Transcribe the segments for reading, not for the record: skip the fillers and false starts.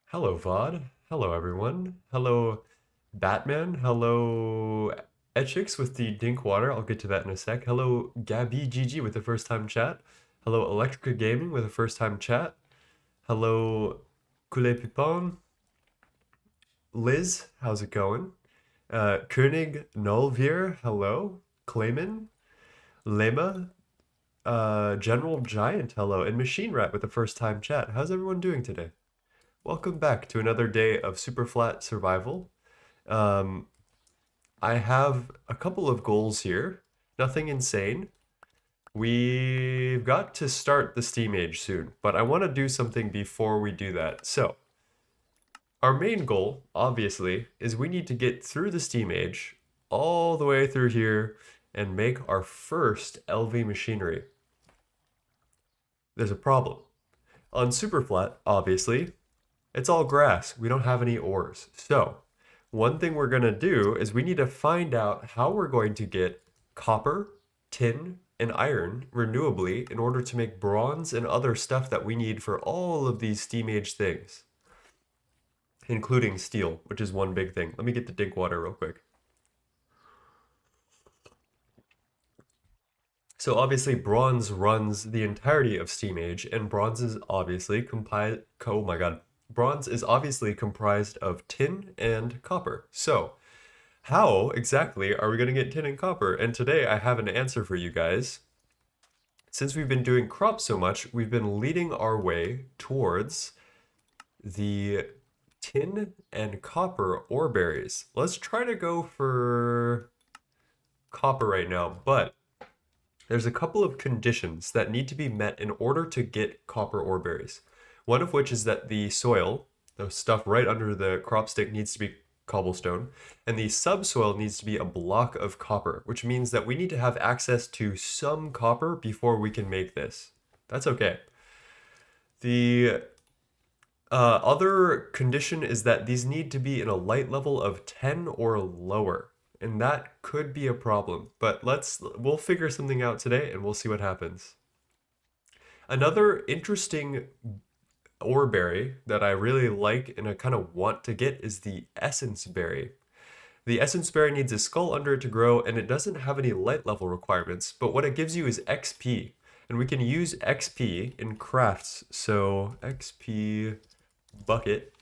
Hello, VOD. Hello, everyone. Hello, Batman. Hello, Etchix with the Dink Water. I'll get to that in a sec. Hello, Gabby GG with the first time chat. Hello, Electrica Gaming with a first time chat. Hello, Kule Pipon. Liz, how's it going? König Nullvier, hello. Clayman. Lema. General Giant, hello. And Machine Rat with the first time chat. How's everyone doing today? Welcome back to another day of Superflat survival. Um, I have a couple of goals here. Nothing insane. We've got to start the Steam Age soon, but I want to do something before we do that. So, our main goal, obviously, is we need to get through the Steam Age, all the way through here, and make our first LV machinery. There's a problem. On Superflat, obviously, it's all grass. We don't have any ores. So, one thing we're going to do is we need to find out how we're going to get copper, tin, and iron renewably in order to make bronze and other stuff that we need for all of these steam age things, including steel, which is one big thing. Let me get the dink water real quick. So obviously bronze runs the entirety of steam age, and bronze is obviously comprised, oh my god, bronze is obviously comprised of tin and copper. So how exactly are we going to get tin and copper? And today I have an answer for you guys. Since we've been doing crops so much, we've been leading our way towards the tin and copper Oreberries. Let's try to go for copper right now, but there's a couple of conditions that need to be met in order to get copper Orberries. One of which is that the soil, the stuff right under the crop stick, needs to be cobblestone, and the subsoil needs to be a block of copper, which means that we need to have access to some copper before we can make this. That's okay. The other condition is that these need to be in a light level of 10 or lower, and that could be a problem, but we'll figure something out today and we'll see what happens. Another interesting Orberry that I really like and I kind of want to get is the essence berry. The essence berry needs a skull under it to grow, and it doesn't have any light level requirements, but what it gives you is XP, and we can use XP in crafts. So XP bucket.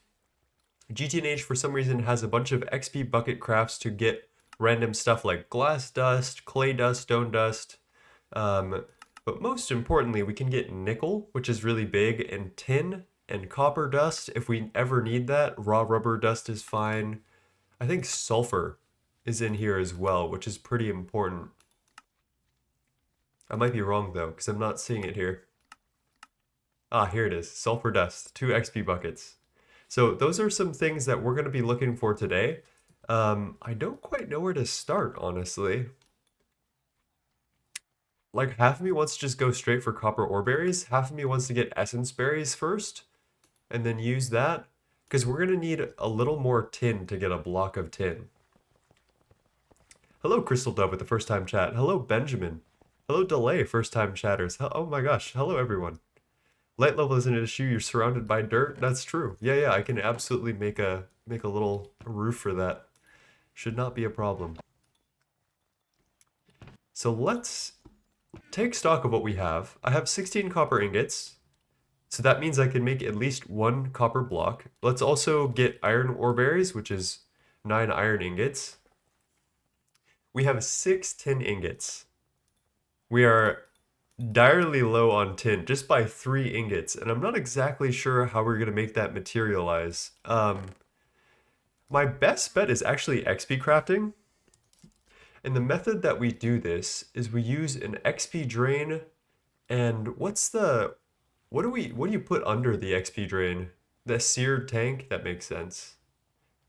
GTNH for some reason has a bunch of XP bucket crafts to get random stuff like glass dust, clay dust, stone dust. But most importantly, we can get nickel, which is really big, and tin and copper dust if we ever need that. Raw rubber dust is fine. I think sulfur is in here as well, which is pretty important. I might be wrong though, because I'm not seeing it here. Ah, here it is. Sulfur dust, 2 XP buckets. So those are some things that we're going to be looking for today. I don't quite know where to start, honestly. Like, half of me wants to just go straight for copper ore berries. Half of me wants to get essence berries first, and then use that. Because we're going to need a little more tin to get a block of tin. Hello, Crystal Dove with the first time chat. Hello, Benjamin. Hello, Delay, first time chatters. Oh my gosh, hello everyone. Light level isn't an issue, you're surrounded by dirt. That's true. Yeah, I can absolutely make a little roof for that. Should not be a problem. So let's take stock of what we have. I have 16 copper ingots. So that means I can make at least 1 copper block. Let's also get iron ore berries, which is 9 iron ingots. We have 6 tin ingots. We are direly low on tin, just by 3 ingots, and I'm not exactly sure how we're going to make that materialize. My best bet is actually XP crafting. And the method that we do this is we use an XP drain, and what do you put under the XP drain? The seared tank? That makes sense.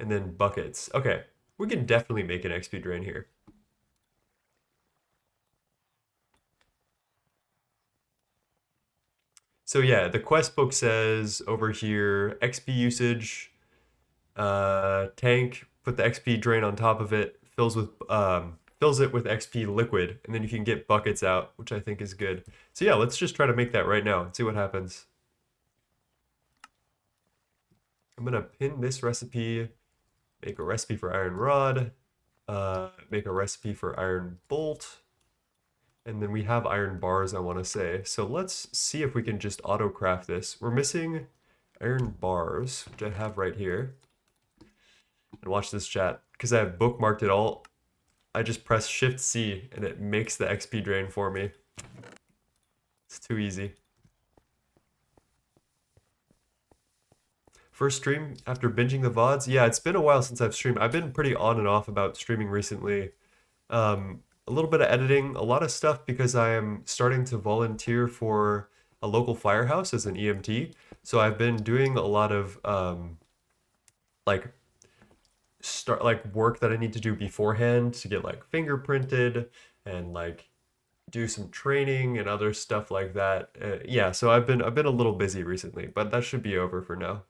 And then buckets. Okay, we can definitely make an XP drain here. So yeah, the quest book says over here, XP usage, tank, put the XP drain on top of it, fills it with XP liquid, and then you can get buckets out, which I think is good. So yeah, let's just try to make that right now and see what happens. I'm gonna pin this recipe, make a recipe for iron rod, make a recipe for iron bolt, and then we have iron bars, I want to say. So let's see if we can just auto craft this. We're missing iron bars, which I have right here. And watch this, chat, because I have bookmarked it all. I just press Shift C and it makes the XP drain for me. It's too easy. First stream after binging the VODs? Yeah, it's been a while since I've streamed. I've been pretty on and off about streaming recently. A little bit of editing, a lot of stuff because I am starting to volunteer for a local firehouse as an EMT. So I've been doing a lot of like work that I need to do beforehand to get like fingerprinted and like do some training and other stuff like that. Yeah, so I've been a little busy recently, but that should be over for now.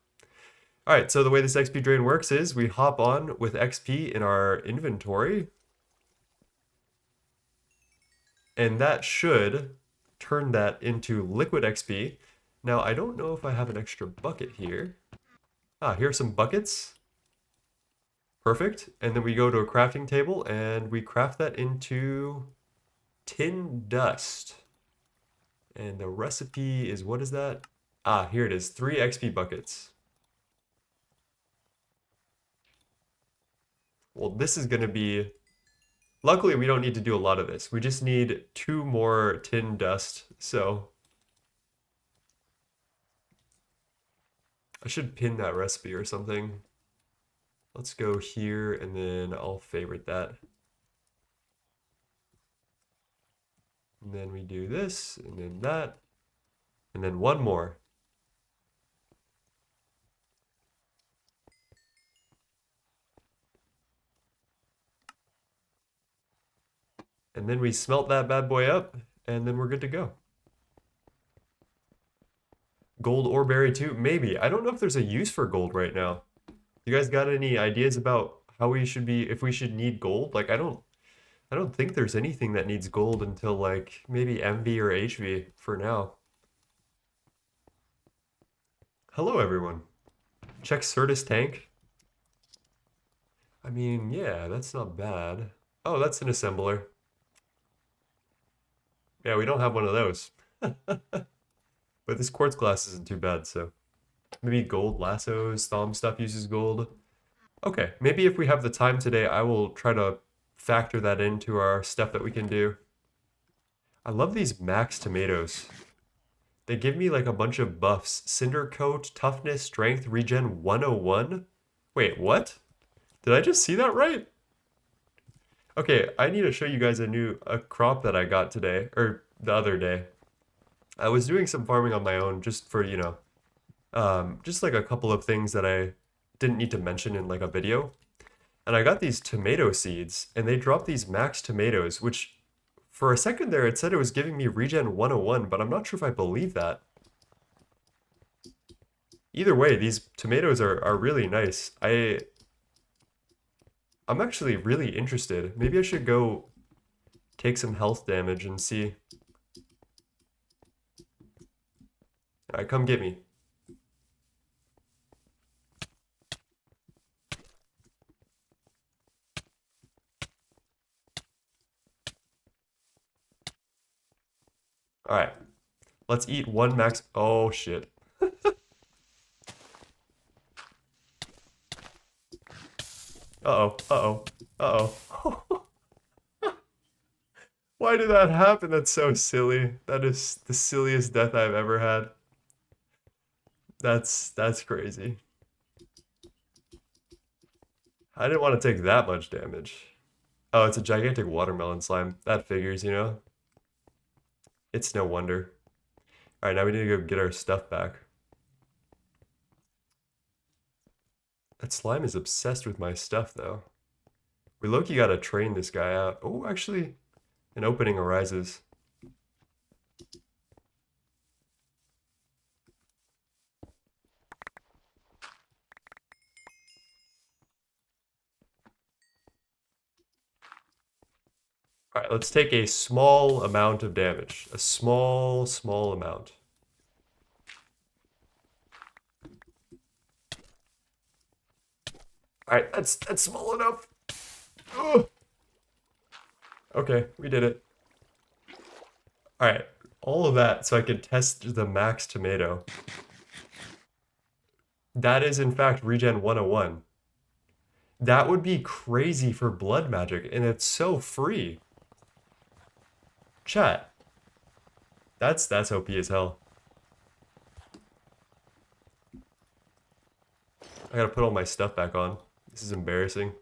All right, so the way this XP drain works is we hop on with XP in our inventory, and that should turn that into liquid XP. Now, I don't know if I have an extra bucket here. Ah, here's some buckets. Perfect. And then we go to a crafting table and we craft that into tin dust. And the recipe is, what is that? Ah, here it is, 3 XP buckets. Well, this is gonna be, luckily we don't need to do a lot of this. We just need 2 more tin dust, so I should pin that recipe or something. Let's go here and then I'll favorite that. And then we do this and then that. And then 1 more. And then we smelt that bad boy up and then we're good to go. Gold Orberry too? Maybe. I don't know if there's a use for gold right now. You guys got any ideas about how we should be, if we should need gold? Like I don't think there's anything that needs gold until like maybe MV or HV for now. Hello everyone. Check Certus tank. I mean, yeah, that's not bad. Oh, that's an assembler. Yeah, we don't have one of those. But this quartz glass isn't too bad, so maybe gold lassos, thumb stuff uses gold. Okay, maybe if we have the time today, I will try to factor that into our stuff that we can do. I love these max tomatoes. They give me like a bunch of buffs. Cinder coat, toughness, strength, regen 101. Wait, what? Did I just see that right? Okay, I need to show you guys a crop that I got today, or the other day. I was doing some farming on my own just for, just like a couple of things that I didn't need to mention in like a video. And I got these tomato seeds, and they dropped these max tomatoes, which for a second there it said it was giving me regen 101, but I'm not sure if I believe that. Either way, these tomatoes are really nice. I'm actually really interested. Maybe I should go take some health damage and see. Alright, come get me. Alright. Let's eat 1 max. Oh, shit. Uh-oh. Uh-oh. Uh-oh. Why did that happen? That's so silly. That is the silliest death I've ever had. That's crazy. I didn't want to take that much damage. Oh, it's a gigantic watermelon slime. That figures, you know? It's no wonder. Alright, now we need to go get our stuff back. That slime is obsessed with my stuff, though. We low-key gotta train this guy out. Oh, actually, an opening arises. Alright, let's take a small amount of damage. A small amount. Alright, that's small enough. Ugh. Okay, we did it. Alright, all of that so I could test the max tomato. That is in fact regen 101. That would be crazy for blood magic, and it's so free. Chat. That's OP as hell. I gotta put all my stuff back on. This is embarrassing.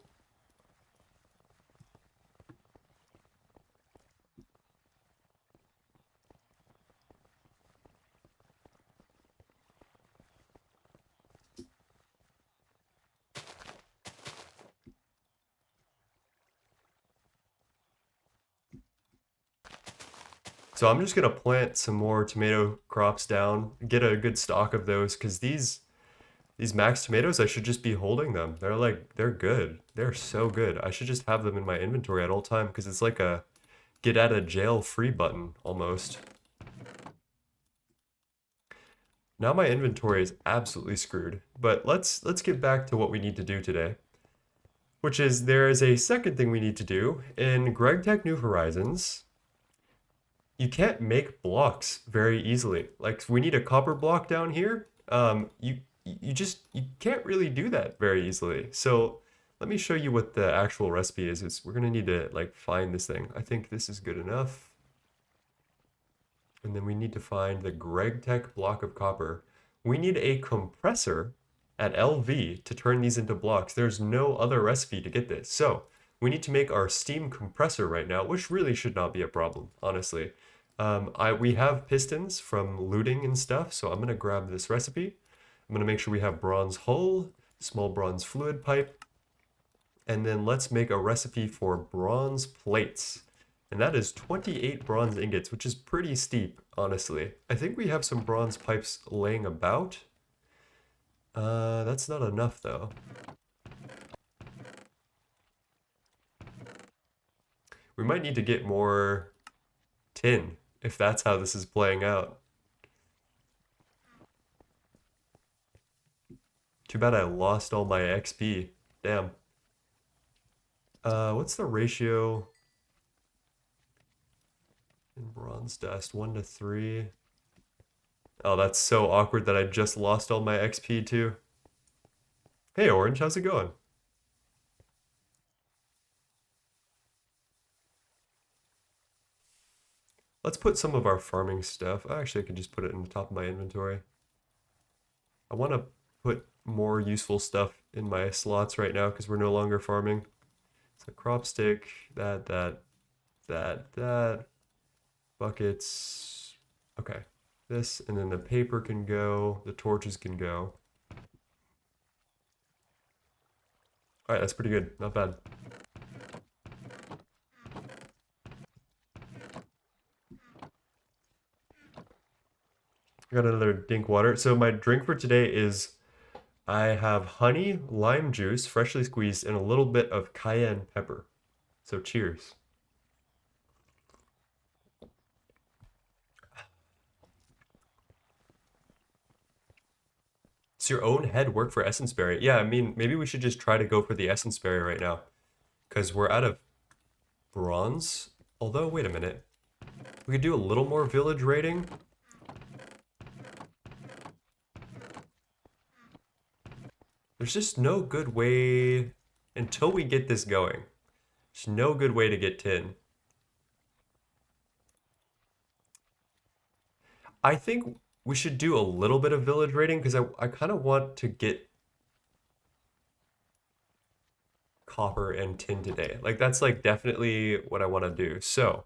So I'm just gonna plant some more tomato crops down, get a good stock of those, because these max tomatoes, I should just be holding them. They're good. They're so good. I should just have them in my inventory at all time, because it's like a get out of jail free button almost. Now my inventory is absolutely screwed, but let's get back to what we need to do today, which is there is a second thing we need to do in GregTech New Horizons. You can't make blocks very easily. Like we need a copper block down here. You can't really do that very easily. So let me show you what the actual recipe is. We're gonna need to like find this thing. I think this is good enough. And then we need to find the GregTech block of copper. We need a compressor at LV to turn these into blocks. There's no other recipe to get this. So we need to make our steam compressor right now, which really should not be a problem, honestly. We have pistons from looting and stuff, so I'm gonna grab this recipe. I'm gonna make sure we have bronze hull, small bronze fluid pipe, and then let's make a recipe for bronze plates. And that is 28 bronze ingots, which is pretty steep, honestly. I think we have some bronze pipes laying about. That's not enough, though. We might need to get more tin, if that's how this is playing out. Too bad I lost all my XP. Damn. What's the ratio in bronze dust? 1 to 3. Oh, that's so awkward that I just lost all my XP too. Hey, Orange, how's it going? Let's put some of our farming stuff. Actually, I can just put it in the top of my inventory. I want to put more useful stuff in my slots right now because we're no longer farming. So crop stick, that. Buckets. Okay. This, and then the paper can go, the torches can go. Alright, that's pretty good. Not bad. I got another dink water. So my drink for today is I have honey, lime juice, freshly squeezed, and a little bit of cayenne pepper. So cheers. Does your own head work for essence berry? Yeah, I mean, maybe we should just try to go for the essence berry right now. Because we're out of bronze. Although, wait a minute. We could do a little more village raiding. There's just no good way, until we get this going, there's no good way to get tin. I think we should do a little bit of village raiding because I kind of want to get copper and tin today. Like that's like definitely what I want to do. So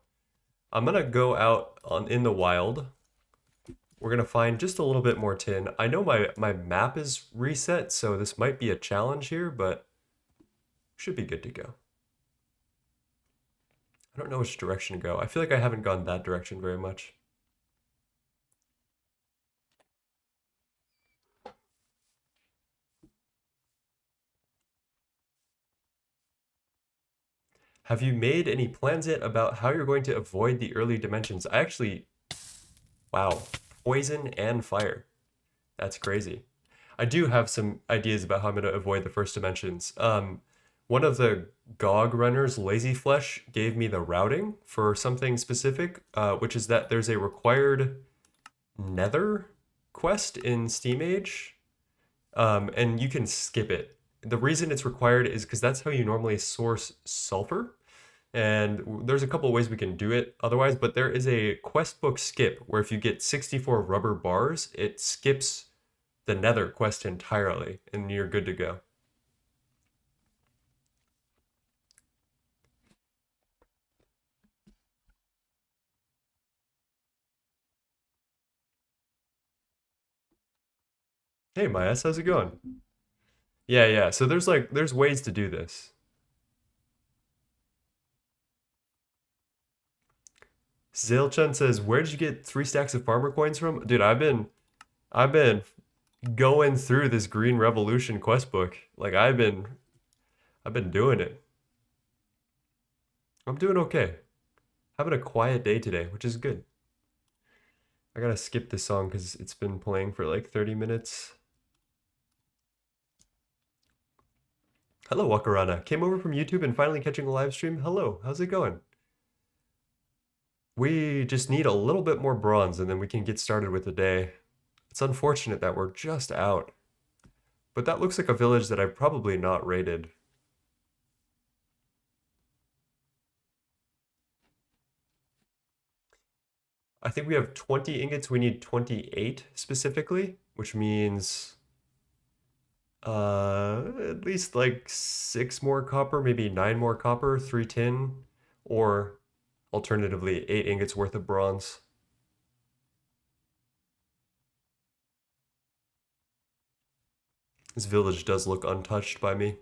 I'm gonna go out in the wild. We're gonna find just a little bit more tin. I know my map is reset, so this might be a challenge here, but should be good to go. I don't know which direction to go. I feel like I haven't gone that direction very much. Have you made any plans yet about how you're going to avoid the early dimensions? I actually, wow, poison and fire. That's crazy. I do have some ideas about how I'm going to avoid the first dimensions. One of the GOG runners, Lazy Flesh, gave me the routing for something specific, which is that there's a required Nether quest in Steam Age, and you can skip it. The reason it's required is because that's how you normally source sulfur. And there's a couple of ways we can do it otherwise, but there is a quest book skip where if you get 64 rubber bars, it skips the Nether quest entirely, and you're good to go. Hey, Myas, how's it going? Yeah, yeah. So there's ways to do this. Zilchan says, "Where did you get 3 stacks of farmer coins from?" Dude, I've been going through this Green Revolution quest book. Like I've been doing it. I'm doing okay. Having a quiet day today, which is good. I gotta skip this song because it's been playing for like 30 minutes. Hello, Wakarana. Came over from YouTube and finally catching a live stream. Hello, how's it going? We just need a little bit more bronze and then we can get started with the day. It's unfortunate that we're just out. But that looks like a village that I've probably not raided. I think we have 20 ingots. We need 28 specifically, which means at least like 6 more copper, maybe 9 more copper, 3 tin, or alternatively 8 ingots worth of bronze. This village does look untouched by me.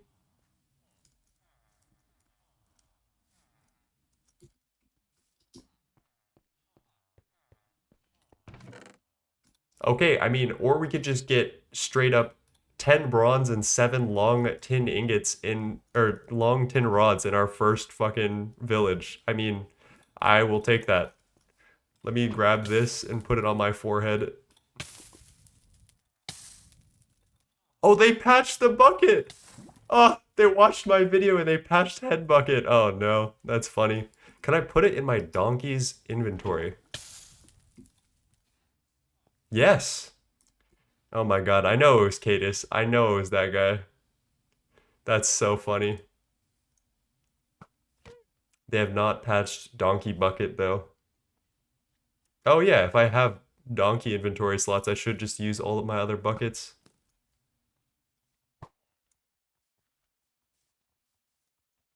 Okay, I mean, or we could just get straight up 10 bronze and 7 long tin ingots in, or long tin rods in our first fucking village. I mean, I will take that. Let me grab this and put it on my forehead. Oh, they patched the bucket! Oh, they watched my video and they patched head bucket. Oh no, that's funny. Can I put it in my donkey's inventory? Yes. Oh my god, I know it was Cadis. I know it was that guy. That's so funny. They have not patched donkey bucket though. Oh yeah, if I have donkey inventory slots, I should just use all of my other buckets.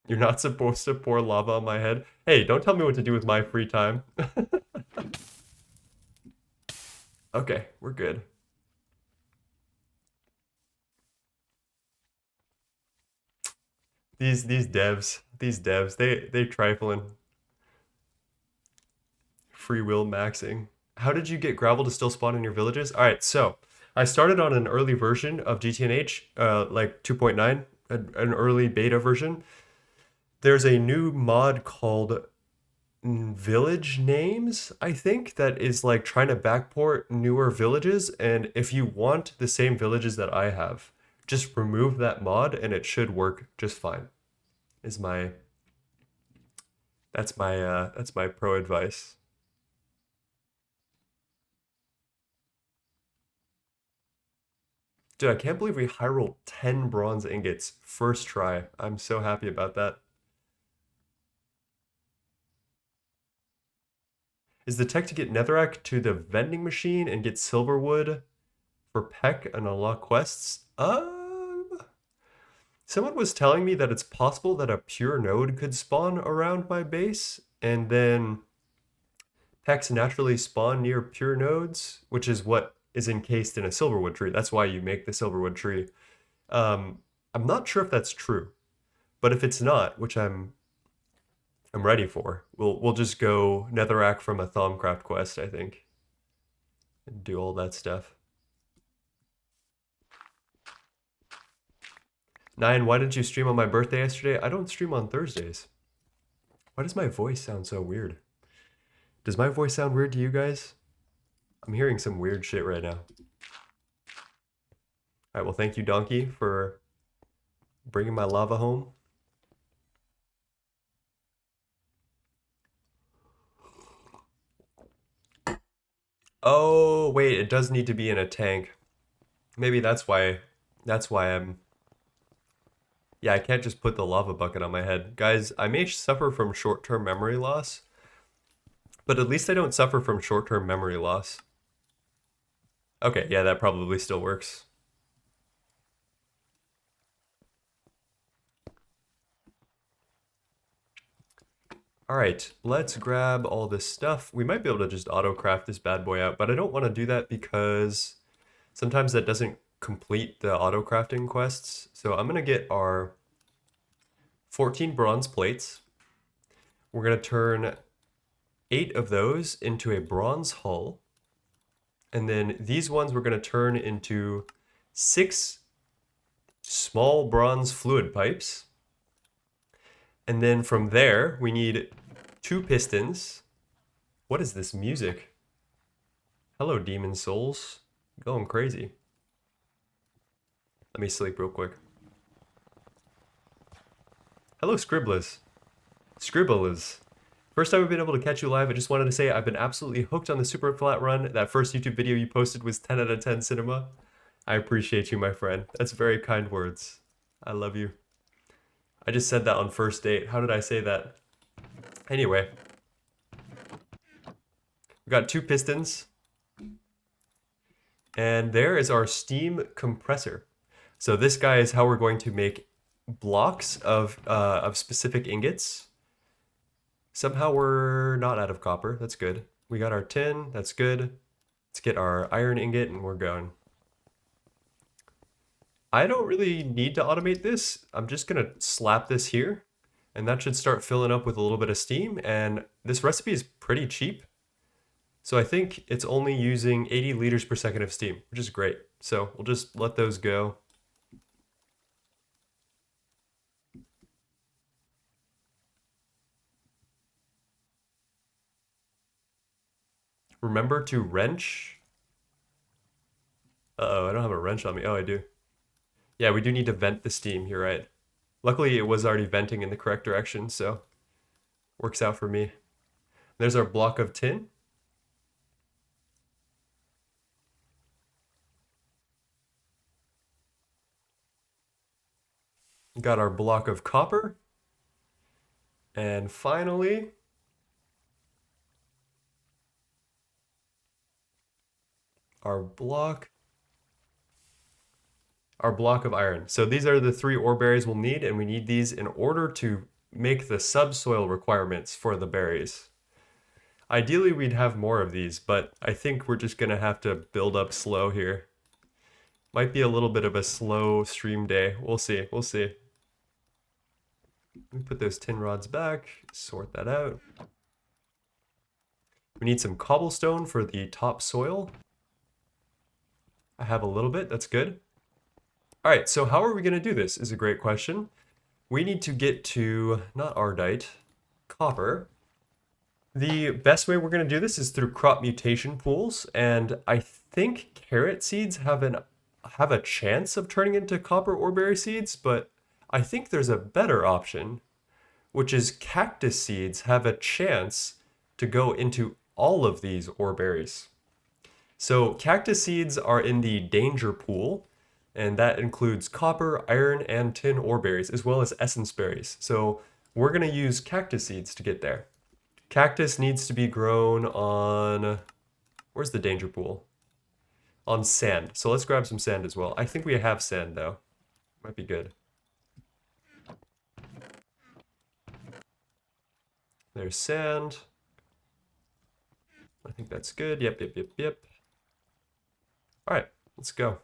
You're not supposed to pour lava on my head. Hey, don't tell me what to do with my free time. Okay, we're good. These devs, they trifling. Free will maxing. How did you get gravel to still spawn in your villages? All right, so I started on an early version of GTNH, like 2.9, an early beta version. There's a new mod called Village Names, I think, that is like trying to backport newer villages. And if you want the same villages that I have, just remove that mod and it should work just fine. Is my that's my pro advice. Dude, I can't believe we high rolled 10 bronze ingots first try. I'm so happy about that. Is the tech to get netherrack to the vending machine and get silver wood for Peck and unlock quests? Someone was telling me that it's possible that a pure node could spawn around my base, and then pecks naturally spawn near pure nodes, which is what is encased in a silverwood tree. That's why you make the silverwood tree. I'm not sure if that's true, but if it's not, which I'm ready for, we'll just go netherrack from a Thaumcraft quest, I think, and do all that stuff. Nine, why didn't you stream on my birthday yesterday? I don't stream on Thursdays. Why does my voice sound so weird? Does my voice sound weird to you guys? I'm hearing some weird shit right now. All right, well, thank you, Donkey, for bringing my lava home. Oh, wait, it does need to be in a tank. Maybe that's why I'm yeah, I can't just put the lava bucket on my head. Guys, I may suffer from short-term memory loss, but at least I don't suffer from short-term memory loss. Okay, yeah, that probably still works. All right, let's grab all this stuff. We might be able to just auto-craft this bad boy out, but I don't want to do that because sometimes that doesn't complete the auto-crafting quests. So I'm going to get our 14 bronze plates. We're going to turn 8 of those into a bronze hull. And then these ones we're going to turn into 6 small bronze fluid pipes. And then from there, we need 2 pistons. What is this music? Hello, demon souls. Going crazy. Let me sleep real quick. Hello, Scribblers. Scribblers. First time I've been able to catch you live, I just wanted to say I've been absolutely hooked on the Superflat run. That first YouTube video you posted was 10 out of 10 cinema. I appreciate you, my friend. That's very kind words. I love you. I just said that on first date. How did I say that? Anyway, we got 2 pistons. And there is our steam compressor. So this guy is how we're going to make blocks of specific ingots. Somehow we're not out of copper. That's good. We got our tin. That's good. Let's get our iron ingot and we're going. I don't really need to automate this. I'm just going to slap this here and that should start filling up with a little bit of steam. And this recipe is pretty cheap. So I think it's only using 80 liters per second of steam, which is great. So we'll just let those go. Remember to wrench. Uh-oh, I don't have a wrench on me. Oh, I do. Yeah, we do need to vent the steam, you're right. Luckily, it was already venting in the correct direction, so works out for me. There's our block of tin. Got our block of copper. And finally, our block of iron. So these are the 3 ore berries we'll need, and we need these in order to make the subsoil requirements for the berries. Ideally, we'd have more of these, but I think we're just gonna have to build up slow here. Might be a little bit of a slow stream day. We'll see, we'll see. Let me put those tin rods back, sort that out. We need some cobblestone for the topsoil. I have a little bit, that's good. All right, so how are we gonna do this is a great question. We need to get to, not ardite, copper. The best way we're gonna do this is through crop mutation pools, and I think carrot seeds have a chance of turning into copper Orberry seeds, but I think there's a better option, which is cactus seeds have a chance to go into all of these Orberries. So cactus seeds are in the danger pool, and that includes copper, iron, and tin Orberries, as well as essence berries. So we're gonna use cactus seeds to get there. Cactus needs to be grown on, where's the danger pool? On sand. So let's grab some sand as well. I think we have sand though. Might be good. There's sand. I think that's good. Yep, yep, yep, yep. All right, let's go.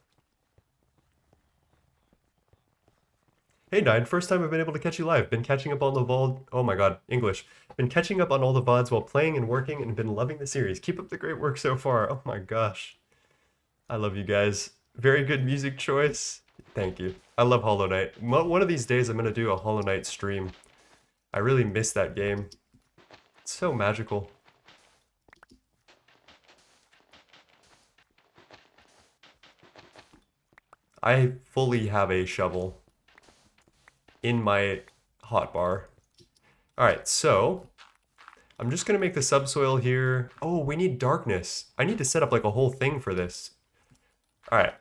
Hey Nine, first time I've been able to catch you live. Been catching up on the VOD. Oh my god, English. Been catching up on all the VODs while playing and working and been loving the series. Keep up the great work so far. Oh my gosh. I love you guys. Very good music choice. Thank you. I love Hollow Knight. One of these days I'm going to do a Hollow Knight stream. I really miss that game. It's so magical. I fully have a shovel in my hotbar. All right, so I'm just gonna make the subsoil here. Oh, we need darkness. I need to set up like a whole thing for this. All right.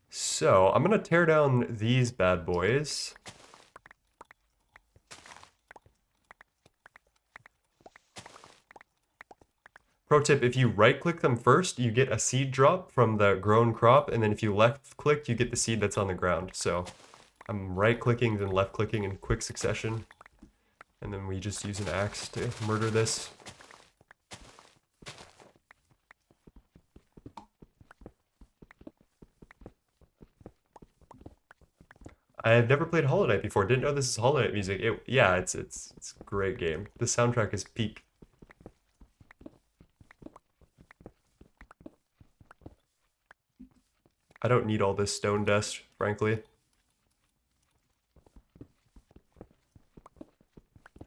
So I'm gonna tear down these bad boys. Pro tip, if you right click them first, you get a seed drop from the grown crop, and then if you left click, you get the seed that's on the ground. So I'm right clicking, then left clicking in quick succession. And then we just use an axe to murder this. I have never played Hollow Knight before. Didn't know this is Hollow Knight music. Yeah, it's a great game. The soundtrack is peak. I don't need all this stone dust, frankly.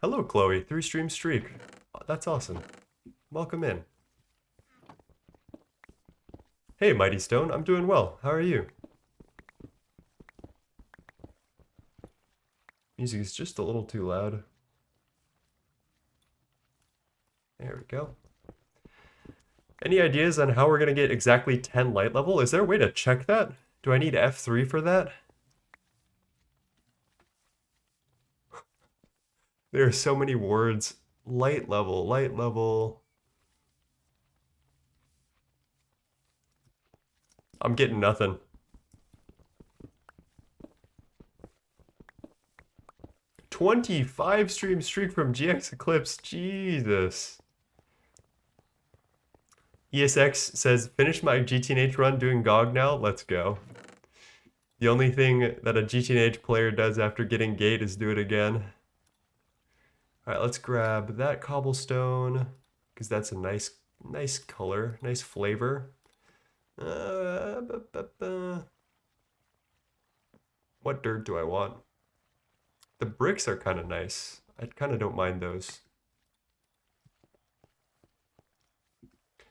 Hello, Chloe. 3-stream streak. That's awesome. Welcome in. Hey, Mighty Stone. I'm doing well. How are you? Music is just a little too loud. There we go. Any ideas on how we're going to get exactly 10 light level? Is there a way to check that? Do I need F3 for that? There are so many words. Light level, light level. I'm getting nothing. 25 stream streak from GX Eclipse. Jesus. ESX says, finish my GTNH run doing GOG now. Let's go. The only thing that a GTNH player does after getting gate is do it again. All right, let's grab that cobblestone because that's a nice color, nice flavor. What dirt do I want? The bricks are kind of nice. I kind of don't mind those.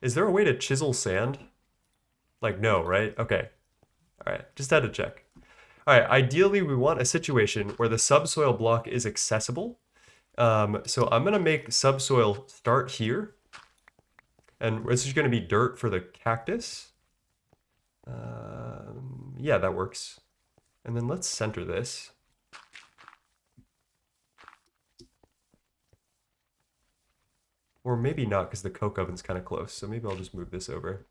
Is there a way to chisel sand? Like, no, right? Okay. All right, just had to check. All right, ideally we want a situation where the subsoil block is accessible. So I'm gonna make subsoil start here. And this is gonna be dirt for the cactus. Yeah, that works. And then let's center this. Or maybe not, because the coke oven's kind of close. So maybe I'll just move this over.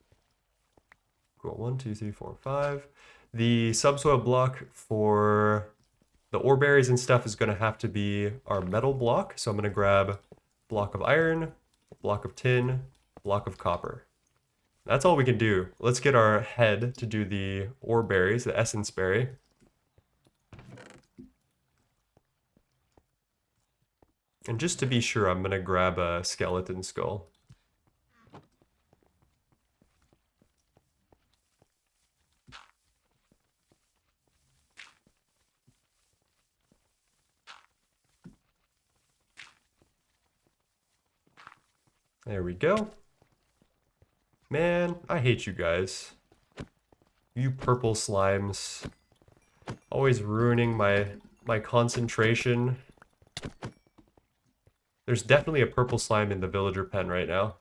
Cool, 1, 2, 3, 4, 5. The subsoil block for the Oreberries and stuff is going to have to be our metal block. So I'm going to grab block of iron, block of tin, block of copper. That's all we can do. Let's get our head to do the Oreberries, the essence berry. And just to be sure, I'm going to grab a skeleton skull. There we go. Man, I hate you guys. You purple slimes. Always ruining my concentration. There's definitely a purple slime in the villager pen right now.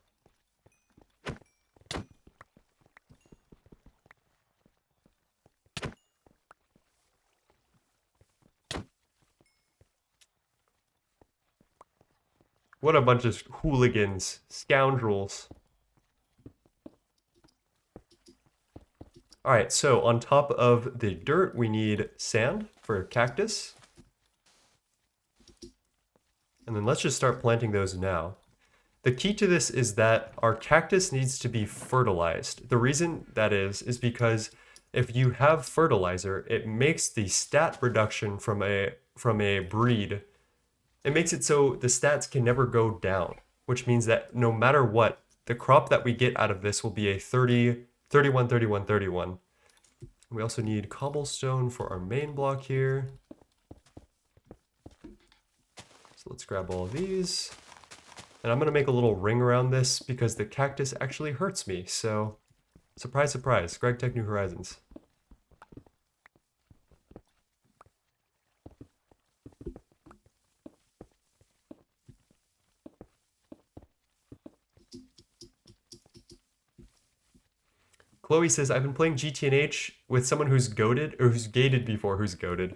What a bunch of hooligans, scoundrels. All right, so on top of the dirt, we need sand for cactus. And then let's just start planting those now. The key to this is that our cactus needs to be fertilized. The reason that is because if you have fertilizer, it makes the stat reduction from a breed, it makes it so the stats can never go down, which means that no matter what, the crop that we get out of this will be a 30, 31, 31, 31. We also need cobblestone for our main block here. So let's grab all of these. And I'm gonna make a little ring around this because the cactus actually hurts me, so surprise, surprise, Greg Tech New Horizons. Chloe says, I've been playing GTNH with someone who's goated, or who's gated before, who's goated.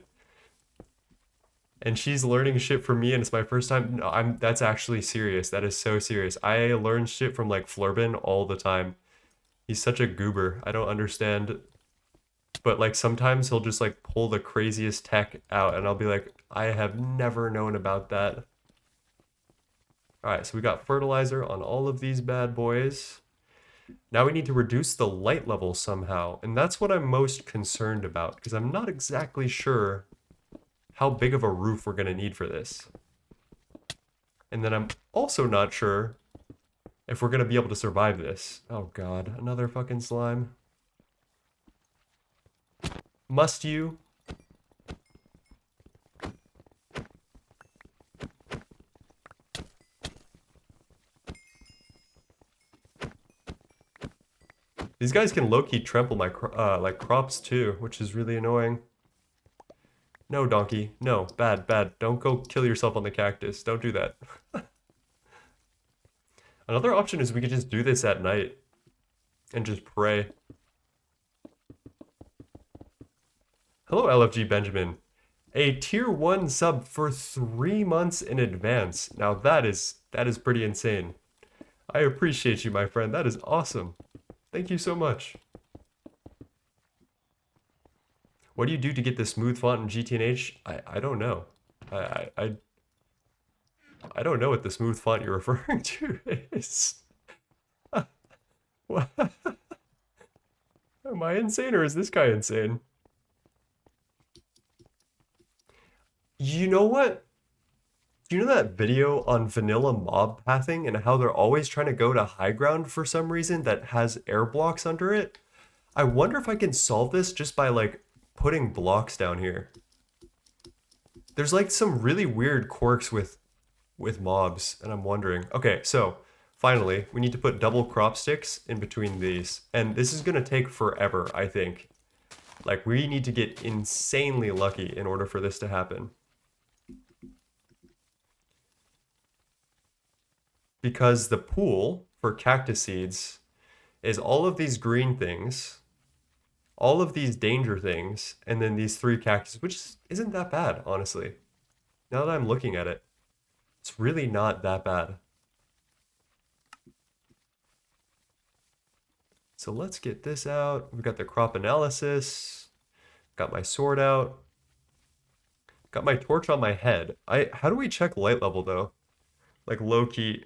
And she's learning shit from me, and it's my first time. No, that's actually serious. That is so serious. I learn shit from like Flurbin all the time. He's such a goober. I don't understand. But like sometimes he'll just like pull the craziest tech out, and I'll be like, I have never known about that. Alright, so we got fertilizer on all of these bad boys. Now we need to reduce the light level somehow, and that's what I'm most concerned about, because I'm not exactly sure how big of a roof we're going to need for this. And then I'm also not sure if we're going to be able to survive this. Oh god, another fucking slime. Must you? These guys can low-key trample my like crops too, which is really annoying. No, donkey. No, bad, bad. Don't go kill yourself on the cactus. Don't do that. Another option is we could just do this at night and just pray. Hello, LFG Benjamin. A tier 1 sub for 3 months in advance. Now that is pretty insane. I appreciate you, my friend. That is awesome. Thank you so much. What do you do to get the smooth font in GTNH? I don't know. I don't know what the smooth font you're referring to is. What? Am I insane or is this guy insane? You know what? Do you know that video on vanilla mob pathing and how they're always trying to go to high ground for some reason that has air blocks under it? I wonder if I can solve this just by like putting blocks down here. There's like some really weird quirks with mobs, and I'm wondering. Okay, so finally, we need to put double crop sticks in between these, and this is gonna take forever, I think. Like, we need to get insanely lucky in order for this to happen. Because the pool for cactus seeds is all of these green things, all of these danger things, and then these 3 cactus, which isn't that bad, honestly. Now that I'm looking at it, it's really not that bad. So let's get this out. We've got the crop analysis. Got my sword out. Got my torch on my head. How do we check light level though? Like low key.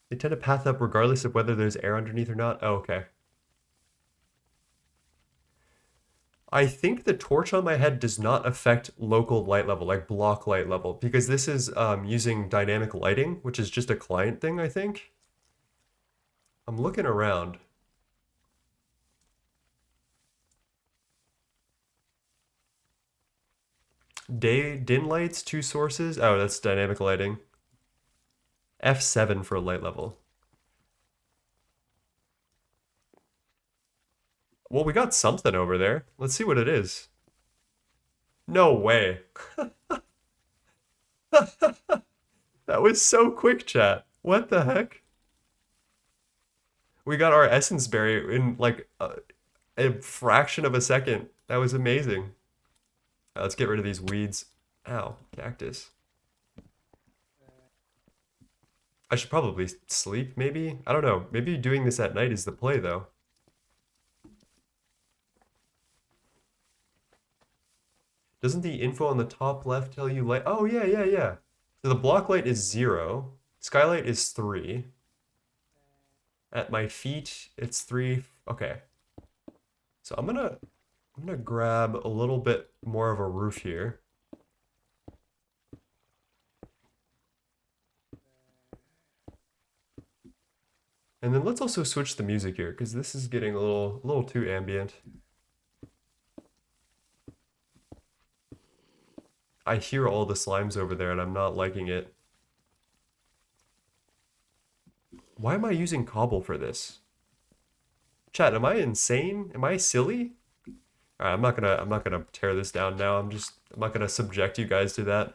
They tend to path up regardless of whether there's air underneath or not. Oh, okay. I think the torch on my head does not affect local light level, like block light level, because this is using dynamic lighting, which is just a client thing, I think. I'm looking around. Din lights, 2 sources. Oh, that's dynamic lighting. F7 for light level. Well, we got something over there. Let's see what it is. No way. That was so quick, chat. What the heck? We got our essence berry in like a fraction of a second. That was amazing. Let's get rid of these weeds. Ow, cactus. I should probably sleep, maybe? I don't know. Maybe doing this at night is the play, though. Doesn't the info on the top left tell you light? Oh, yeah, yeah, yeah. So the block light is 0. Skylight is 3. At my feet, it's 3. Okay. So I'm gonna grab a little bit more of a roof here. And then let's also switch the music here, because this is getting a little too ambient. I hear all the slimes over there and I'm not liking it. Why am I using cobble for this? Chat, am I insane? Am I silly? All right, I'm not gonna tear this down now. I'm not gonna subject you guys to that.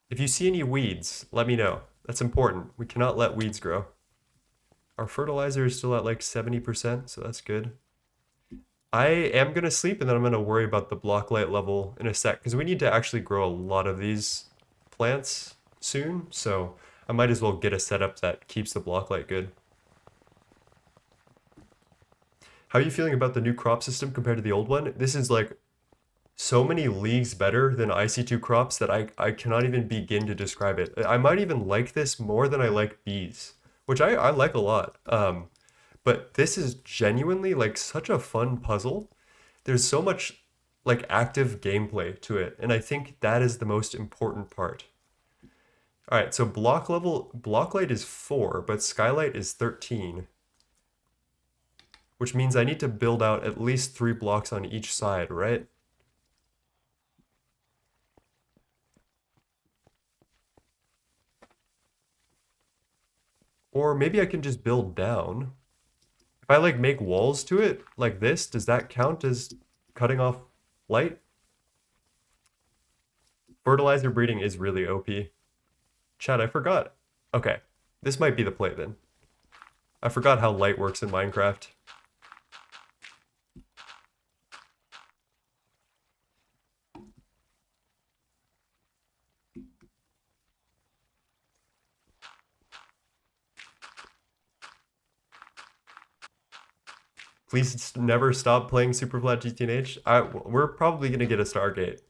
If you see any weeds, let me know. That's important. We cannot let weeds grow. Our fertilizer is still at like 70%, so that's good. I am gonna sleep and then I'm gonna worry about the block light level in a sec because we need to actually grow a lot of these plants soon, so I might as well get a setup that keeps the block light good. How are you feeling about the new crop system compared to the old one? This is like so many leagues better than IC2 crops that I cannot even begin to describe it. I might even like this more than I like bees, which I like a lot. But this is genuinely like such a fun puzzle. There's so much like active gameplay to it, and I think that is the most important part. All right, so block light is 4, but skylight is 13, which means I need to build out at least 3 blocks on each side, right? Or maybe I can just build down. If I like make walls to it like this, does that count as cutting off light? Fertilizer breeding is really OP. Chat, I forgot. Okay, this might be the play then. I forgot how light works in Minecraft. Please never stop playing Superflat GTNH. We're probably gonna get a Stargate.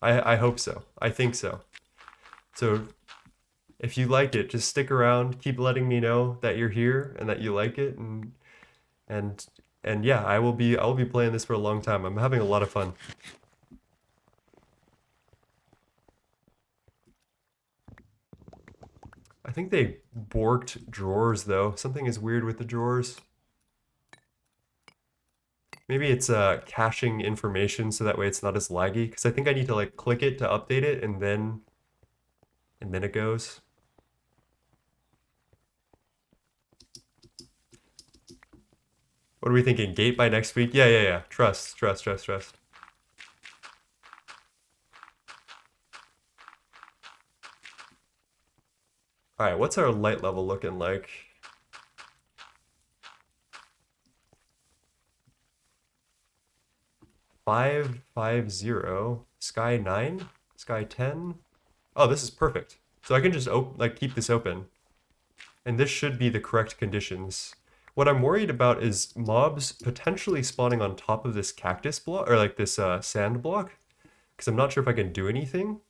I hope so. I think so. So if you like it, just stick around. Keep letting me know that you're here and that you like it, and and yeah, I will be playing this for a long time. I'm having a lot of fun. I think they borked drawers though. Something is weird with the drawers. Maybe it's caching information so that way it's not as laggy. Because I think I need to like click it to update it and then it goes. What are we thinking? Gate by next week? Yeah, yeah, yeah. Trust, trust, trust, trust. All right, what's our light level looking like? 550. Sky 9? Sky 10? Oh, this is perfect. So I can just like keep this open. And this should be the correct conditions. What I'm worried about is mobs potentially spawning on top of this cactus block, or like this sand block, because I'm not sure if I can do anything.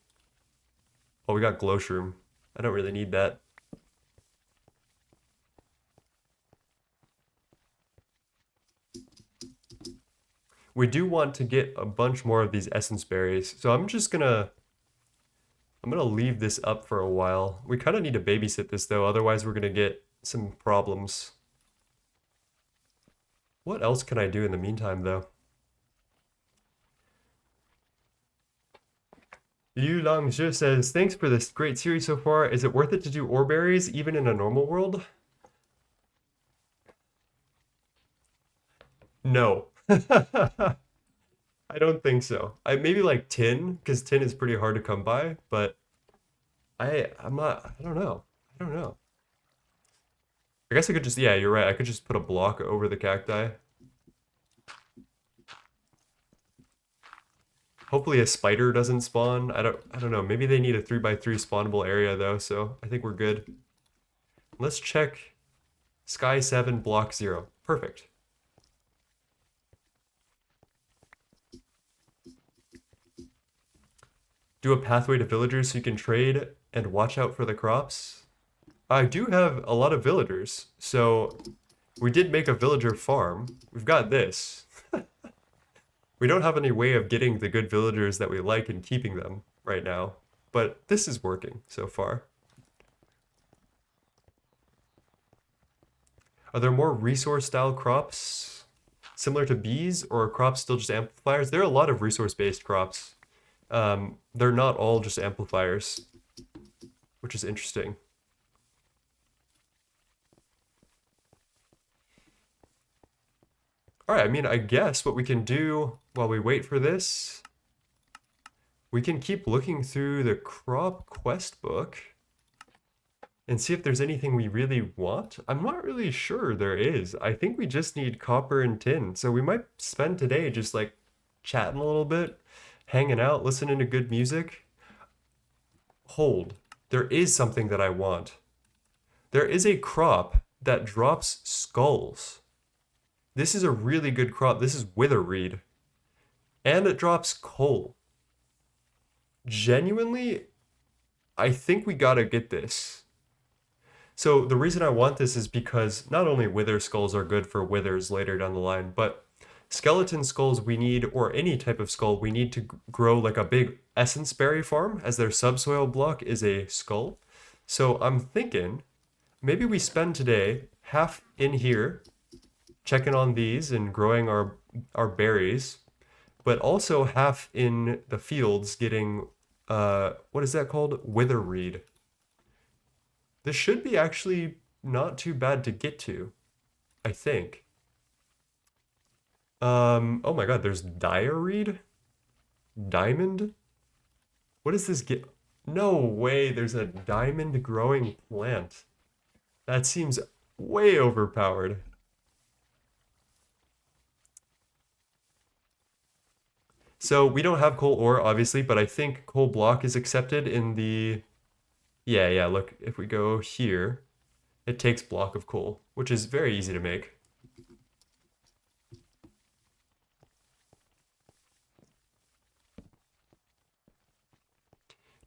Oh, we got glow shroom. I don't really need that. We do want to get a bunch more of these essence berries, so I'm gonna leave this up for a while. We kind of need to babysit this though, otherwise we're gonna get some problems. What else can I do in the meantime though? Yu Langzhi says, thanks for this great series so far. Is it worth it to do Oreberries even in a normal world? No. I don't think so. I maybe like tin, because tin is pretty hard to come by, but I'm not, I don't know. I don't know. I guess I could just, yeah, you're right. I could just put a block over the cacti. Hopefully a spider doesn't spawn. I don't know. Maybe they need a 3x3 spawnable area though, so I think we're good. Let's check Sky 7 block 0. Perfect. Do a pathway to villagers so you can trade and watch out for the crops. I do have a lot of villagers, so we did make a villager farm. We've got this. We don't have any way of getting the good villagers that we like and keeping them right now, but this is working so far. Are there more resource style crops similar to bees, or are crops still just amplifiers? There are a lot of resource based crops. They're not all just amplifiers, which is interesting. All right, I mean, I guess what we can do while we wait for this, we can keep looking through the crop quest book and see if there's anything we really want. I'm not really sure there is. I think we just need copper and tin. So we might spend today just like chatting a little bit, hanging out, listening to good music. Hold, there is something that I want. There is a crop that drops skulls. This is a really good crop. This is witherweed. And it drops coal. Genuinely, I think we gotta get this. So the reason I want this is because not only wither skulls are good for withers later down the line, but skeleton skulls we need, or any type of skull, we need to grow like a big essence berry farm, as their subsoil block is a skull. So I'm thinking maybe we spend today half in here checking on these and growing our berries, but also half in the fields getting what is that called? Witherweed. This should be actually not too bad to get to, I think. Oh my god, there's direweed? Diamond? What does this get? No way, there's a diamond growing plant. That seems way overpowered. So we don't have coal ore, obviously, but I think coal block is accepted in the... Yeah, look, if we go here, it takes block of coal, which is very easy to make.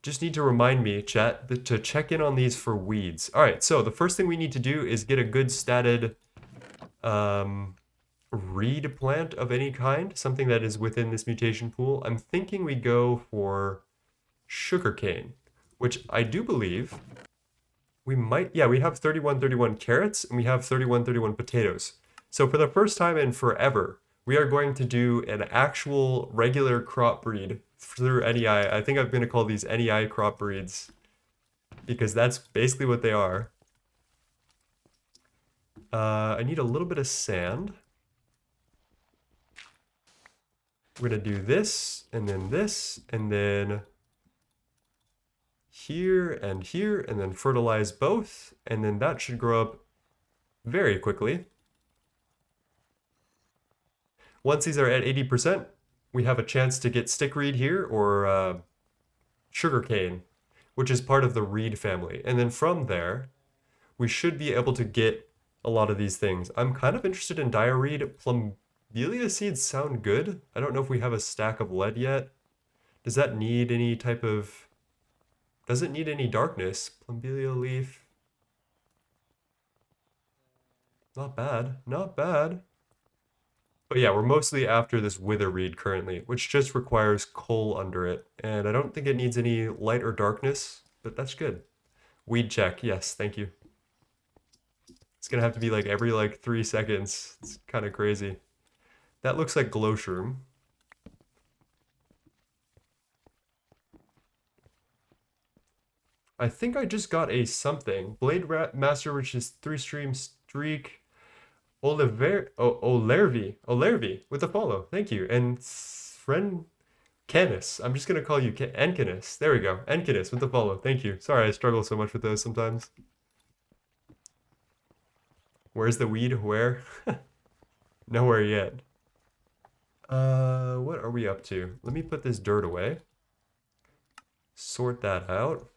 Just need to remind me, chat, to check in on these for weeds. All right, so the first thing we need to do is get a good statted reed plant of any kind, something that is within this mutation pool. I'm thinking we go for sugarcane, which I do believe we might, yeah, we have 3131 carrots and we have 3131 potatoes. So for the first time in forever, we are going to do an actual regular crop breed through NEI. I think I'm going to call these NEI crop breeds because that's basically what they are. I need a little bit of sand. We're going to do this, and then here, and then fertilize both, and then that should grow up very quickly. Once these are at 80%, we have a chance to get stickweed here, or sugarcane, which is part of the reed family. And then from there, we should be able to get a lot of these things. I'm kind of interested in direweed. Plumbelia seeds sound good. I don't know if we have a stack of lead yet. Does that need any type of... Does it need any darkness? Plumbelia leaf. Not bad. Not bad. But yeah, we're mostly after this witherweed currently, which just requires coal under it. And I don't think it needs any light or darkness, but that's good. Weed check. Yes, thank you. It's gonna have to be like every like 3 seconds. It's kind of crazy. That looks like glowshroom. I think I just got a something. Blade Master, which is 3-stream streak. Olervi with a follow. Thank you. And friend Canis. I'm just gonna call you Encanis. There we go. Encanis with the follow. Thank you. Sorry, I struggle so much with those sometimes. Where's the weed? Where? Nowhere yet. What are we up to? Let me put this dirt away. Sort that out.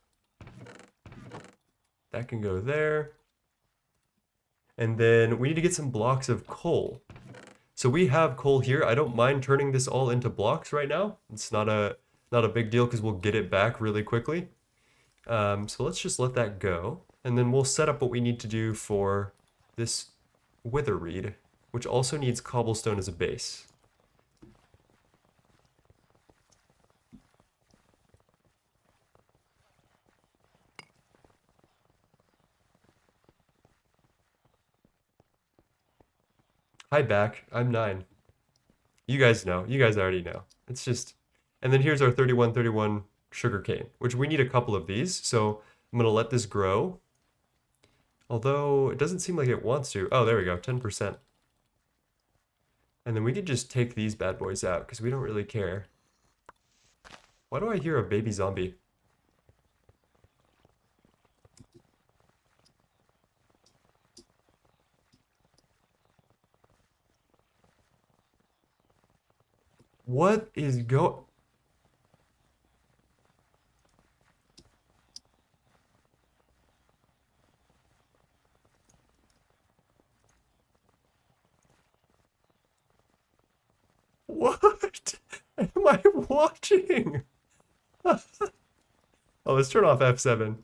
That can go there. And then we need to get some blocks of coal. So we have coal here. I don't mind turning this all into blocks right now. It's not a big deal because we'll get it back really quickly. So let's just let that go. And then we'll set up what we need to do for this witherweed, which also needs cobblestone as a base. Hi back. I'm 9. You guys know. You guys already know. It's just... And then here's our 3131 sugarcane, which we need a couple of these. So I'm going to let this grow. Although it doesn't seem like it wants to. Oh, there we go. 10%. And then we could just take these bad boys out because we don't really care. Why do I hear a baby zombie? What is go... What am I watching? Oh, let's turn off F7.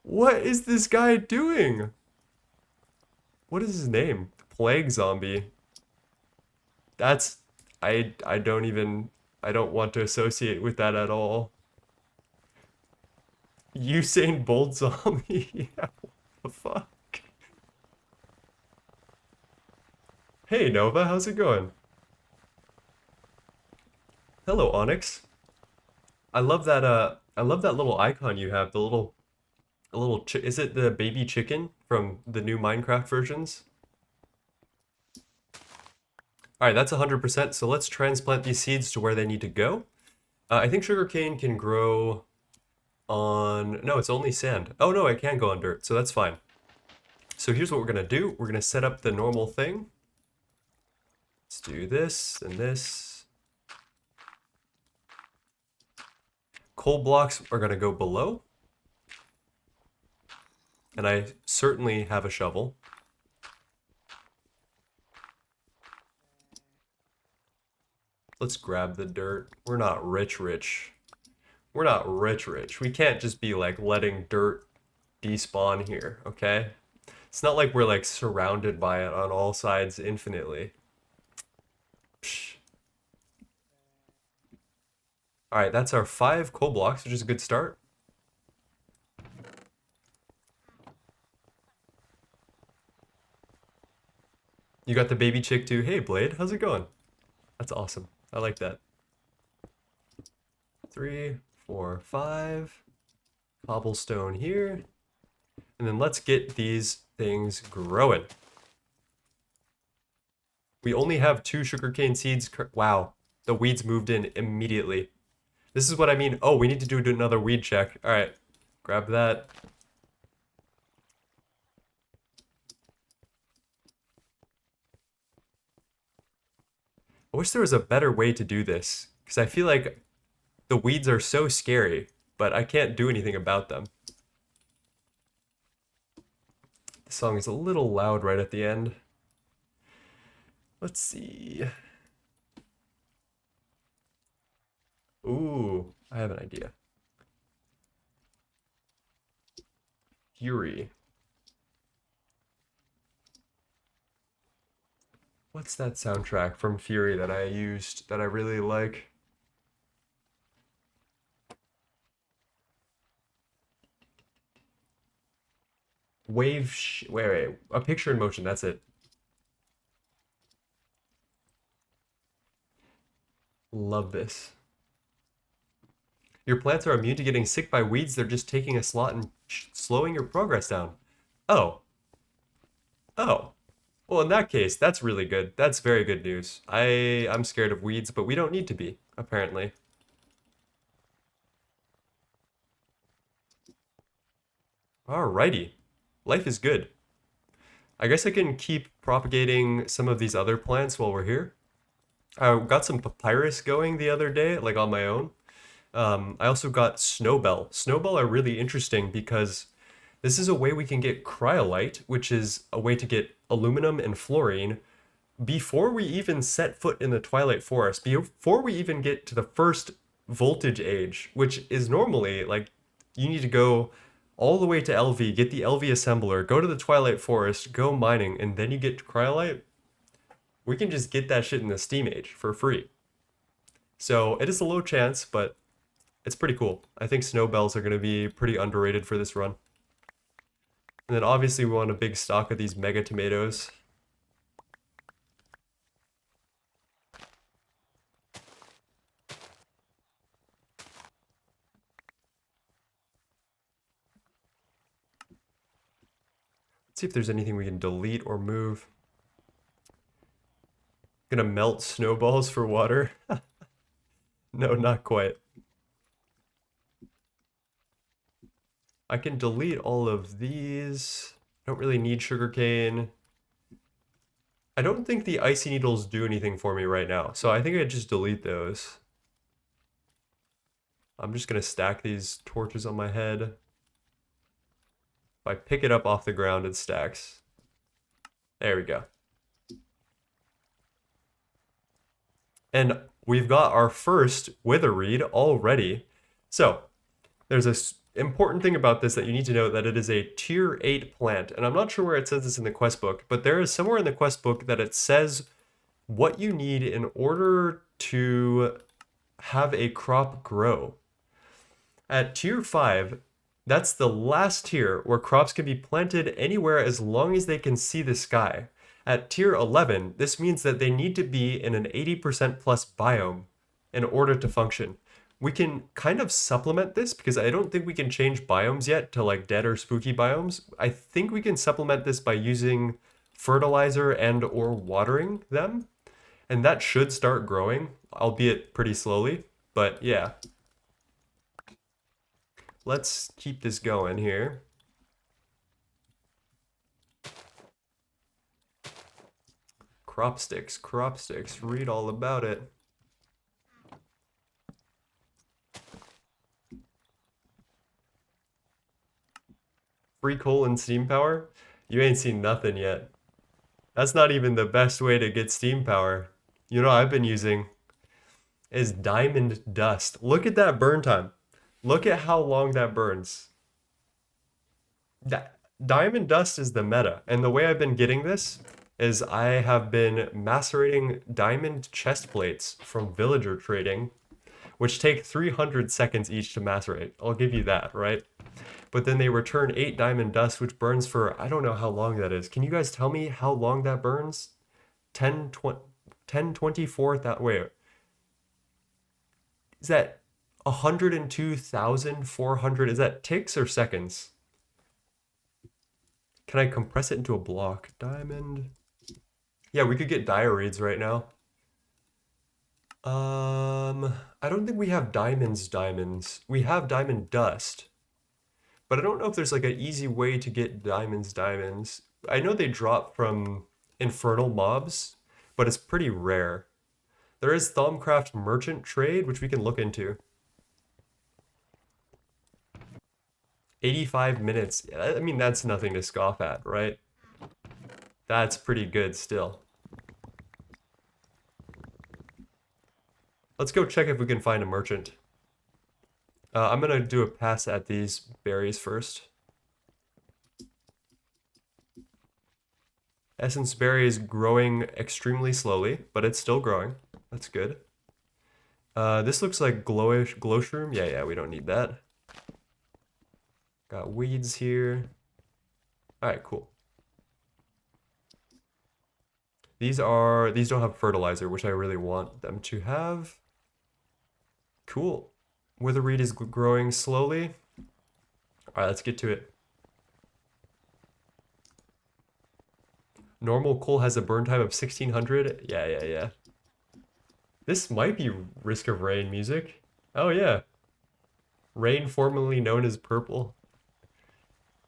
What is this guy doing? What is his name? Plague zombie. That's... I don't even... I don't want to associate with that at all. Usain Bolt zombie? Yeah, what the fuck? Hey Nova, how's it going? Hello Onyx. I love that little icon you have, the little is it the baby chicken from the new Minecraft versions? All right, that's 100%. So let's transplant these seeds to where they need to go. I think sugarcane can grow on, no, it's only sand. Oh no, it can go on dirt, so that's fine. So here's what we're gonna do. We're gonna set up the normal thing. Let's do this and this. Coal blocks are gonna go below. And I certainly have a shovel. Let's grab the dirt. We're not rich. We're not rich. We can't just be like letting dirt despawn here, okay? It's not like we're like surrounded by it on all sides infinitely. Psh. All right, that's our 5 coal blocks, which is a good start. You got the baby chick too. Hey Blade, how's it going? That's awesome. I like that. 3, 4, 5. Cobblestone here. And then let's get these things growing. We only have 2 sugarcane seeds. Wow, the weeds moved in immediately. This is what I mean. Oh, we need to do another weed check. All right, grab that. I wish there was a better way to do this, because I feel like the weeds are so scary, but I can't do anything about them. The song is a little loud right at the end. Let's see. Ooh, I have an idea. Fury. What's that soundtrack from Fury that I used that I really like? Wait. A picture in motion, that's it. Love this. Your plants are immune to getting sick by weeds. They're just taking a slot and slowing your progress down. Oh. Oh. Well, in that case, that's really good. That's very good news. I'm scared of weeds, but we don't need to be, apparently. Alrighty. Life is good. I guess I can keep propagating some of these other plants while we're here. I got some papyrus going the other day, like on my own. I also got snowbell. Snowbell are really interesting because this is a way we can get cryolite, which is a way to get aluminum and fluorine before we even set foot in the Twilight Forest, before we even get to the first voltage age, which is normally like you need to go all the way to LV, get the LV assembler, go to the Twilight Forest, go mining, and then you get cryolite. We can just get that shit in the Steam Age for free. So it is a low chance, but it's pretty cool. I think snowbells are going to be pretty underrated for this run. And then obviously we want a big stock of these mega tomatoes. See if there's anything we can delete or move. Gonna melt snowballs for water? No, not quite. I can delete all of these. I don't really need sugarcane. I don't think the icy needles do anything for me right now, so I think I just delete those. I'm just gonna stack these torches on my head. If I pick it up off the ground, it stacks. There we go. And we've got our first wither reed already. So there's a important thing about this that you need to know, that it is a tier 8 plant. And I'm not sure where it says this in the quest book, but there is somewhere in the quest book that it says what you need in order to have a crop grow. At tier 5, that's the last tier where crops can be planted anywhere as long as they can see the sky. At tier 11, this means that they need to be in an 80% plus biome in order to function. We can kind of supplement this because I don't think we can change biomes yet to like dead or spooky biomes. I think we can supplement this by using fertilizer and or watering them. And that should start growing, albeit pretty slowly. But yeah. Let's keep this going here. Crop sticks, read all about it. Free coal and steam power? You ain't seen nothing yet. That's not even the best way to get steam power. You know what I've been using is diamond dust. Look at that burn time. Look at how long that burns. Diamond dust is the meta. And the way I've been getting this is I have been macerating diamond chest plates from villager trading, which take 300 seconds each to macerate. I'll give you that, right? But then they return 8 diamond dust, which burns for, I don't know how long that is. Can you guys tell me how long that burns? 10, 20, 10, 24, wait. Is that 102,400? Is that ticks or seconds? Can I compress it into a block? Diamond. Yeah, we could get dire reeds right now. I don't think we have diamonds. We have diamond dust. But I don't know if there's like an easy way to get diamonds. I know they drop from infernal mobs, but it's pretty rare. There is Thaumcraft Merchant Trade, which we can look into. 85 minutes. I mean, that's nothing to scoff at, right? That's pretty good still. Let's go check if we can find a merchant. I'm gonna do a pass at these berries first. Essence berry is growing extremely slowly, but it's still growing. That's good. This looks like glow shroom. Yeah, we don't need that. Got weeds here. All right, cool. These don't have fertilizer, which I really want them to have. Cool. Witherweed is growing slowly. All right, let's get to it. Normal coal has a burn time of 1600. Yeah. This might be Risk of Rain music. Oh yeah. Rain, formerly known as purple.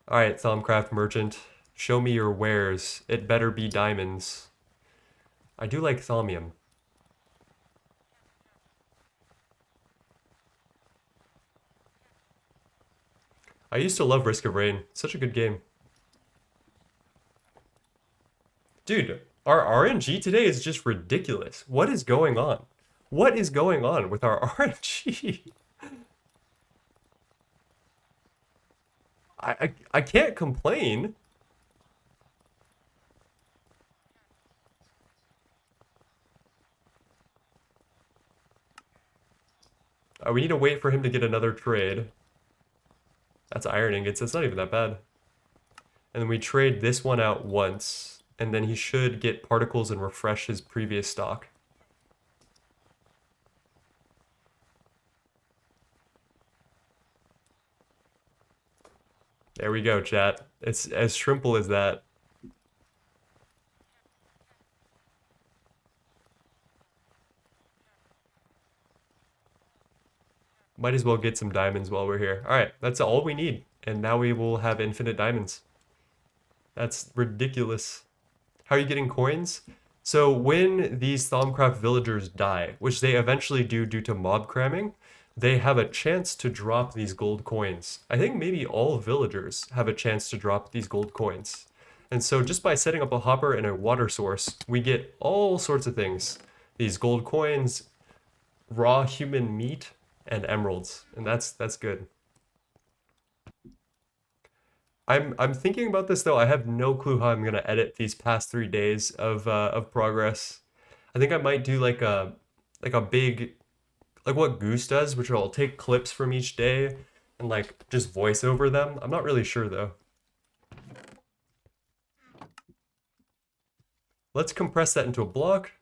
All right, Thaumcraft Merchant. Show me your wares. It better be diamonds. I do like thaumium. I used to love Risk of Rain. Such a good game. Dude, our RNG today is just ridiculous. What is going on? What is going on with our RNG? I can't complain. We need to wait for him to get another trade. That's iron ingots. That's not even that bad. And then we trade this one out once, and then he should get particles and refresh his previous stock. There we go, chat. It's as simple as that. Might as well get some diamonds while we're here. All right, that's all we need. And now we will have infinite diamonds. That's ridiculous. How are you getting coins? So when these Thaumcraft villagers die, which they eventually do due to mob cramming, they have a chance to drop these gold coins. I think maybe all villagers have a chance to drop these gold coins. And so just by setting up a hopper and a water source, we get all sorts of things. These gold coins, raw human meat, and emeralds. And that's good. I'm thinking about this though. I have no clue how I'm gonna edit these past 3 days of progress. I think I might do like a big like what Goose does, which I'll take clips from each day and like just voice over them. I'm not really sure though. Let's compress that into a block.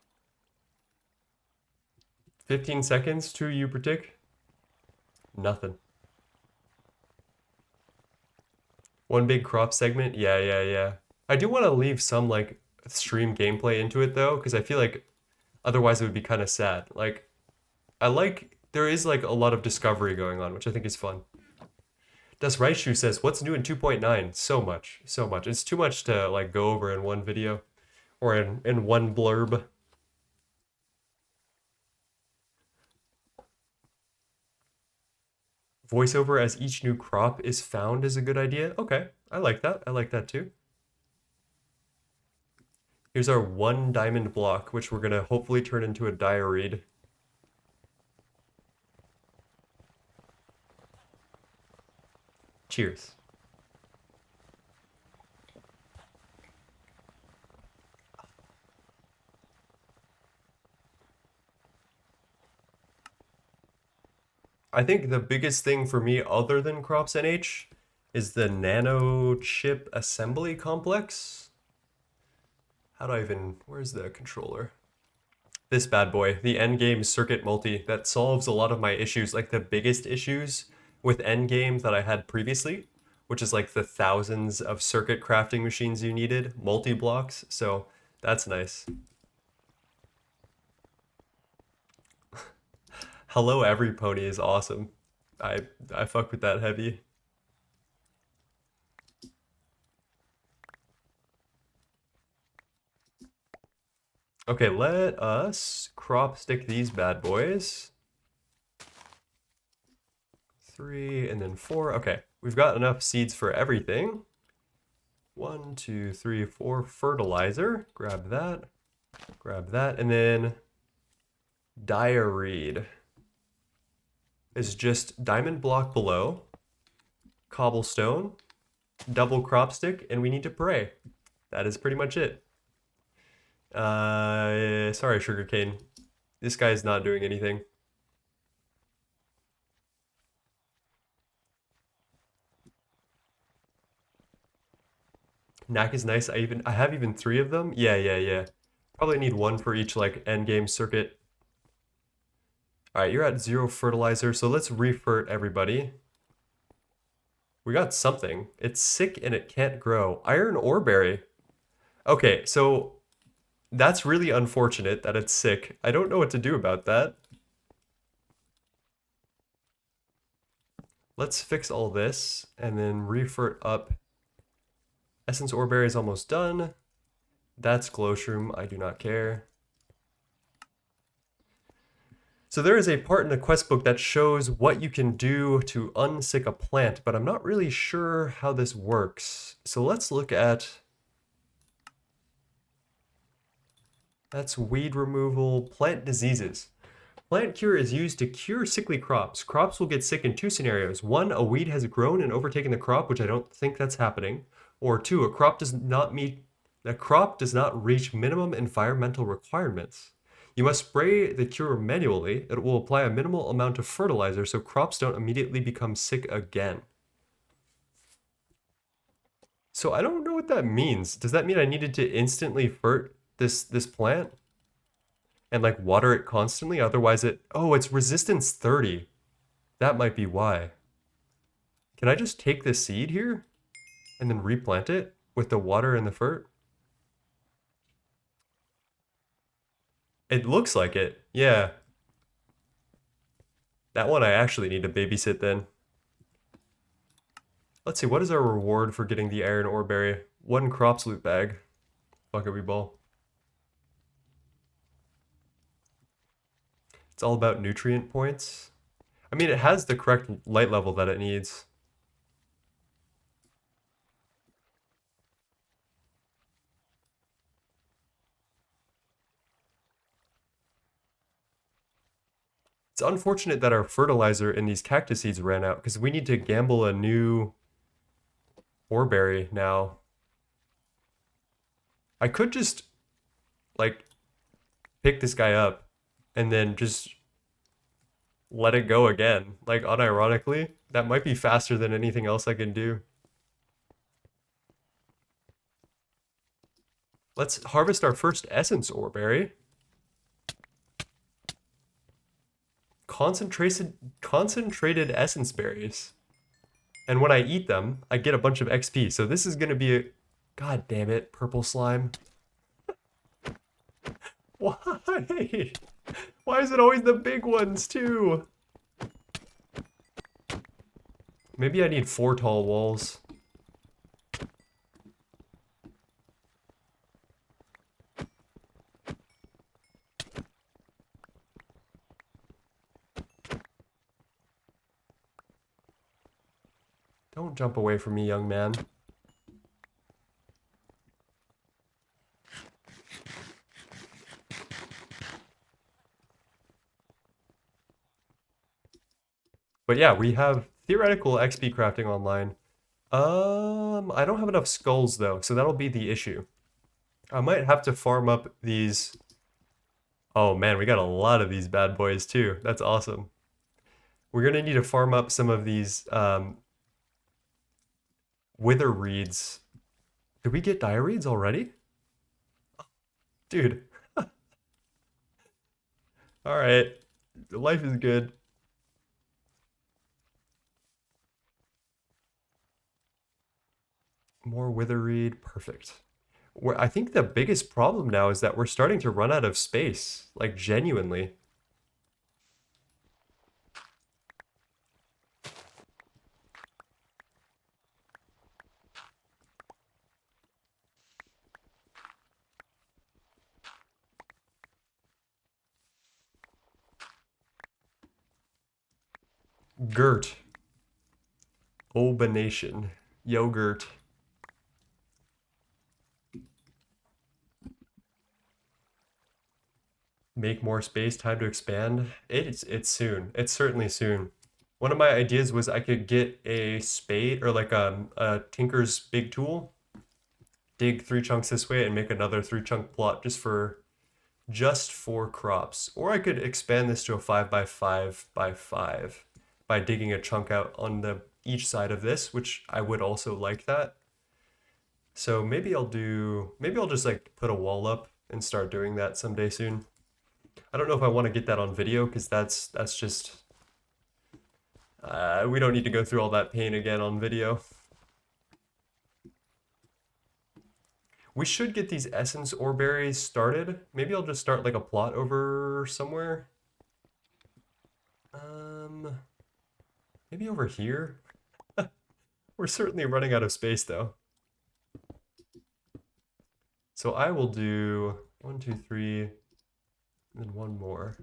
15 seconds to you partic. Nothing. One big crop segment. Yeah. I do want to leave some like stream gameplay into it though, because I feel like otherwise it would be kind of sad. Like I like there is like a lot of discovery going on, which I think is fun. Das Raichu says, "What's new in 2.9?" So much, so much. It's too much to like go over in one video or in one blurb. Voiceover as each new crop is found is a good idea. Okay, I like that. I like that too. Here's our one diamond block, which we're gonna hopefully turn into a diarrhea. Cheers. I think the biggest thing for me other than Crops NH is the nano chip assembly complex. How do I even, where's the controller? This bad boy, the endgame circuit multi that solves a lot of my issues, like the biggest issues with endgame that I had previously, which is like the thousands of circuit crafting machines you needed, multi-blocks, so that's nice. Hello Every Pony is awesome. I fuck with that heavy. Okay, let us crop stick these bad boys. 3 and then 4. Okay, we've got enough seeds for everything. 1, 2, 3, 4. Fertilizer. Grab that. Grab that. And then diarrhea is just diamond block below, cobblestone, double crop stick, and we need to pray. That is pretty much it. Sorry, sugarcane. This guy is not doing anything. Knack is nice. I have even 3 of them. Yeah. Probably need one for each like end game circuit. All right, you're at 0 fertilizer, so let's refert everybody. We got something. It's sick and it can't grow. Iron Orberry. Okay, so that's really unfortunate that it's sick. I don't know what to do about that. Let's fix all this and then refert up. Essence Orberry is almost done. That's Glowshroom. I do not care. So there is a part in the quest book that shows what you can do to unsick a plant, but I'm not really sure how this works. So let's look at... That's weed removal, plant diseases. Plant cure is used to cure sickly crops. Crops will get sick in 2 scenarios. 1, a weed has grown and overtaken the crop, which I don't think that's happening. Or 2, the crop does not reach minimum environmental requirements. You must spray the cure manually. It will apply a minimal amount of fertilizer so crops don't immediately become sick again. So I don't know what that means. Does that mean I needed to instantly fert this plant? And like water it constantly? Otherwise oh, it's resistance 30. That might be why. Can I just take the seed here and then replant it with the water and the fert? It looks like it. Yeah. That one I actually need to babysit then. Let's see, what is our reward for getting the iron Orberry? 1 crops loot bag. Fuck it, we ball. It's all about nutrient points. I mean, it has the correct light level that it needs. It's unfortunate that our fertilizer in these cactus seeds ran out because we need to gamble a new Orberry now. I could just, like, pick this guy up and then just let it go again. Like, unironically, that might be faster than anything else I can do. Let's harvest our first essence Orberry. Concentrated essence berries. And when I eat them, I get a bunch of XP. So this is gonna be a... God damn it, purple slime. Why? Why is it always the big ones too? Maybe I need 4 tall walls. Don't jump away from me, young man. But yeah, we have theoretical XP crafting online. I don't have enough skulls though, so that'll be the issue. I might have to farm up these. Oh man, we got a lot of these bad boys too. That's awesome. We're gonna need to farm up some of these wither reeds. Did we get dire reeds already? Dude. Alright. Life is good. More wither reed. Perfect. I think the biggest problem now is that we're starting to run out of space. Like, genuinely. Gert. Obanation. Yogurt. Make more space, time to expand. It's soon. It's certainly soon. One of my ideas was I could get a spade or like a tinker's big tool, dig 3 chunks this way and make another 3 chunk plot just for crops. Or I could expand this to a 5 by 5 by 5 by digging a chunk out on the each side of this, which I would also like that. So maybe I'll just like put a wall up and start doing that someday soon. I don't know if I want to get that on video because that's just we don't need to go through all that pain again on video. We should get these essence Orberries started. Maybe I'll just start like a plot over somewhere. Maybe over here. We're certainly running out of space though. So I will do 1, 2, 3, and then one more.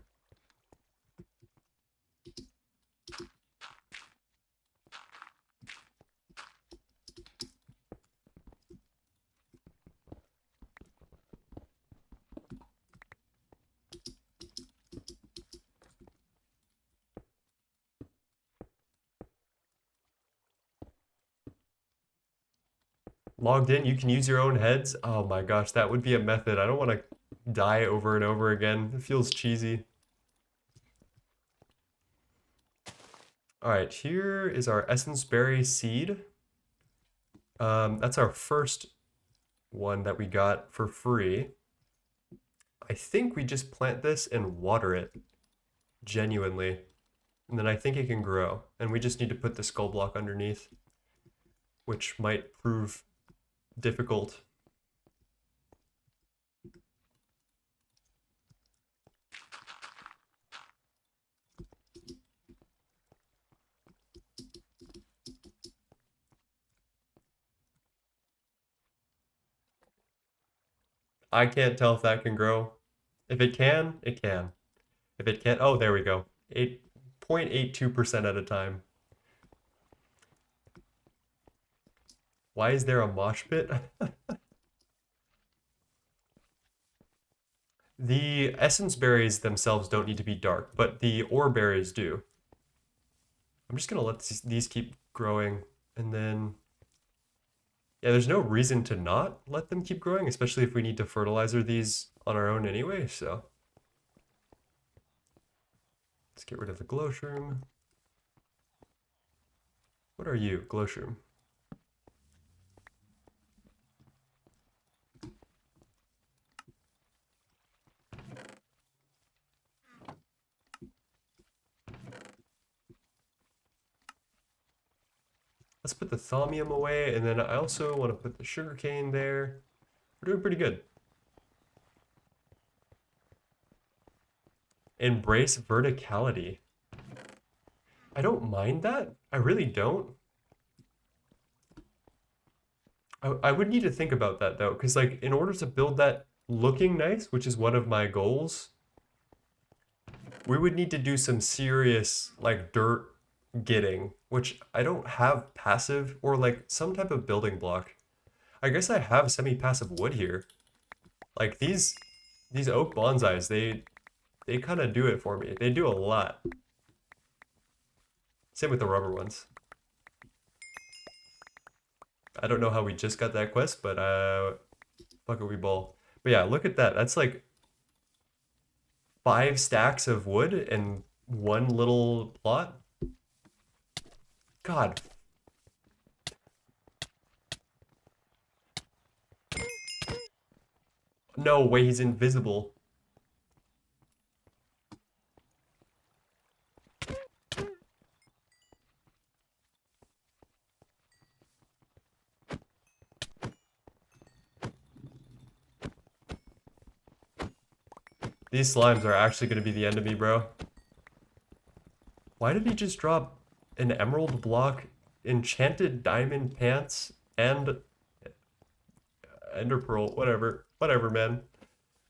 Logged in, you can use your own heads. Oh my gosh, that would be a method. I don't want to die over and over again. It feels cheesy. All right, here is our essence berry seed. That's our first one that we got for free. I think we just plant this and water it, genuinely. And then I think it can grow. And we just need to put the skull block underneath, which might prove difficult. I can't tell if that can grow. If it can, it can. If it can't, oh, there we go. 8.82% at a time. Why is there a mosh pit? The essence berries themselves don't need to be dark, but the Oreberries do. I'm just gonna let these keep growing, and then yeah, there's no reason to not let them keep growing, especially if we need to fertilizer these on our own anyway. So let's get rid of the glowshroom. What are you, glowshroom? Let's put the thaumium away, and then I also want to put the sugarcane there. We're doing pretty good. Embrace verticality. I don't mind that. I really don't. I would need to think about that though, because like in order to build that looking nice, which is one of my goals, we would need to do some serious like dirt getting, which I don't have passive or like some type of building block. I guess I have semi-passive wood here. Like these oak bonsais, they kind of do it for me. They do a lot. Same with the rubber ones. I don't know how we just got that quest, but fuck it, we ball. But yeah, look at that. That's like 5 stacks of wood and one little plot. God. No way, he's invisible. These slimes are actually going to be the end of me, bro. Why did he just drop an emerald block, enchanted diamond pants, and ender pearl? Whatever. Whatever, man.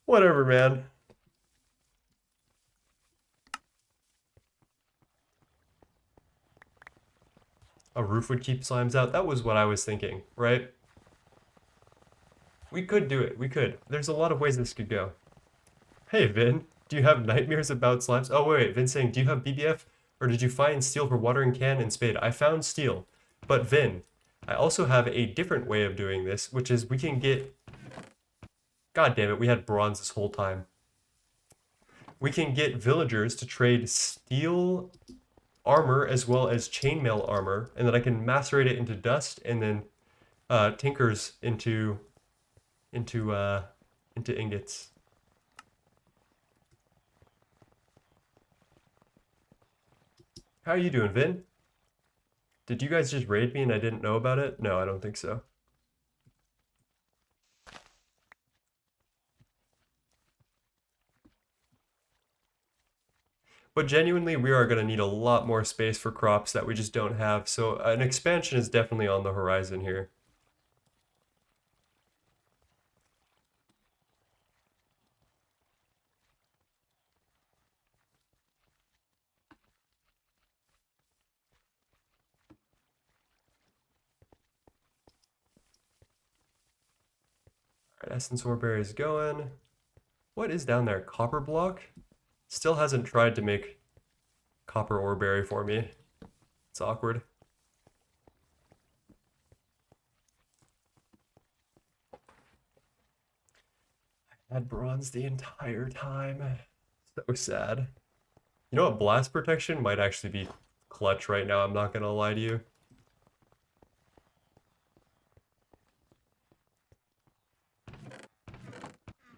Whatever, man. A roof would keep slimes out. That was what I was thinking, right? We could do it. We could. There's a lot of ways this could go. Hey, Vin. Do you have nightmares about slimes? Oh, wait. Vin's saying, do you have BBF? Or did you find steel for watering can and spade? I found steel. But Vin, I also have a different way of doing this, which is we can get... God damn it, we had bronze this whole time. We can get villagers to trade steel armor as well as chainmail armor, and then I can macerate it into dust and then tinkers into ingots. How are you doing, Vin? Did you guys just raid me and I didn't know about it? No, I don't think so. But genuinely, we are going to need a lot more space for crops that we just don't have. So an expansion is definitely on the horizon here. All right, Essence Orberry is going. What is down there? Copper block? Still hasn't tried to make copper Orberry for me. It's awkward. I had bronze the entire time. So sad. You know what? Blast protection might actually be clutch right now. I'm not gonna lie to you.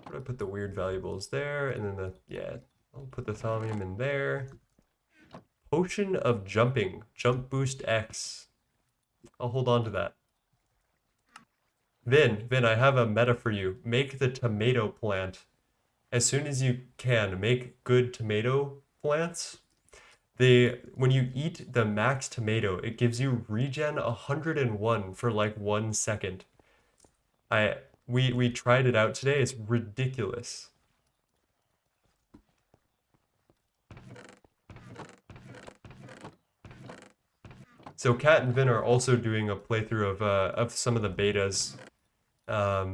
Where do I put the weird valuables there? And then yeah, I'll put the thaumium in there. Potion of jumping. Jump boost X. I'll hold on to that. Vin, I have a meta for you. Make the tomato plant. As soon as you can, make good tomato plants. When you eat the max tomato, it gives you regen 101 for like 1 second. I We tried it out today. It's ridiculous. So Kat and Vin are also doing a playthrough of some of the betas.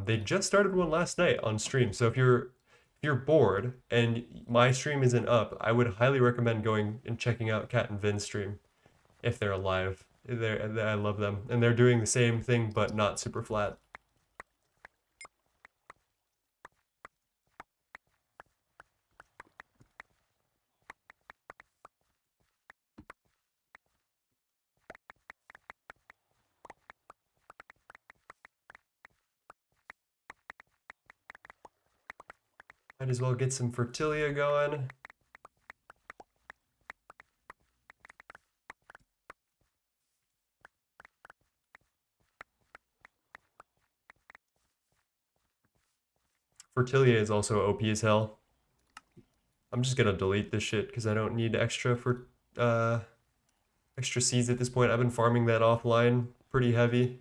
They just started one last night on stream. So if you're bored and my stream isn't up, I would highly recommend going and checking out Kat and Vin's stream if they're alive. I love them, and they're doing the same thing but not super flat. Might as well get some Fertilia going. Fertilia is also OP as hell. I'm just gonna delete this shit because I don't need extra seeds at this point. I've been farming that offline pretty heavy.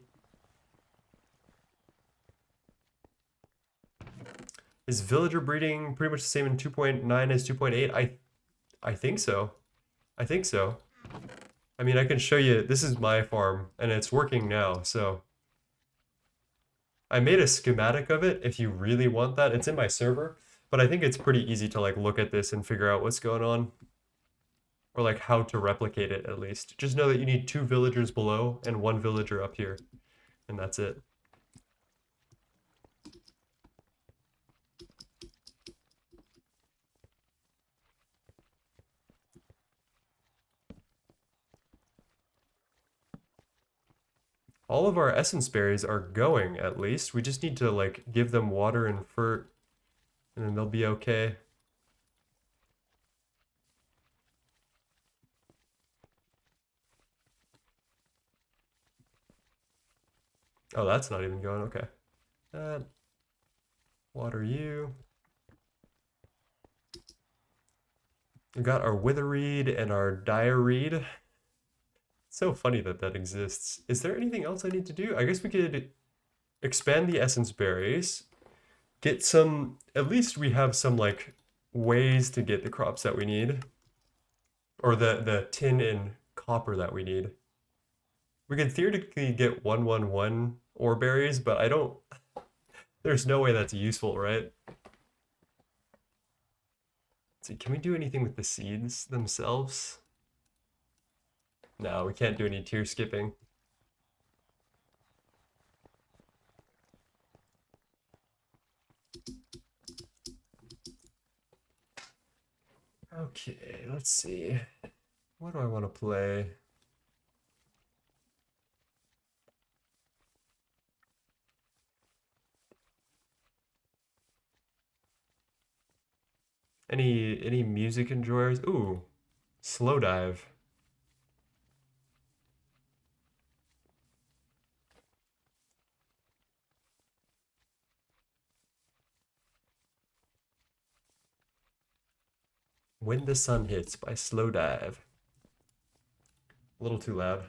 Is villager breeding pretty much the same in 2.9 as 2.8? I think so. I think so. I mean, I can show you, this is my farm, and it's working now, so. I made a schematic of it if you really want that. It's in my server, but I think it's pretty easy to like look at this and figure out what's going on. Or like how to replicate it at least. Just know that you need 2 villagers below and 1 villager up here, and that's it. All of our essence berries are going, at least. We just need to like give them water and fert, and then they'll be okay. Oh, that's not even going, okay. Water you. We got our witherreed and our direed. So funny that that exists. Is there anything else I need to do? I guess we could expand the essence berries, get some, at least we have some like ways to get the crops that we need, or the tin and copper that we need. We could theoretically get 111 Orberries, but I don't, there's no way that's useful, right? Let's see, can we do anything with the seeds themselves? No, we can't do any tier skipping. Okay, let's see. What do I want to play? Any music enjoyers? Ooh, slow dive. When the Sun Hits by Slow Dive. A little too loud.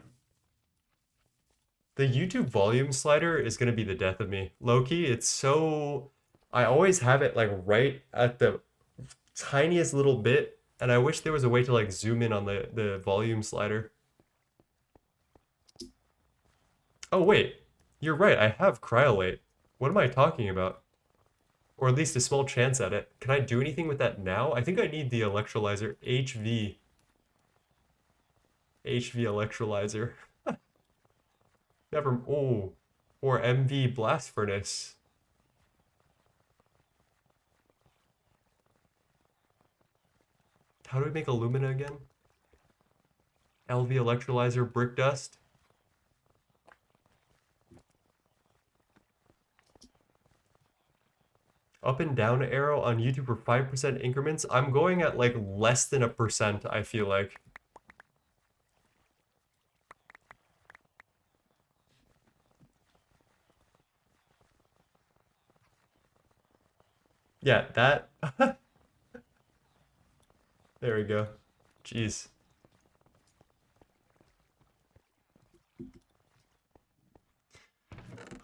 The YouTube volume slider is gonna be the death of me. Low-key, it's so... I always have it like right at the tiniest little bit, and I wish there was a way to like zoom in on the volume slider. Oh wait, you're right, I have cryolate. What am I talking about? Or at least a small chance at it. Can I do anything with that now? I think I need the electrolyzer. HV electrolyzer. Never. Oh. Or MV blast furnace. How do we make alumina again? LV electrolyzer brick dust. Up and down arrow on YouTube for 5% increments. I'm going at like less than 1%, I feel like. Yeah, that. There we go. Jeez.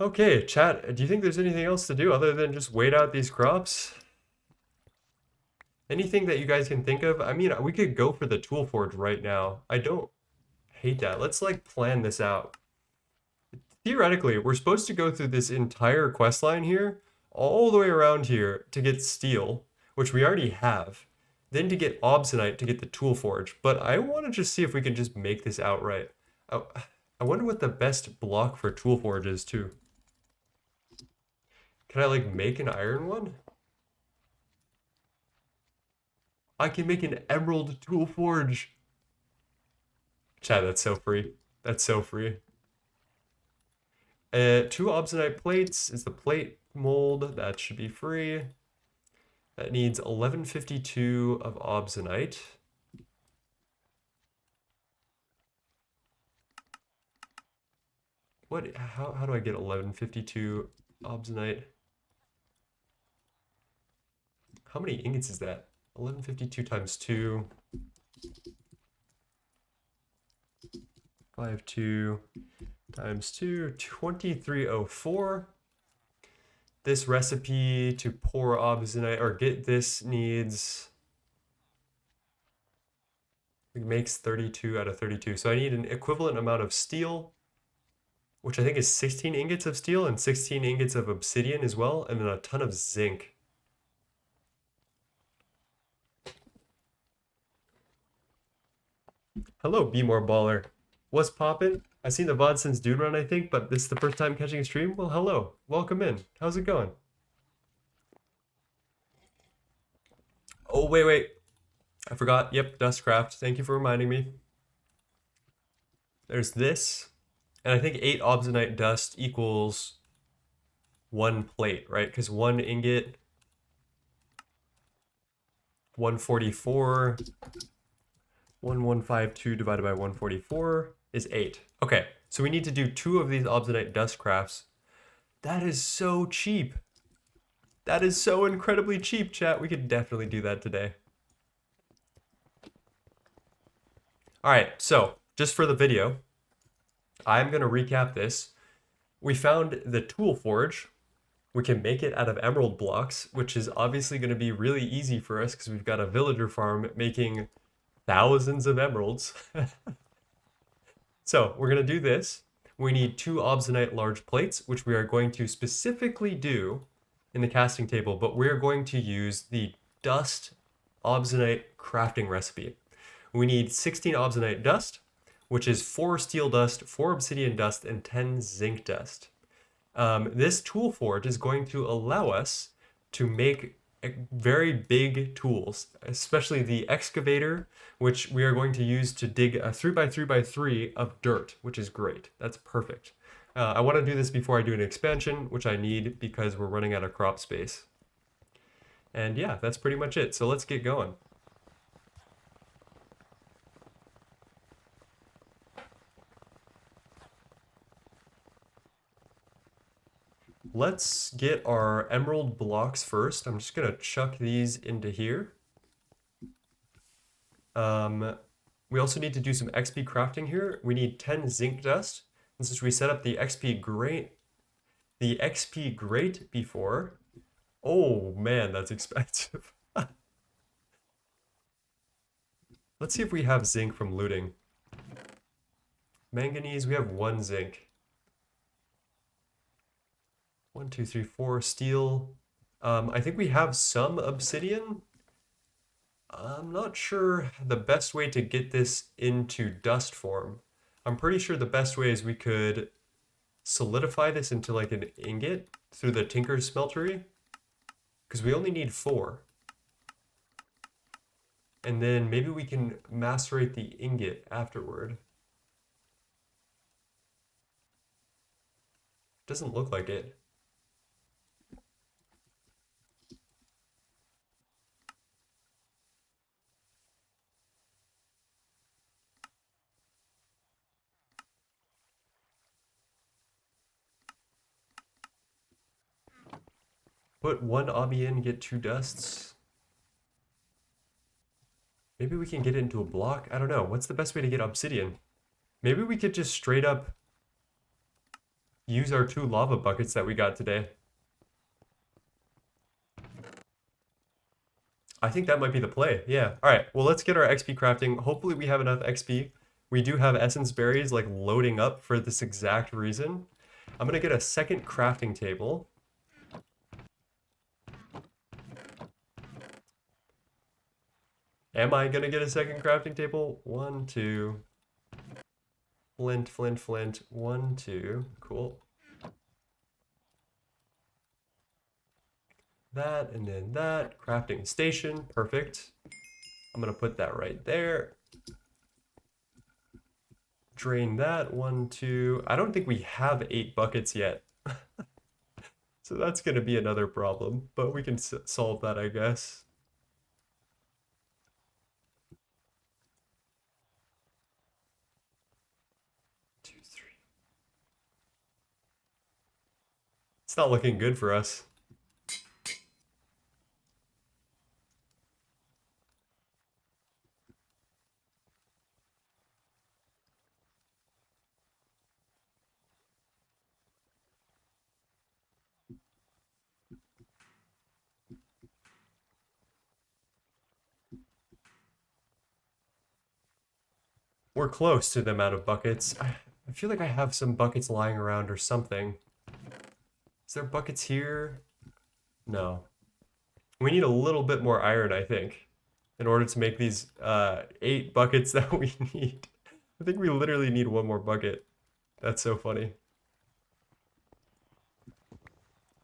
Okay, chat, do you think there's anything else to do other than just wait out these crops? Anything that you guys can think of? I mean, we could go for the tool forge right now. I don't hate that. Let's like plan this out. Theoretically, we're supposed to go through this entire quest line here, all the way around here to get steel, which we already have, then to get obsidian to get the tool forge. But I want to just see if we can just make this outright. I wonder what the best block for tool forge is too. Can I like make an iron one? I can make an emerald tool forge. Chat, that's so free. That's so free. Two obsidian plates is the plate mold. That should be free. That needs 1152 of obsidian. What? How do I get 1152 obsidian? How many ingots is that? 1152 times 2. 52 times 2, 2304. This recipe to pour obsidian or get this needs, it makes 32 out of 32. So I need an equivalent amount of steel, which I think is 16 ingots of steel and 16 ingots of obsidian as well, and then a ton of zinc. Hello, Be More Baller. What's poppin'? I've seen the VOD since Dude Run, I think, but this is the first time catching a stream? Well, hello. Welcome in. How's it going? Oh, wait. I forgot. Yep, Dustcraft. Thank you for reminding me. There's this. And I think 8 obsidian dust equals 1 plate, right? Because 1 ingot, 144, 1152 divided by 144 is 8. Okay, so we need to do 2 of these obsidian dust crafts. That is so cheap. That is so incredibly cheap, chat. We could definitely do that today. All right, so just for the video, I'm going to recap this. We found the tool forge. We can make it out of emerald blocks, which is obviously going to be really easy for us because we've got a villager farm making thousands of emeralds. So we're going to do this. We need 2 obsidian large plates, which we are going to specifically do in the casting table, but we're going to use the dust obsidian crafting recipe. We need 16 obsidian dust, which is 4 steel dust, 4 obsidian dust, and 10 zinc dust. This tool forge is going to allow us to make very big tools, especially the excavator, which we are going to use to dig a 3x3x3 of dirt, which is great. That's perfect. I want to do this before I do an expansion, which I need because we're running out of crop space. And yeah, that's pretty much it. So let's get going. Let's get our emerald blocks first. I'm just going to chuck these into here. We also need to do some XP crafting here. We need 10 zinc dust. And since we set up the XP grate before, oh man, that's expensive. Let's see if we have zinc from looting. Manganese, we have 1 zinc. 1, 2, 3, 4 steel. I think we have some obsidian. I'm not sure the best way to get this into dust form. I'm pretty sure the best way is we could solidify this into like an ingot through the Tinker's Smeltery, because we only need 4. And then maybe we can macerate the ingot afterward. Doesn't look like it. Put 1 obby in, get 2 dusts. Maybe we can get it into a block. I don't know. What's the best way to get obsidian? Maybe we could just straight up use our 2 lava buckets that we got today. I think that might be the play. Yeah. All right. Well, let's get our XP crafting. Hopefully we have enough XP. We do have essence berries like loading up for this exact reason. I'm going to get a second crafting table. Am I going to get a second crafting table? 1, 2. Flint, flint, flint. 1, 2. Cool. That and then that. Crafting station. Perfect. I'm going to put that right there. Drain that. 1, 2. I don't think we have 8 buckets yet. So that's going to be another problem, but we can solve that, I guess. 2, 3. It's not looking good for us. We're close to the amount of buckets. I feel like I have some buckets lying around or something. Is there buckets here? No. We need a little bit more iron, I think, in order to make these 8 buckets that we need. I think we literally need 1 more bucket. That's so funny.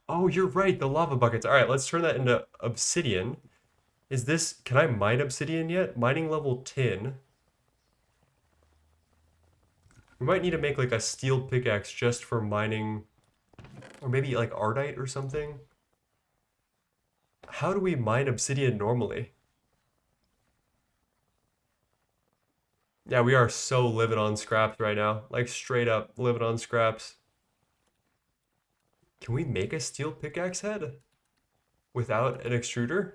Oh, you're right, the lava buckets. All right, let's turn that into obsidian. Is this, can I mine obsidian yet? Mining level 10. We might need to make like a steel pickaxe just for mining, or maybe like ardite or something. How do we mine obsidian normally? Yeah, we are so living on scraps right now. Like straight up living on scraps. Can we make a steel pickaxe head without an extruder?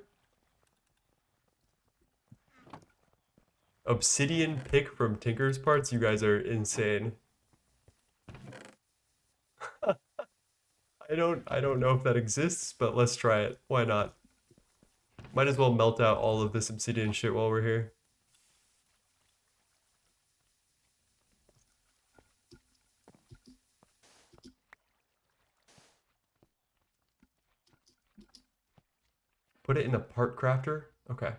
Obsidian pick from Tinker's Parts? You guys are insane. I don't know if that exists, but let's try it. Why not? Might as well melt out all of this obsidian shit while we're here. Put it in the part crafter? Okay.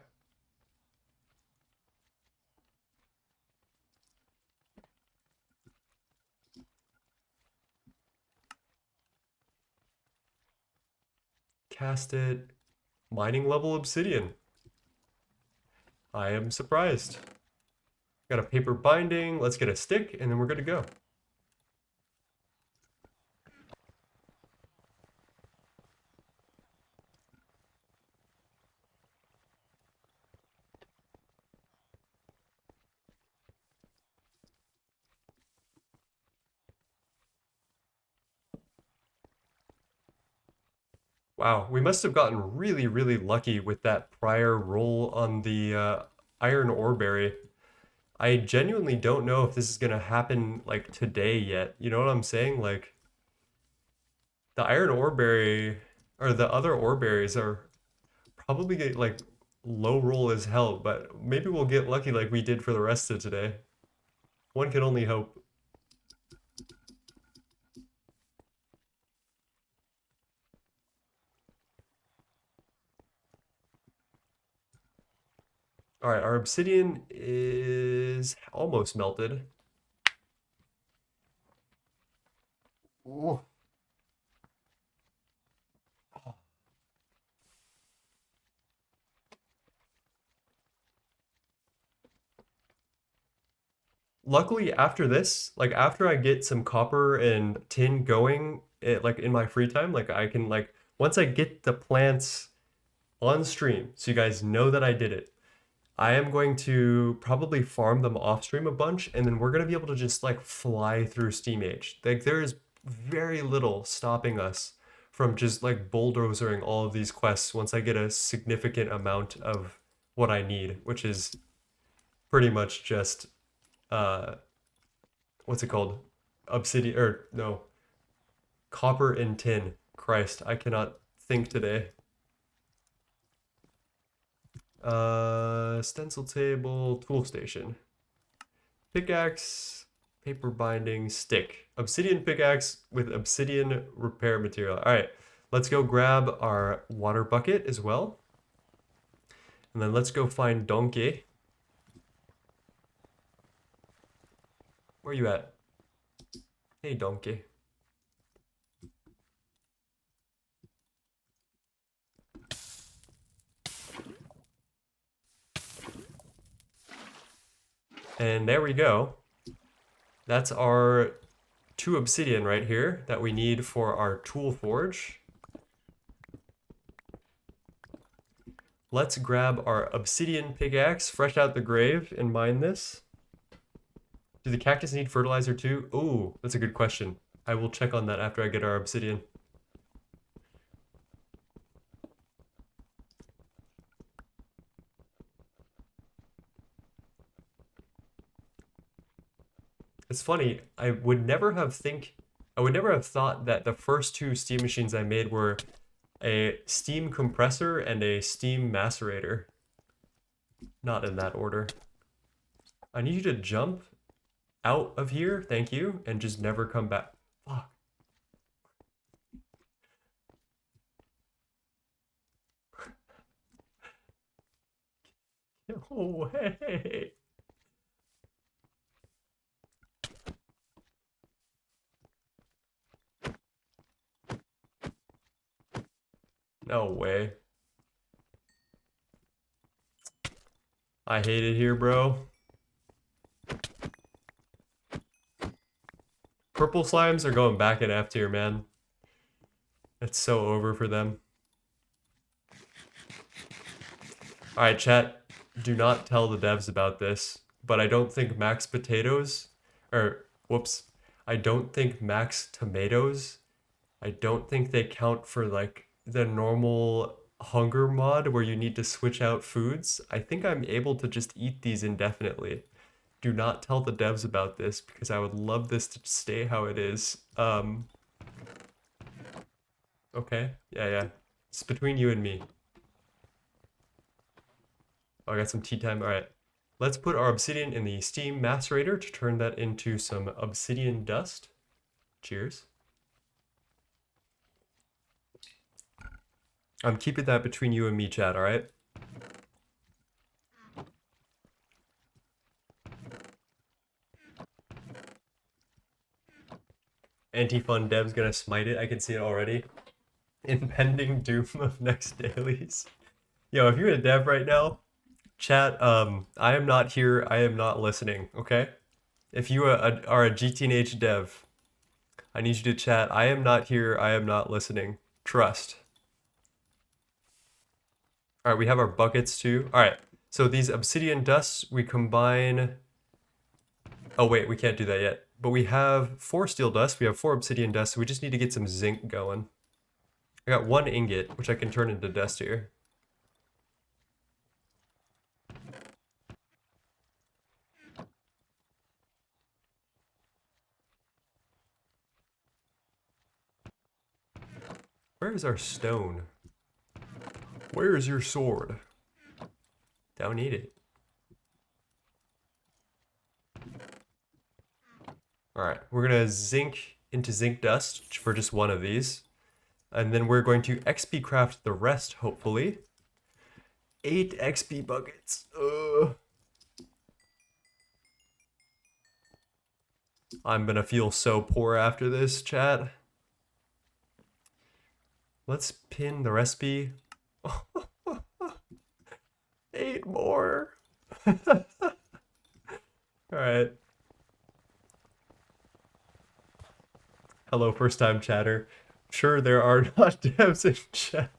Cast it. Mining level obsidian. I am surprised. Got a paper binding. Let's get a stick, and then we're good to go. Wow, we must have gotten really, really lucky with that prior roll on the iron Orberry. I genuinely don't know if this is gonna happen like today yet. You know what I'm saying? Like the iron Orberry or the other Orberries are probably get like low roll as hell, but maybe we'll get lucky like we did for the rest of today. One can only hope. All right, our obsidian is almost melted. Ooh. Luckily, after this, like after I get some copper and tin going, like in my free time, like I can like once I get the plants on stream, so you guys know that I did it. I am going to probably farm them off stream a bunch, and then we're gonna be able to just like fly through Steam Age. Like there is very little stopping us from just like bulldozering all of these quests once I get a significant amount of what I need, which is pretty much just uh what's it called? Obsidian or no. Copper and tin. Christ, I cannot think today. Stencil table, tool station. Pickaxe, paper binding, stick. Obsidian pickaxe with obsidian repair material. All right, let's go grab our water bucket as well. And then let's go find Donkey. Where you at? Hey, Donkey. And there we go. That's our 2 obsidian right here that we need for our tool forge. Let's grab our obsidian pickaxe fresh out the grave and mine this. Do the cactus need fertilizer too? Ooh, that's a good question. I will check on that after I get our obsidian. It's funny, I would never have thought that the first 2 steam machines I made were a steam compressor and a steam macerator. Not in that order. I need you to jump out of here, thank you, and just never come back. Fuck. No way. No way. I hate it here, bro. Purple slimes are going back in F tier, man. It's so over for them. Alright, chat. Do not tell the devs about this, but I don't think max potatoes, or, whoops. I don't think max tomatoes, I don't think they count for, like, the normal hunger mod where you need to switch out foods. I think I'm able to just eat these indefinitely. Do not tell the devs about this because I would love this to stay how it is. Okay. Yeah. It's between you and me. Oh, I got some tea time. All right. Let's put our obsidian in the steam macerator to turn that into some obsidian dust. Cheers. I'm keeping that between you and me, chat, all right? Anti-fun dev's gonna smite it. I can see it already. Impending doom of next dailies. Yo, if you're a dev right now, chat, I am not here. I am not listening, okay? If you are a GTNH dev, I need you to chat. I am not here. I am not listening. Trust. All right, we have our buckets too. All right, so these obsidian dusts, we combine... Oh wait, we can't do that yet. But we have 4 steel dust. We have 4 obsidian dust. So we just need to get some zinc going. I got 1 ingot, which I can turn into dust here. Where is our stone? Where is your sword? Don't need it. All right, we're gonna zinc into zinc dust for just 1 of these. And then we're going to XP craft the rest, hopefully. 8 XP buckets. Ugh. I'm gonna feel so poor after this, chat. Let's pin the recipe. 8 more. Alright. Hello, first time chatter. Sure, there are not devs in chat.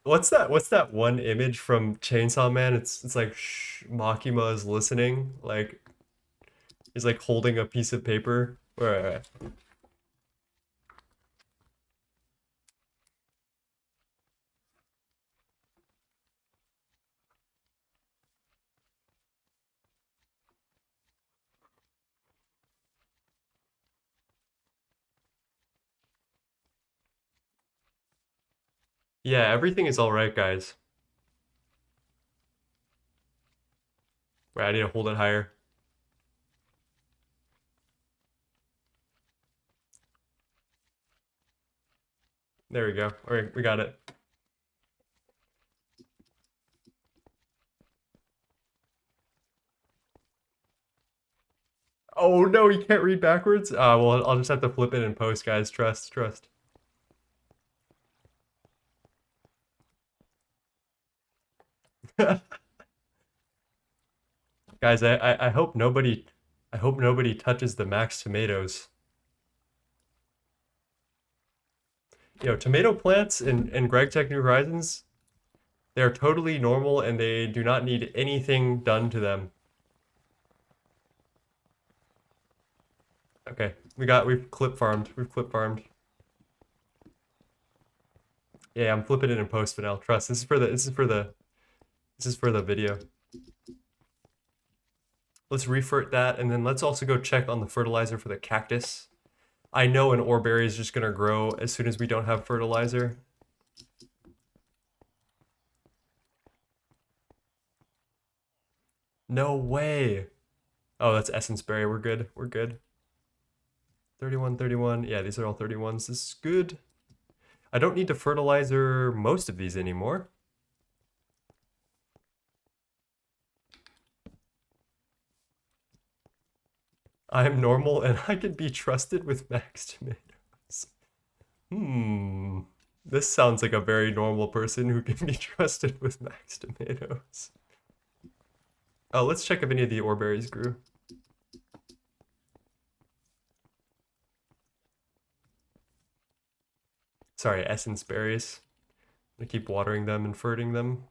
What's that one image from Chainsaw Man? It's like shh, Makima is listening, like he's like holding a piece of paper. Right. Yeah, everything is all right, guys. Wait, I need to hold it higher. There we go. All right, we got it. Oh no, you can't read backwards? Well, I'll just have to flip it in post, guys. Trust, trust. Guys, I hope nobody touches the max tomatoes. Tomato plants in Greg Tech New Horizons, they're totally normal and they do not need anything done to them. Okay, we've clip farmed. We've clip farmed. Yeah, I'm flipping it in post, Vanel. Trust. This is for the video. Let's refert that, and then let's also go check on the fertilizer for the cactus. I know an Orberry is just gonna grow as soon as we don't have fertilizer. No way. Oh, that's essence berry. We're good. We're good. 31, 31. Yeah, these are all 31s. This is good. I don't need to fertilizer most of these anymore. I am normal and I can be trusted with max tomatoes. This sounds like a very normal person who can be trusted with max tomatoes. Oh, let's check if any of the Orberries grew. Sorry, essence berries. I'm gonna keep watering them and ferting them.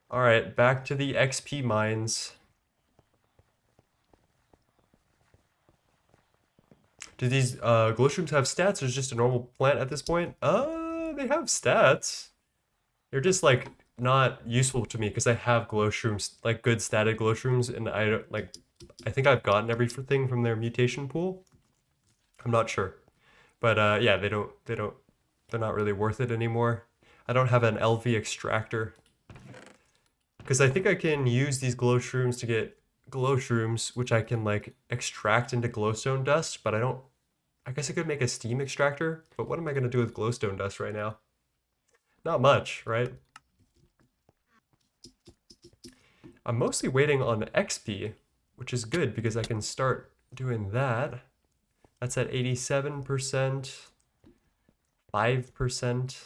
All right, back to the XP mines. Do these glow shrooms have stats or is just a normal plant at this point? They have stats. They're just like not useful to me because I have glow shrooms, like good statted glow shrooms, and I don't like. I think I've gotten everything from their mutation pool. I'm not sure, but yeah, they're not really worth it anymore. I don't have an LV extractor because I think I can use these glow shrooms to get glow shrooms, which I can like extract into glowstone dust, but I don't. I guess I could make a steam extractor, but what am I gonna do with glowstone dust right now? Not much, right? I'm mostly waiting on XP, which is good because I can start doing that. That's at 87%, 5%.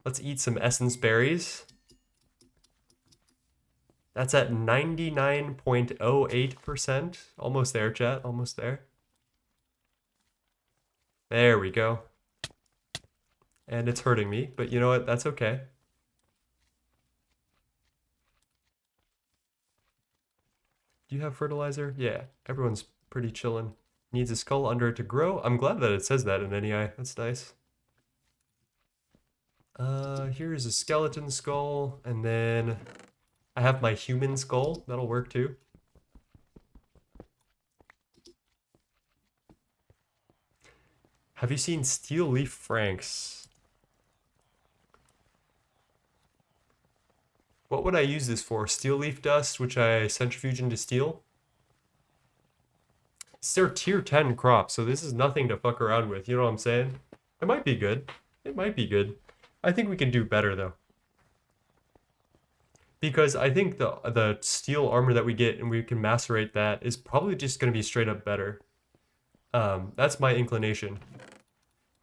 Let's eat some essence berries. That's at 99.08%. Almost there, chat. Almost there. There we go. And it's hurting me, but you know what? That's okay. Do you have fertilizer? Yeah, everyone's pretty chillin'. Needs a skull under it to grow. I'm glad that it says that in NEI. That's nice. Here's a skeleton skull, and then I have my human skull. That'll work too. Have you seen steel leaf franks? What would I use this for? Steel leaf dust, which I centrifuge into steel? It's their tier 10 crop, so this is nothing to fuck around with. You know what I'm saying? It might be good. It might be good. I think we can do better though. Because I think the steel armor that we get and we can macerate that is probably just going to be straight up better. That's my inclination.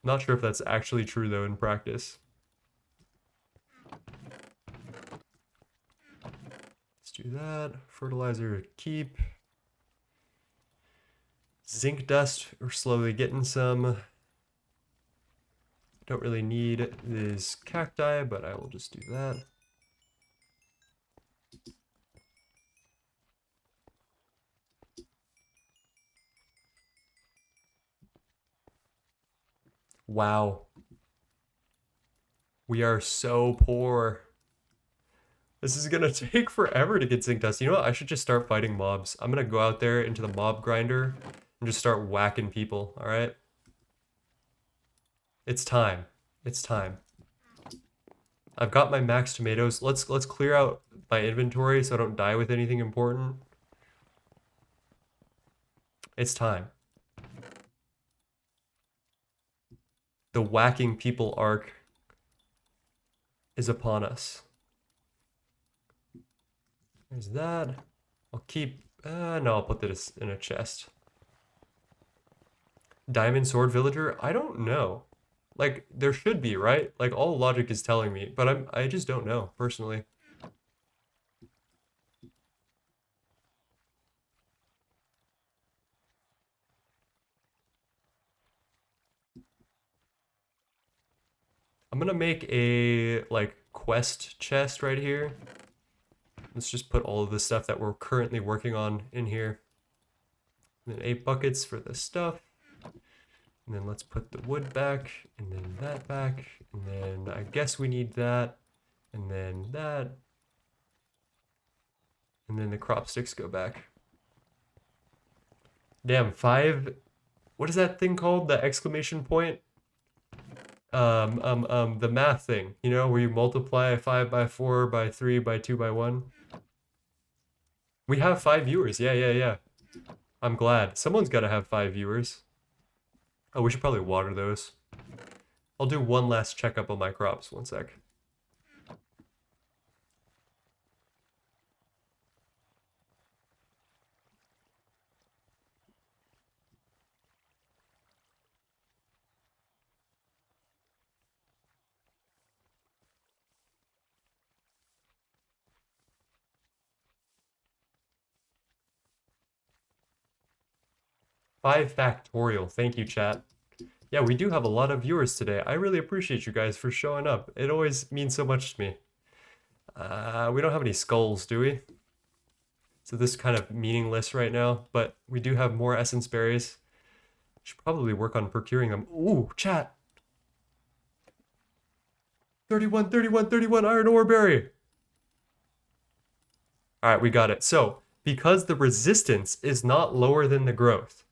Not sure if that's actually true though in practice. Let's do that. Fertilizer keep. Zinc dust, we're slowly getting some. Don't really need these cacti, but I will just do that. Wow. We are so poor. This is gonna take forever to get zinc dust. You know what? I should just start fighting mobs. I'm gonna go out there into the mob grinder and just start whacking people, alright? It's time. It's time. I've got my max tomatoes. Let's clear out my inventory so I don't die with anything important. It's time. The whacking people arc is upon us. There's that. I'll keep... no, I'll put this in a chest. Diamond Sword Villager? I don't know. Like, there should be, right? Like, all logic is telling me, but I just don't know, personally. I'm gonna make a, like, quest chest right here. Let's just put all of the stuff that we're currently working on in here. And then 8 buckets for the stuff. And then let's put the wood back, and then that back, and then I guess we need that, and then that, and then the crop sticks go back. Damn, 5, what is that thing called? The exclamation point? The math thing, you know, where you multiply 5 by 4 by 3 by 2 by 1. We have 5 viewers, yeah. I'm glad. Someone's gotta have 5 viewers. Oh, we should probably water those. I'll do one last checkup on my crops, one sec. Five factorial, thank you, chat. Yeah, we do have a lot of viewers today. I really appreciate you guys for showing up. It always means so much to me. We don't have any skulls, do we? So this is kind of meaningless right now, but we do have more essence berries. Should probably work on procuring them. Ooh, chat. 31, 31, 31 iron ore berry. All right, we got it. So because the resistance is not lower than the growth,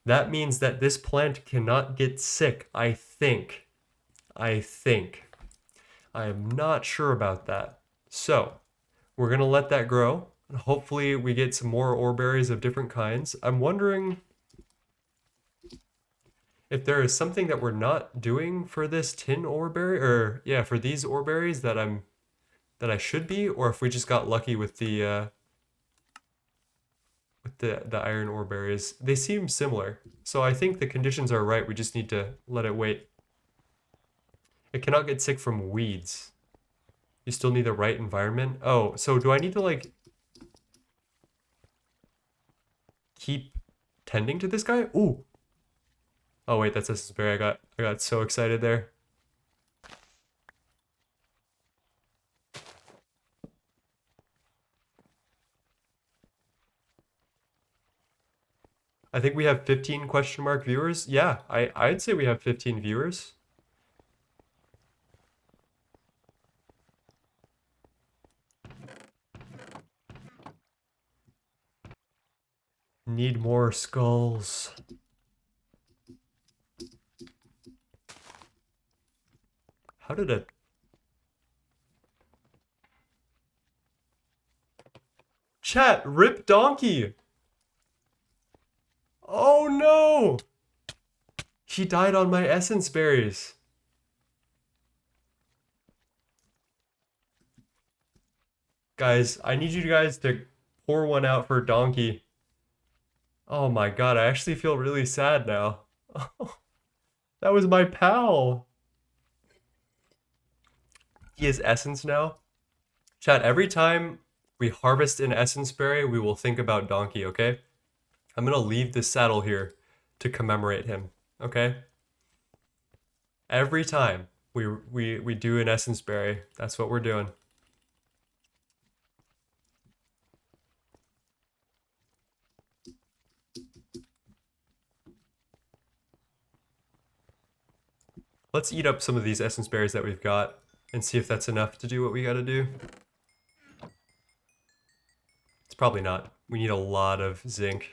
that means that this plant cannot get sick, I think. I am not sure about that. So we're going to let that grow. Hopefully we get some more Oreberries of different kinds. I'm wondering if there is something that we're not doing for this tin Orberry, or yeah, for these Orberries that I should be, or if we just got lucky with the iron Orberries. They seem similar. So I think the conditions are right. We just need to let it wait. It cannot get sick from weeds. You still need the right environment. Oh, so do I need to like keep tending to this guy? Ooh. Oh wait, that's a berry. I got so excited there. I think we have 15 question mark viewers. Yeah, I'd say we have 15 viewers. Need more skulls. How did it... Chat, rip donkey! Oh no! He died on my essence berries. Guys, I need you guys to pour one out for donkey. Oh my god, I actually feel really sad now. That was my pal. He is essence now. Chat, every time we harvest an essence berry, we will think about donkey, okay? I'm gonna leave this saddle here to commemorate him, okay? Every time we do an essence berry, that's what we're doing. Let's eat up some of these essence berries that we've got. and see if that's enough to do what we gotta do. It's probably not. We need a lot of zinc.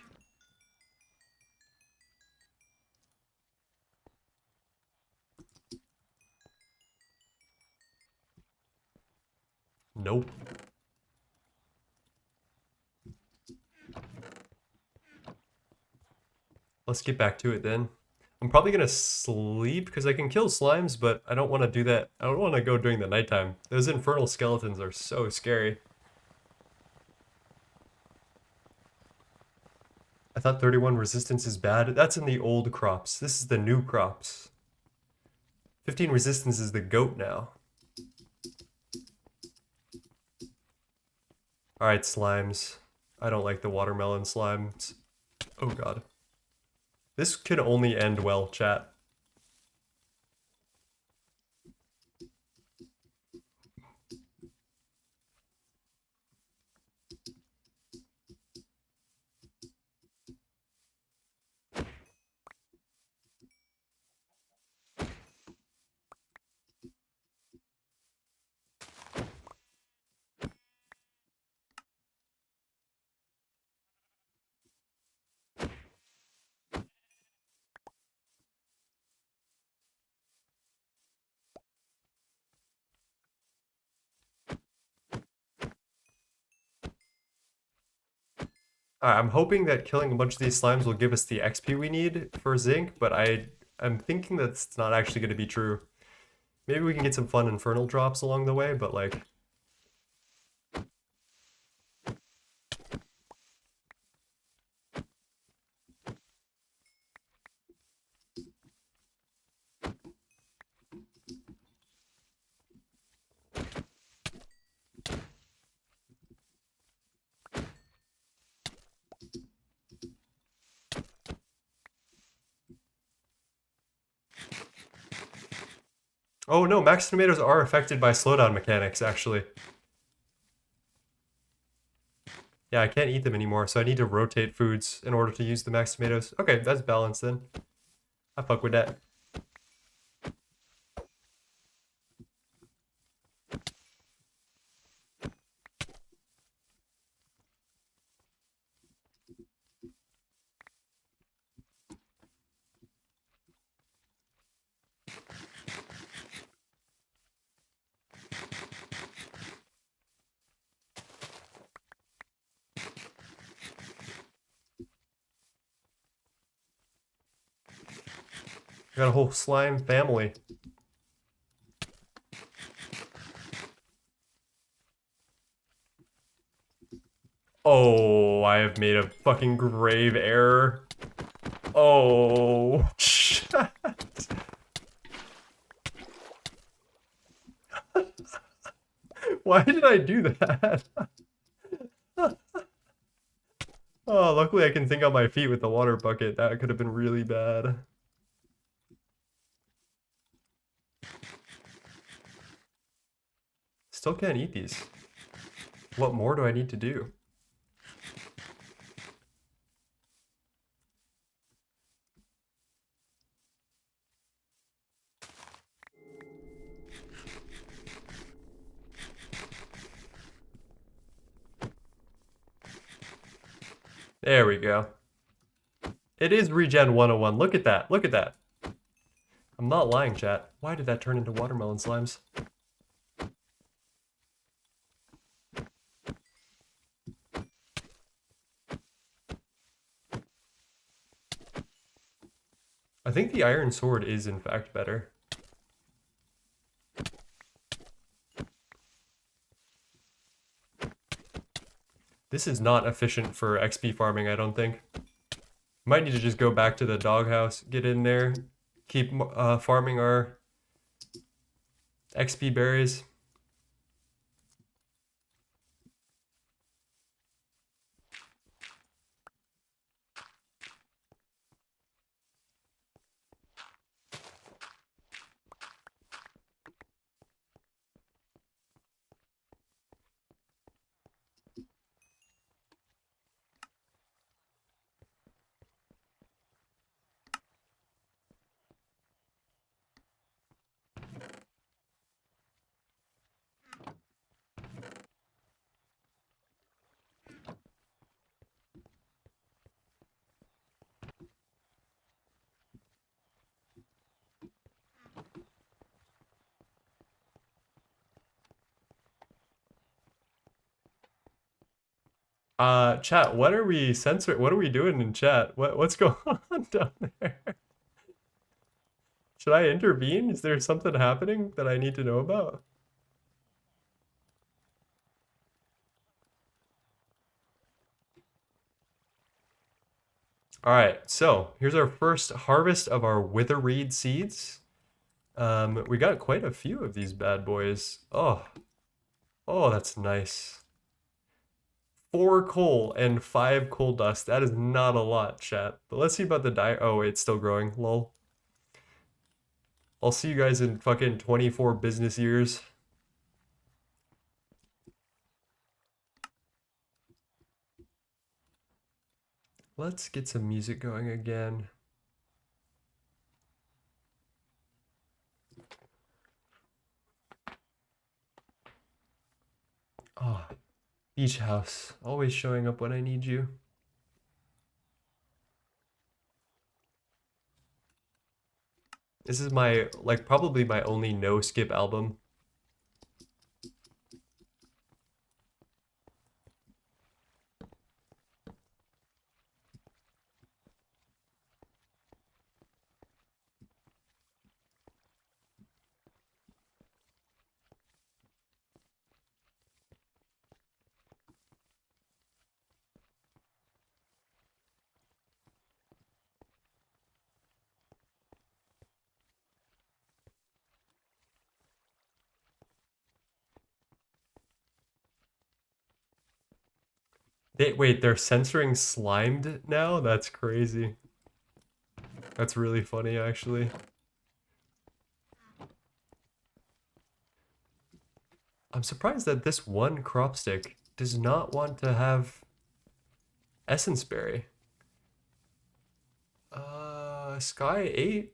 Nope. Let's get back to it then. I'm probably gonna sleep because I can kill slimes, but I don't want to do that. I don't want to go during the nighttime. Those infernal skeletons are so scary. I thought 31 resistance is bad. That's in the old crops. This is the new crops. 15 resistance is the goat now. Alright, slimes. I don't like the watermelon slimes. Oh god. This could only end well, chat. I'm hoping that killing a bunch of these slimes will give us the XP we need for zinc, but I'm thinking that's not actually going to be true. Maybe we can get some fun infernal drops along the way, but like... Oh no, max tomatoes are affected by slowdown mechanics, actually. Yeah, I can't eat them anymore, so I need to rotate foods in order to use the max tomatoes. Okay, that's balanced then. I fuck with that. I got a whole slime family. Oh, I have made a fucking grave error. Oh, shit. Why did I do that? Oh, luckily I can think on my feet with the water bucket. That could have been really bad. Still can't eat these. What more do I need to do? There we go. It is regen 101. Look at that. Look at that. I'm not lying, chat. Why did that turn into watermelon slimes? I think the iron sword is in fact better. This is not efficient for XP farming, I don't think. Might need to just go back to the doghouse, get in there, keep farming our XP berries. Chat, what are we censoring? What are we doing in chat? What's going on down there? Should I intervene? Is there something happening that I need to know about? All right, so here's our first harvest of our witherweed seeds. We got quite a few of these bad boys. Oh, that's nice. 4 coal and 5 coal dust. That is not a lot, chat. But let's see about the die. Oh, it's still growing. Lol. I'll see you guys in fucking 24 business years. Let's get some music going again. Oh, beach house. Always showing up when I need you. This is my, like, probably my only no-skip album. Wait, they're censoring slimed now? That's crazy. That's really funny, actually. I'm surprised that this one crop stick does not want to have essence berry. Sky 8?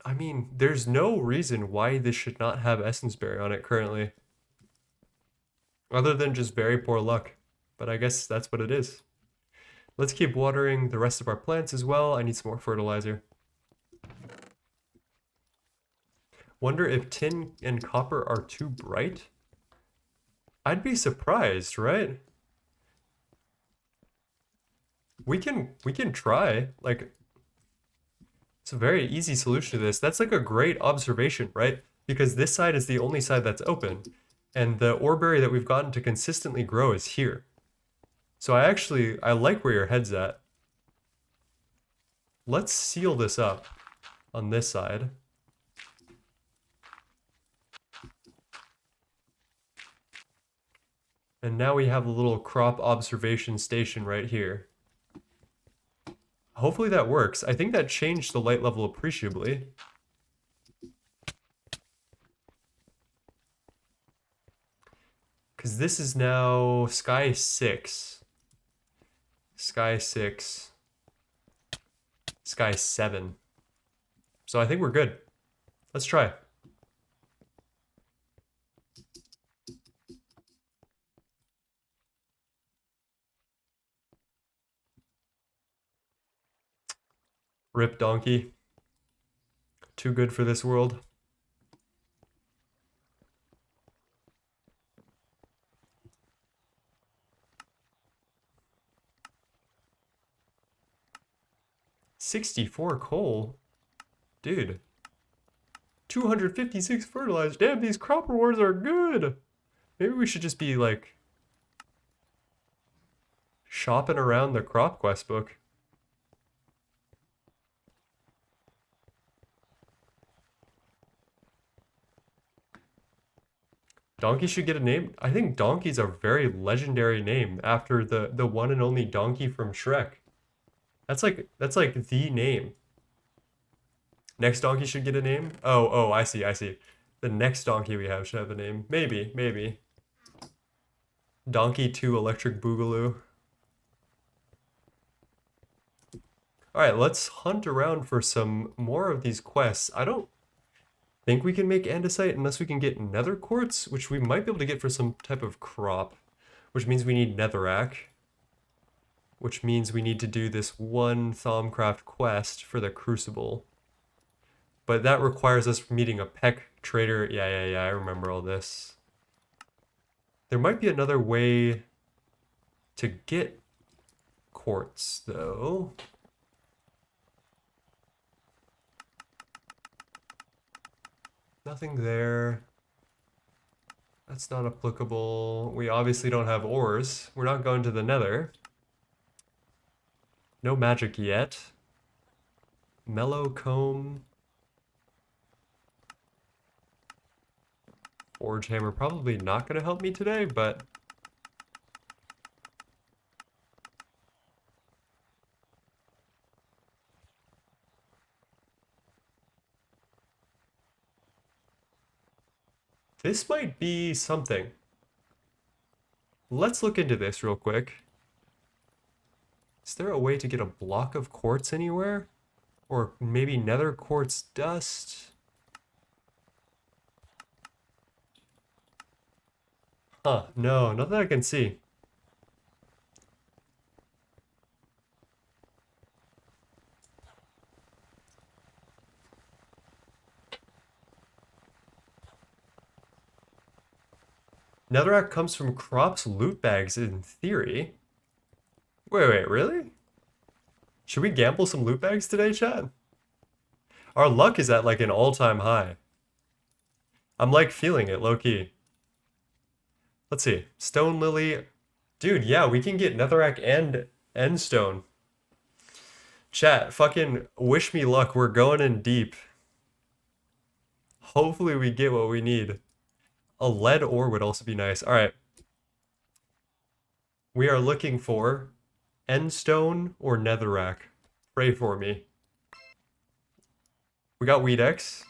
I mean, there's no reason why this should not have essence berry on it currently. Other than just very poor luck. But I guess that's what it is. Let's keep watering the rest of our plants as well. I need some more fertilizer. Wonder if tin and copper are too bright? I'd be surprised, right? We can try. Like, it's a very easy solution to this. That's like a great observation, right? Because this side is the only side that's open. And the Orberry that we've gotten to consistently grow is here. So I like where your head's at. Let's seal this up on this side. And now we have a little crop observation station right here. Hopefully that works. I think that changed the light level appreciably. Because this is now Sky 6. Sky 6. Sky 7. So I think we're good. Let's try. Rip donkey. Too good for this world. $64 coal? Dude. 256 fertilized. Damn, these crop rewards are good. Maybe we should just be like shopping around the crop quest book. Donkey should get a name. I think Donkey's a very legendary name after the one and only Donkey from Shrek. That's like the name. Next donkey should get a name? Oh, I see. The next donkey we have should have a name. Maybe. Donkey 2 Electric Boogaloo. Alright, let's hunt around for some more of these quests. I don't think we can make andesite unless we can get nether quartz, which we might be able to get for some type of crop, which means we need netherrack, which means we need to do this one Thaumcraft quest for the crucible. But that requires us meeting a Peck trader. Yeah, I remember all this. There might be another way to get quartz, though. Nothing there. That's not applicable. We obviously don't have ores. We're not going to the nether. No magic yet. Mellow comb. Forge hammer probably not going to help me today, but... this might be something. Let's look into this real quick. Is there a way to get a block of quartz anywhere? Or maybe nether quartz dust? Huh, no, not that I can see. Netherrack comes from crops loot bags in theory. Wait, really? Should we gamble some loot bags today, chat? Our luck is at like an all-time high. I'm like feeling it, low-key. Let's see. Stone lily. Dude, yeah, we can get netherrack and end stone. Chat, fucking wish me luck. We're going in deep. Hopefully we get what we need. A lead ore would also be nice. All right. We are looking for end stone or netherrack. Pray for me. We got Weed X.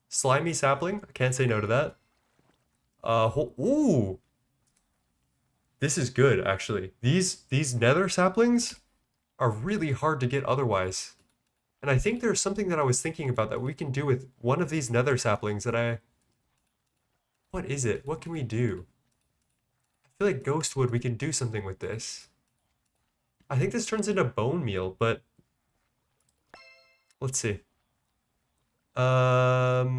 Slimy sapling. I can't say no to that. Ooh. This is good, actually. These nether saplings are really hard to get otherwise. And I think there's something that I was thinking about that we can do with one of these nether saplings that I... What is it? What can we do? I feel like ghostwood, we can do something with this. I think this turns into bone meal, but... Let's see. Drobac's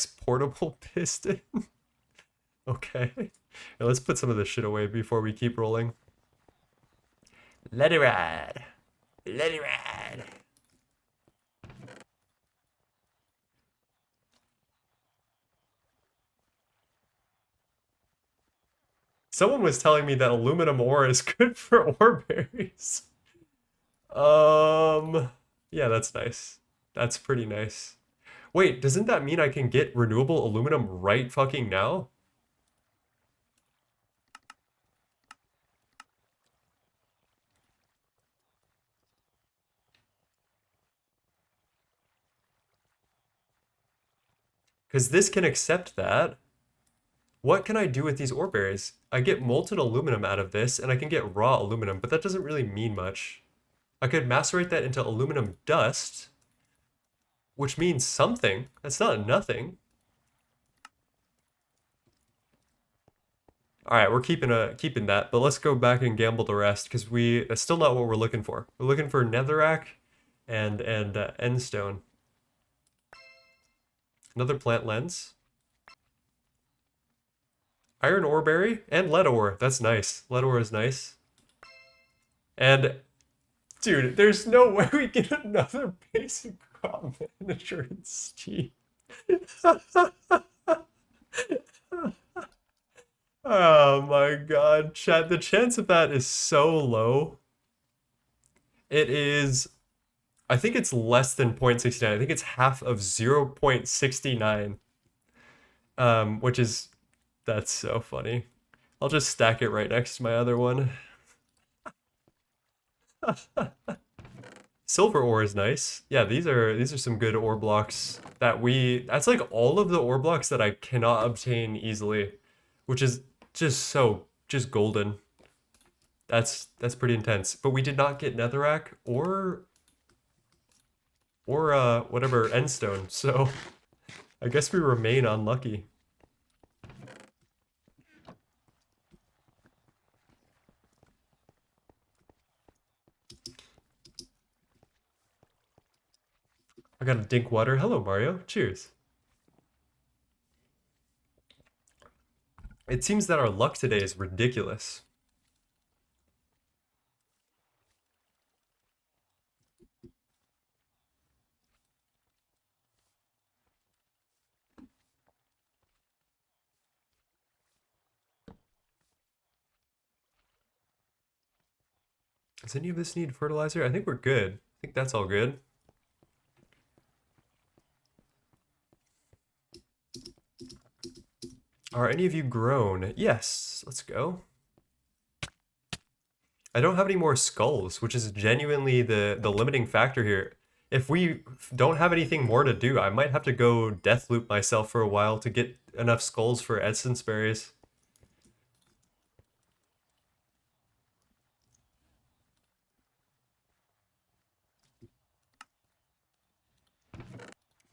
portable piston. Okay. Now let's put some of this shit away before we keep rolling. Let it ride. Let it ride. Someone was telling me that aluminum ore is good for Oreberries. Yeah, that's nice. That's pretty nice. Wait, doesn't that mean I can get renewable aluminum right fucking now? Because this can accept that. What can I do with these Orberries? I get molten aluminum out of this, and I can get raw aluminum, but that doesn't really mean much. I could macerate that into aluminum dust, which means something. That's not nothing. All right, we're keeping that, but let's go back and gamble the rest because that's still not what we're looking for. We're looking for netherrack and endstone. Another plant lens. Iron oreberry and lead ore. That's nice. Lead ore is nice. And dude, there's no way we get another basic crop manager in Steam. Oh my god, chat. The chance of that is so low. It is, I think it's less than 0.69. I think it's half of 0.69. Which is, that's so funny. I'll just stack it right next to my other one. Silver ore is nice. Yeah, these are some good ore blocks that that's like all of the ore blocks that I cannot obtain easily, which is just golden. That's pretty intense. But we did not get netherrack or whatever endstone. So I guess we remain unlucky. I got a dink water. Hello, Mario. Cheers. It seems that our luck today is ridiculous. Does any of this need fertilizer? I think we're good. I think that's all good. Are any of you grown? Yes, let's go. I don't have any more skulls, which is genuinely the limiting factor here. If we don't have anything more to do, I might have to go death loop myself for a while to get enough skulls for essence berries.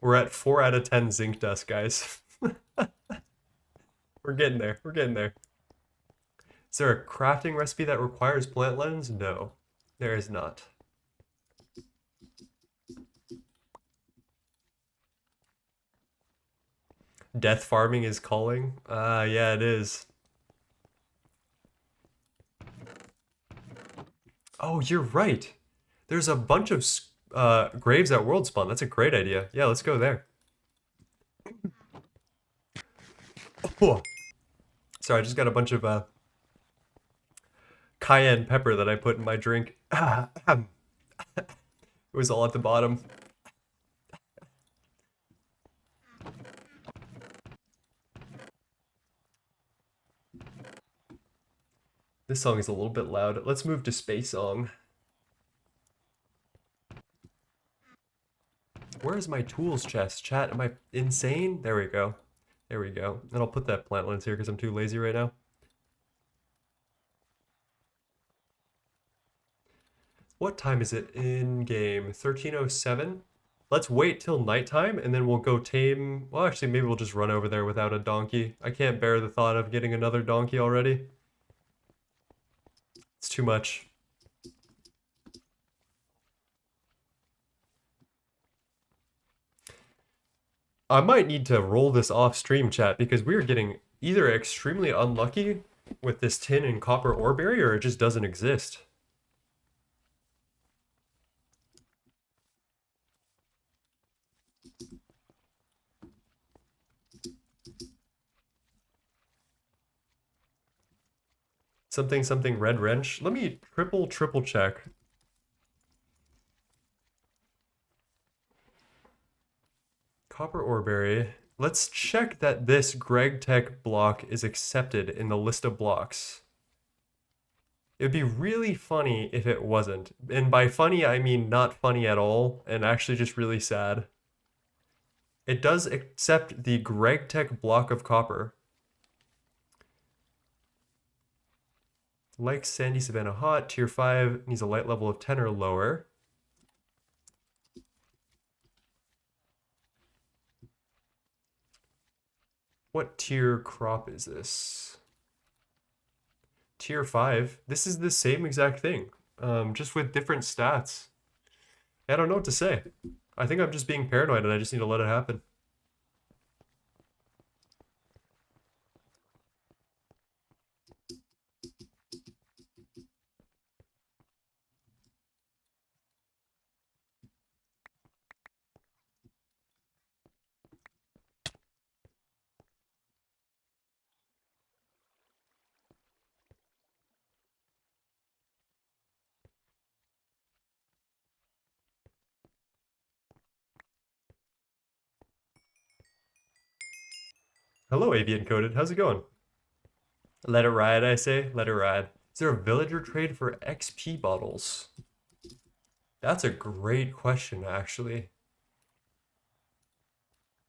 We're at 4 out of 10 zinc dust, guys. We're getting there. We're getting there. Is there a crafting recipe that requires plant lens? No, there is not. Death farming is calling? Yeah, it is. Oh, you're right. There's a bunch of graves at World Spawn. That's a great idea. Yeah, let's go there. Oh, sorry, I just got a bunch of cayenne pepper that I put in my drink. It was all at the bottom. This song is a little bit loud. Let's move to Space Song. Where is my tools chest? Chat, am I insane? There we go. There we go. And I'll put that plant lens here because I'm too lazy right now. What time is it in game? 13:07? Let's wait till nighttime and then we'll go tame. Well, actually, maybe we'll just run over there without a donkey. I can't bear the thought of getting another donkey already. It's too much. I might need to roll this off stream, chat, because we are getting either extremely unlucky with this tin and copper Orberry or it just doesn't exist. Something red wrench. Let me triple check. Copper Orberry. Let's check that this Greg Tech block is accepted in the list of blocks. It would be really funny if it wasn't. And by funny, I mean not funny at all, and actually just really sad. It does accept the Greg Tech block of copper. Like Sandy Savannah Hot, tier 5 needs a light level of 10 or lower. What tier crop is this? Tier 5. This is the same exact thing, just with different stats. I don't know what to say. I think I'm just being paranoid and I just need to let it happen. Hello, Avian Coded. How's it going? Let it ride, I say. Let it ride. Is there a villager trade for XP bottles? That's a great question, actually.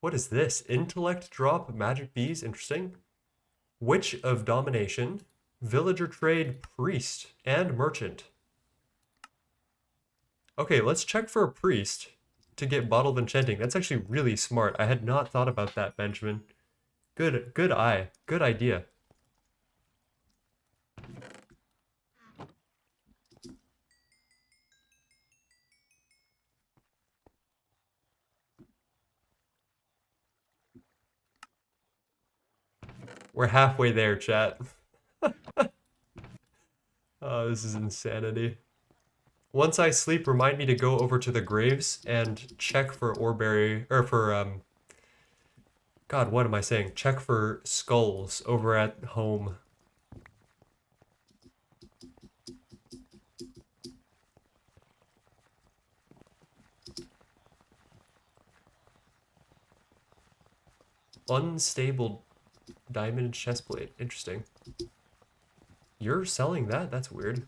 What is this? Intellect drop, magic bees, interesting. Witch of domination, villager trade, priest, and merchant. Okay, let's check for a priest to get bottled enchanting. That's actually really smart. I had not thought about that, Benjamin. Good eye. Good idea. We're halfway there, chat. Oh, this is insanity. Once I sleep, remind me to go over to the graves and check for Orberry, or for, God, what am I saying? Check for skulls over at home. Unstable diamond chestplate. Interesting. You're selling that? That's weird.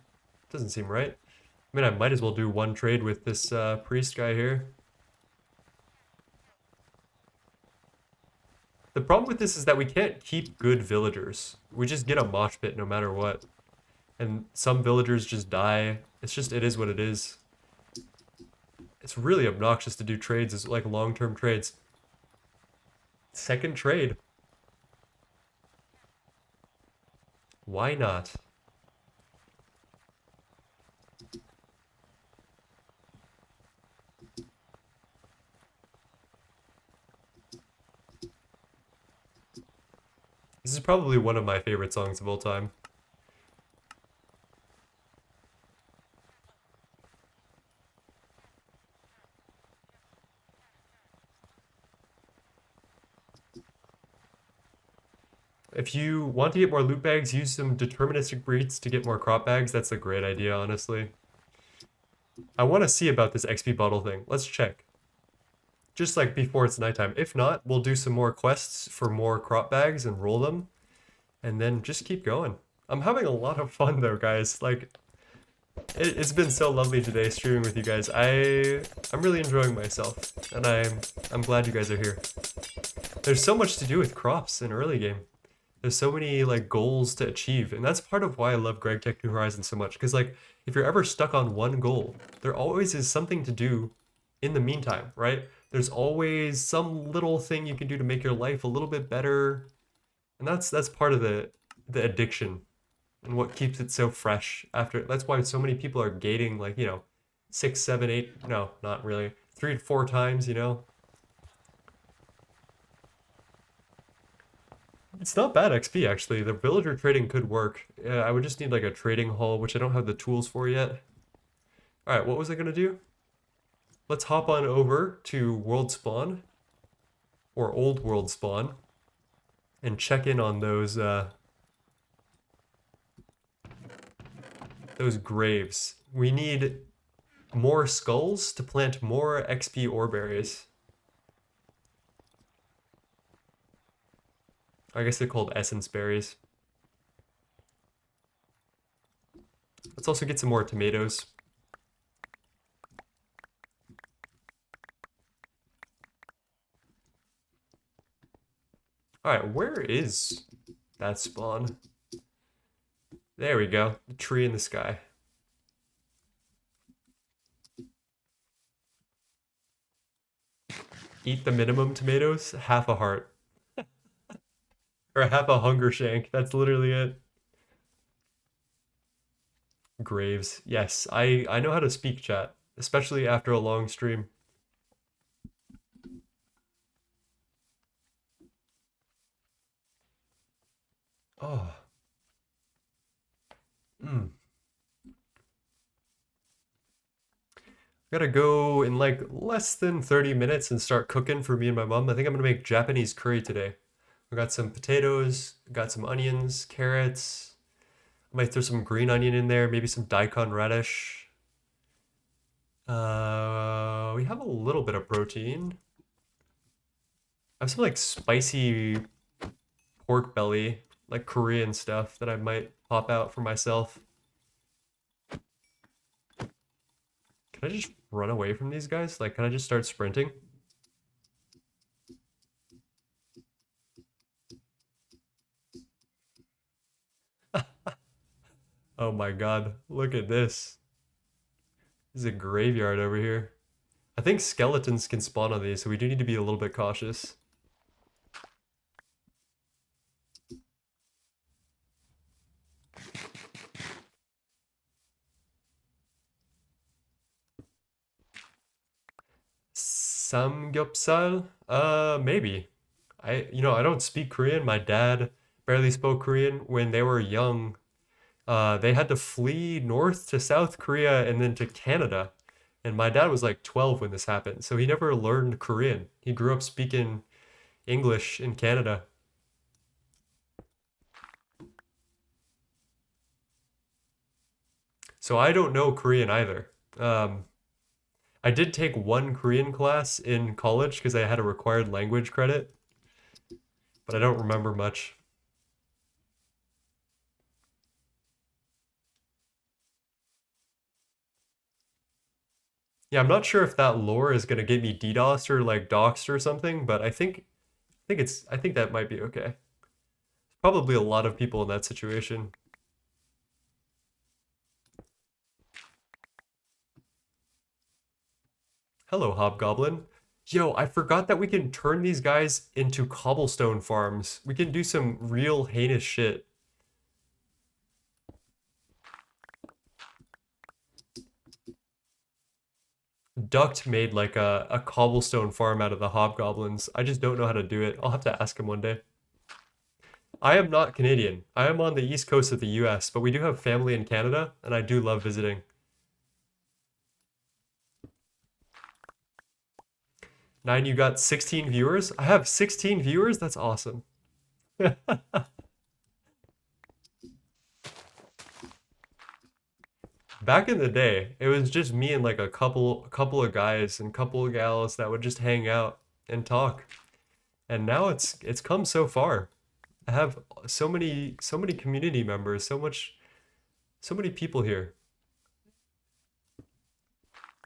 Doesn't seem right. I mean, I might as well do one trade with this priest guy here. The problem with this is that we can't keep good villagers. We just get a mosh pit no matter what. And some villagers just die. It's just, it is what it is. It's really obnoxious to do trades as like long-term trades. Second trade. Why not? This is probably one of my favorite songs of all time. If you want to get more loot bags, use some deterministic breeds to get more crop bags. That's a great idea, honestly. I want to see about this XP bottle thing. Let's check. Just like before it's nighttime. If not, we'll do some more quests for more crop bags and roll them. And then just keep going. I'm having a lot of fun though, guys. Like, it's been so lovely today streaming with you guys. I'm really enjoying myself. And I'm glad you guys are here. There's so much to do with crops in early game. There's so many like goals to achieve, and that's part of why I love Greg Tech New Horizons so much. Because like, if you're ever stuck on one goal, there always is something to do in the meantime, right? There's always some little thing you can do to make your life a little bit better, and that's part of the addiction, and what keeps it so fresh after. That's why so many people are gating like 6, 7, 8. No, not really. 3 to 4 times. It's not bad XP, actually. The villager trading could work. I would just need, like, a trading hall, which I don't have the tools for yet. Alright, what was I gonna do? Let's hop on over to World Spawn, or Old World Spawn, and check in on those graves. We need more skulls to plant more XP Oreberries. I guess they're called essence berries. Let's also get some more tomatoes. Alright, where is that spawn? There we go. The tree in the sky. Eat the minimum tomatoes, half a heart. Or half a hunger shank. That's literally it. Graves. Yes, I know how to speak chat, especially after a long stream. Oh. Mm. Gotta go in like less than 30 minutes and start cooking for me and my mom. I think I'm gonna make Japanese curry today. I got some potatoes, got some onions, carrots. I might throw some green onion in there, maybe some daikon radish. We have a little bit of protein. I have some like spicy pork belly, like Korean stuff that I might pop out for myself. Can I just run away from these guys? Like, can I just start sprinting? Oh my god, look at this. This is a graveyard over here. I think skeletons can spawn on these, so we do need to be a little bit cautious. Samgyeopsal? Maybe. I don't speak Korean. My dad barely spoke Korean when they were young. They had to flee north to South Korea and then to Canada. And my dad was like 12 when this happened, so he never learned Korean. He grew up speaking English in Canada. So I don't know Korean either. I did take one Korean class in college because I had a required language credit, but I don't remember much. Yeah, I'm not sure if that lore is gonna get me DDoSed or like doxed or something, but I think that might be okay. Probably a lot of people in that situation. Hello, Hobgoblin. Yo, I forgot that we can turn these guys into cobblestone farms. We can do some real heinous shit. Duct made like a cobblestone farm out of the hobgoblins. I just don't know how to do it. I'll have to ask him one day. I am not Canadian. I am on the east coast of the US, but we do have family in Canada, and I do love visiting. Nine, you got 16 viewers? I have 16 viewers? That's awesome. Back in the day, it was just me and like a couple of guys and couple of gals that would just hang out and talk. And now it's come so far. I have so many community members, so many people here.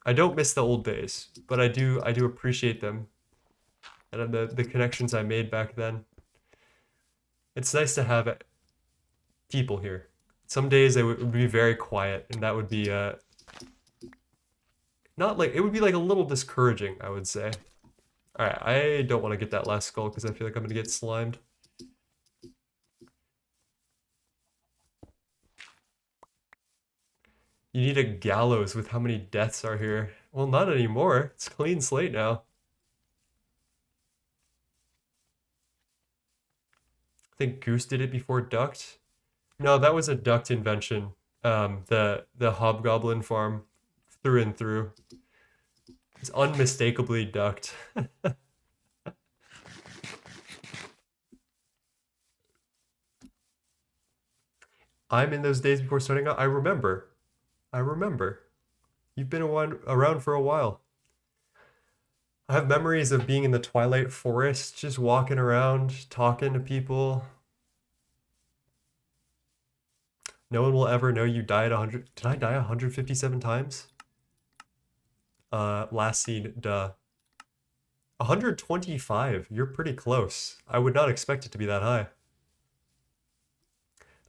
I don't miss the old days, but I do appreciate them and the connections I made back then. It's nice to have people here. Some days it would be very quiet, and that would be not like it would be like a little discouraging, I would say. All right, I don't want to get that last skull because I feel like I'm gonna get slimed. You need a gallows with how many deaths are here. Well, not anymore. It's clean slate now. I think Goose did it before Duct. No, that was a Duct invention. The Hobgoblin farm, through and through. It's unmistakably Duct. I'm in those days before starting out. I remember. I remember. You've been around for a while. I have memories of being in the Twilight Forest, just walking around, talking to people. No one will ever know you died 100. Did I die 157 times? Last scene, duh. 125. You're pretty close. I would not expect it to be that high.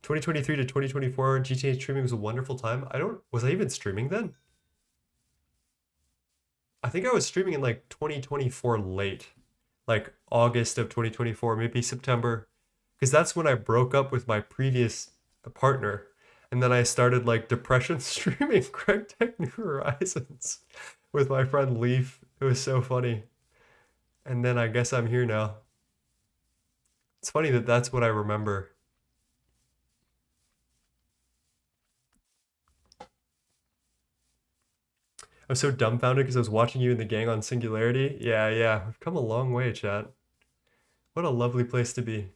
2023 to 2024, GTNH streaming was a wonderful time. Was I even streaming then? I think I was streaming in like 2024 late, like August of 2024, maybe September, because that's when I broke up with my previous partner. And then I started like depression streaming Craig Tech New Horizons with my friend Leaf. It was so funny. And then I guess I'm here now. It's funny that that's what I remember. I was so dumbfounded because I was watching you in the gang on Singularity. Yeah, yeah. We've come a long way, chat. What a lovely place to be.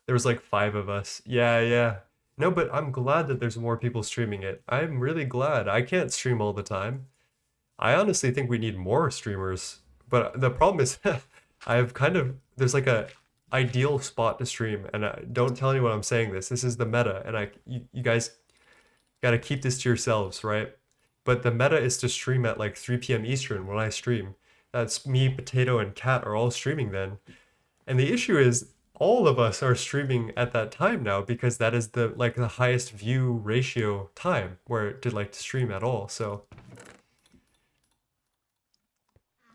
There was like five of us. Yeah, yeah. No, but I'm glad that there's more people streaming it. I'm really glad. I can't stream all the time. I honestly think we need more streamers. But the problem is I've kind of there's like a ideal spot to stream, and don't tell anyone I'm saying this. This is the meta, and you guys got to keep this to yourselves, right? But the meta is to stream at like 3 p.m. Eastern when I stream. That's me, Potato, and Cat are all streaming then. And the issue is all of us are streaming at that time now because that is the highest view ratio time where to like to stream at all. So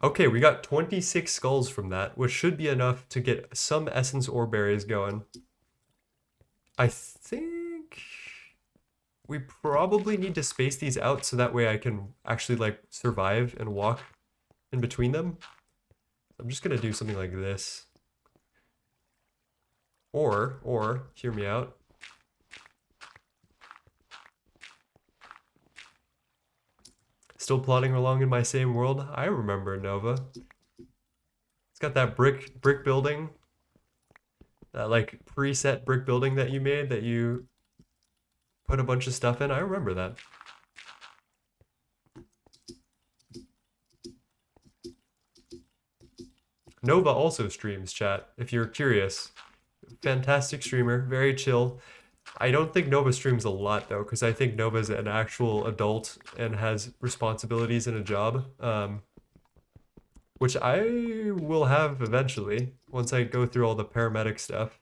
okay, we got 26 skulls from that, which should be enough to get some essence Orberries going. I think We probably need to space these out so that way I can actually like survive and walk in between them. I'm just gonna do something like this. Or, hear me out. Still plodding along in my same world? I remember Nova. It's got that brick building. That like preset brick building that you made that you put a bunch of stuff in. I remember that. Nova also streams, chat, if you're curious. Fantastic streamer, very chill. I don't think Nova streams a lot though, because I think Nova's an actual adult and has responsibilities and a job, which I will have eventually once I go through all the paramedic stuff.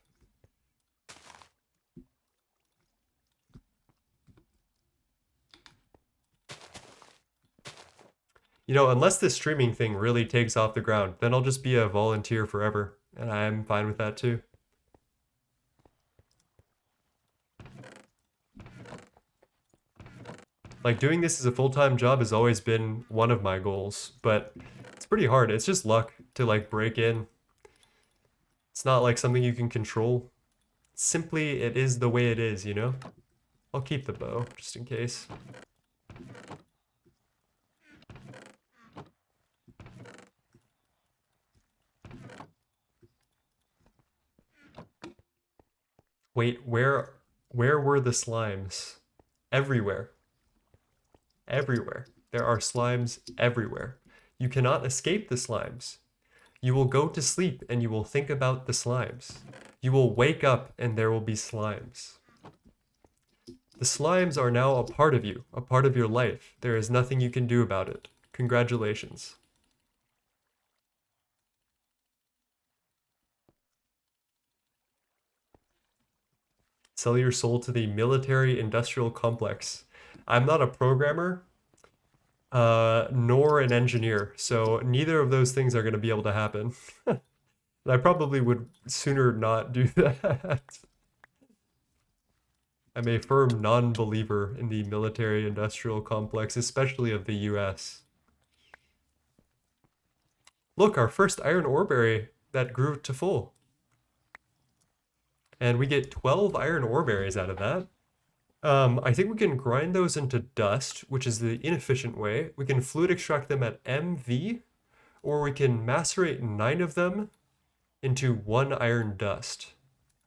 You know, unless this streaming thing really takes off the ground, then I'll just be a volunteer forever, and I'm fine with that too. Like, doing this as a full-time job has always been one of my goals, but it's pretty hard. It's just luck to, like, break in. It's not, like, something you can control. Simply, it is the way it is, you know? I'll keep the bow, just in case. Wait, where were the slimes? Everywhere. Everywhere. There are slimes everywhere. You cannot escape the slimes. You will go to sleep and you will think about the slimes. You will wake up and there will be slimes. The slimes are now a part of you, a part of your life. There is nothing you can do about it. Congratulations. Sell your soul to the military industrial complex. I'm not a programmer, nor an engineer, so neither of those things are going to be able to happen. And I probably would sooner not do that. I'm a firm non-believer in the military industrial complex, especially of the US. Look, our first iron Orberry that grew to full. And we get 12 iron Oreberries out of that. I think we can grind those into dust, which is the inefficient way. We can fluid extract them at MV, or we can macerate 9 of them into 1 iron dust.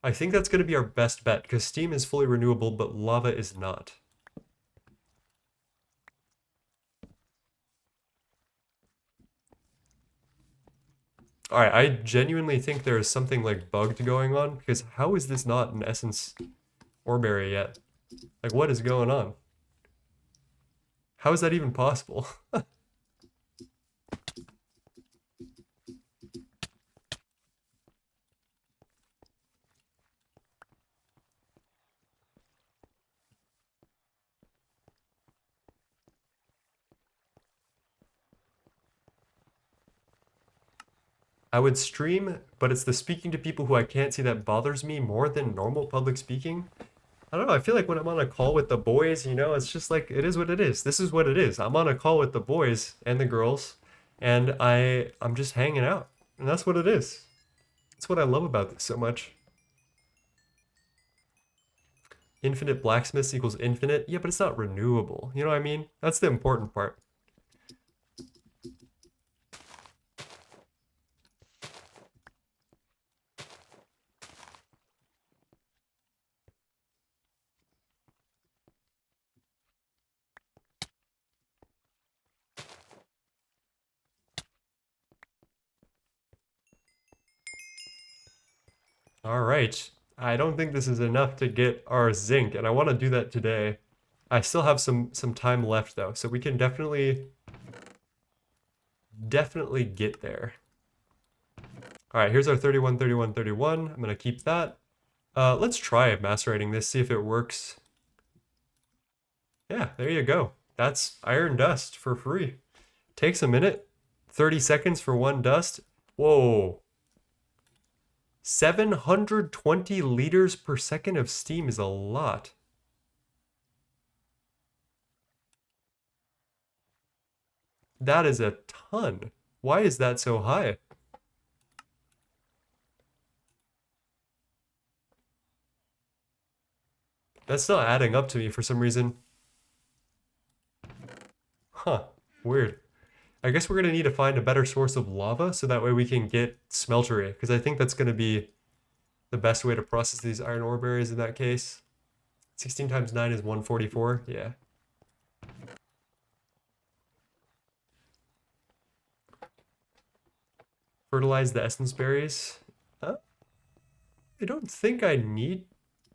I think that's going to be our best bet, because steam is fully renewable, but lava is not. Alright, I genuinely think there is something like bugged going on, because how is this not an essence Orberry yet? Like, what is going on? How is that even possible? I would stream, but it's the speaking to people who I can't see that bothers me more than normal public speaking. I don't know, I feel like when I'm on a call with the boys, you know, it's just like, it is what it is. This is what it is. I'm on a call with the boys and the girls, and I'm just hanging out. And that's what it is. That's what I love about this so much. Infinite blacksmiths equals infinite. Yeah, but it's not renewable. You know what I mean? That's the important part. All right. I don't think this is enough to get our zinc, and I want to do that today. I still have some time left though, so we can definitely get there. All right, here's our 31, 31, 31. I'm gonna keep that. Let's try macerating this, see if it works. Yeah, there you go. That's iron dust for free. Takes a minute. 30 seconds for 1 dust. Whoa. 720 liters per second of steam is a lot. That is a ton. Why is that so high? That's not adding up to me for some reason. Huh, weird. I guess we're gonna need to find a better source of lava so that way we can get smeltery, because I think that's gonna be the best way to process these iron ore berries in that case. 16 times 9 is 144, yeah. Fertilize the essence berries. I don't think I need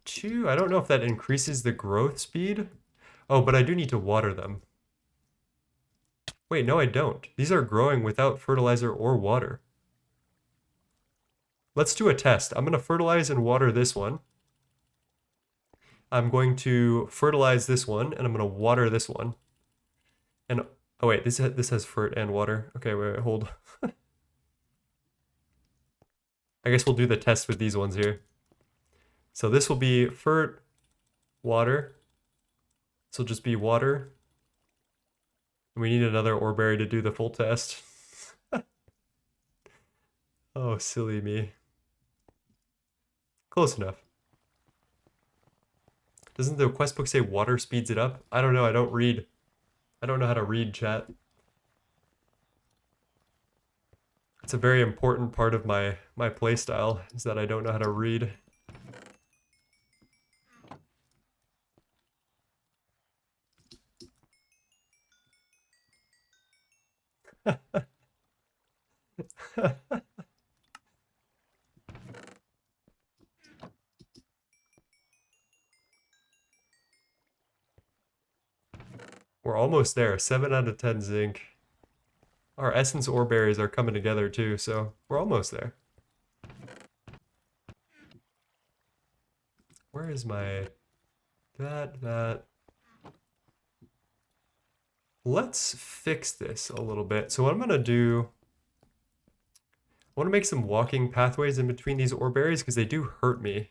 to. I don't know if that increases the growth speed. Oh, but I do need to water them. Wait, no, I don't. These are growing without fertilizer or water. Let's do a test. I'm going to fertilize and water this one. I'm going to fertilize this one, and I'm going to water this one. And, oh wait, this has fert and water. Okay, wait, hold. I guess we'll do the test with these ones here. So this will be fert, water. This will just be water. And we need another Orberry to do the full test. Oh, silly me. Close enough. Doesn't the quest book say water speeds it up? I don't know, I don't read. I don't know how to read, chat. It's a very important part of my playstyle, is that I don't know how to read. We're almost there. 7 out of 10 zinc. Our essence ore berries are coming together too, so we're almost there. Where is my... that... Let's fix this a little bit. So what I'm gonna do... I want to make some walking pathways in between these ore berries because they do hurt me.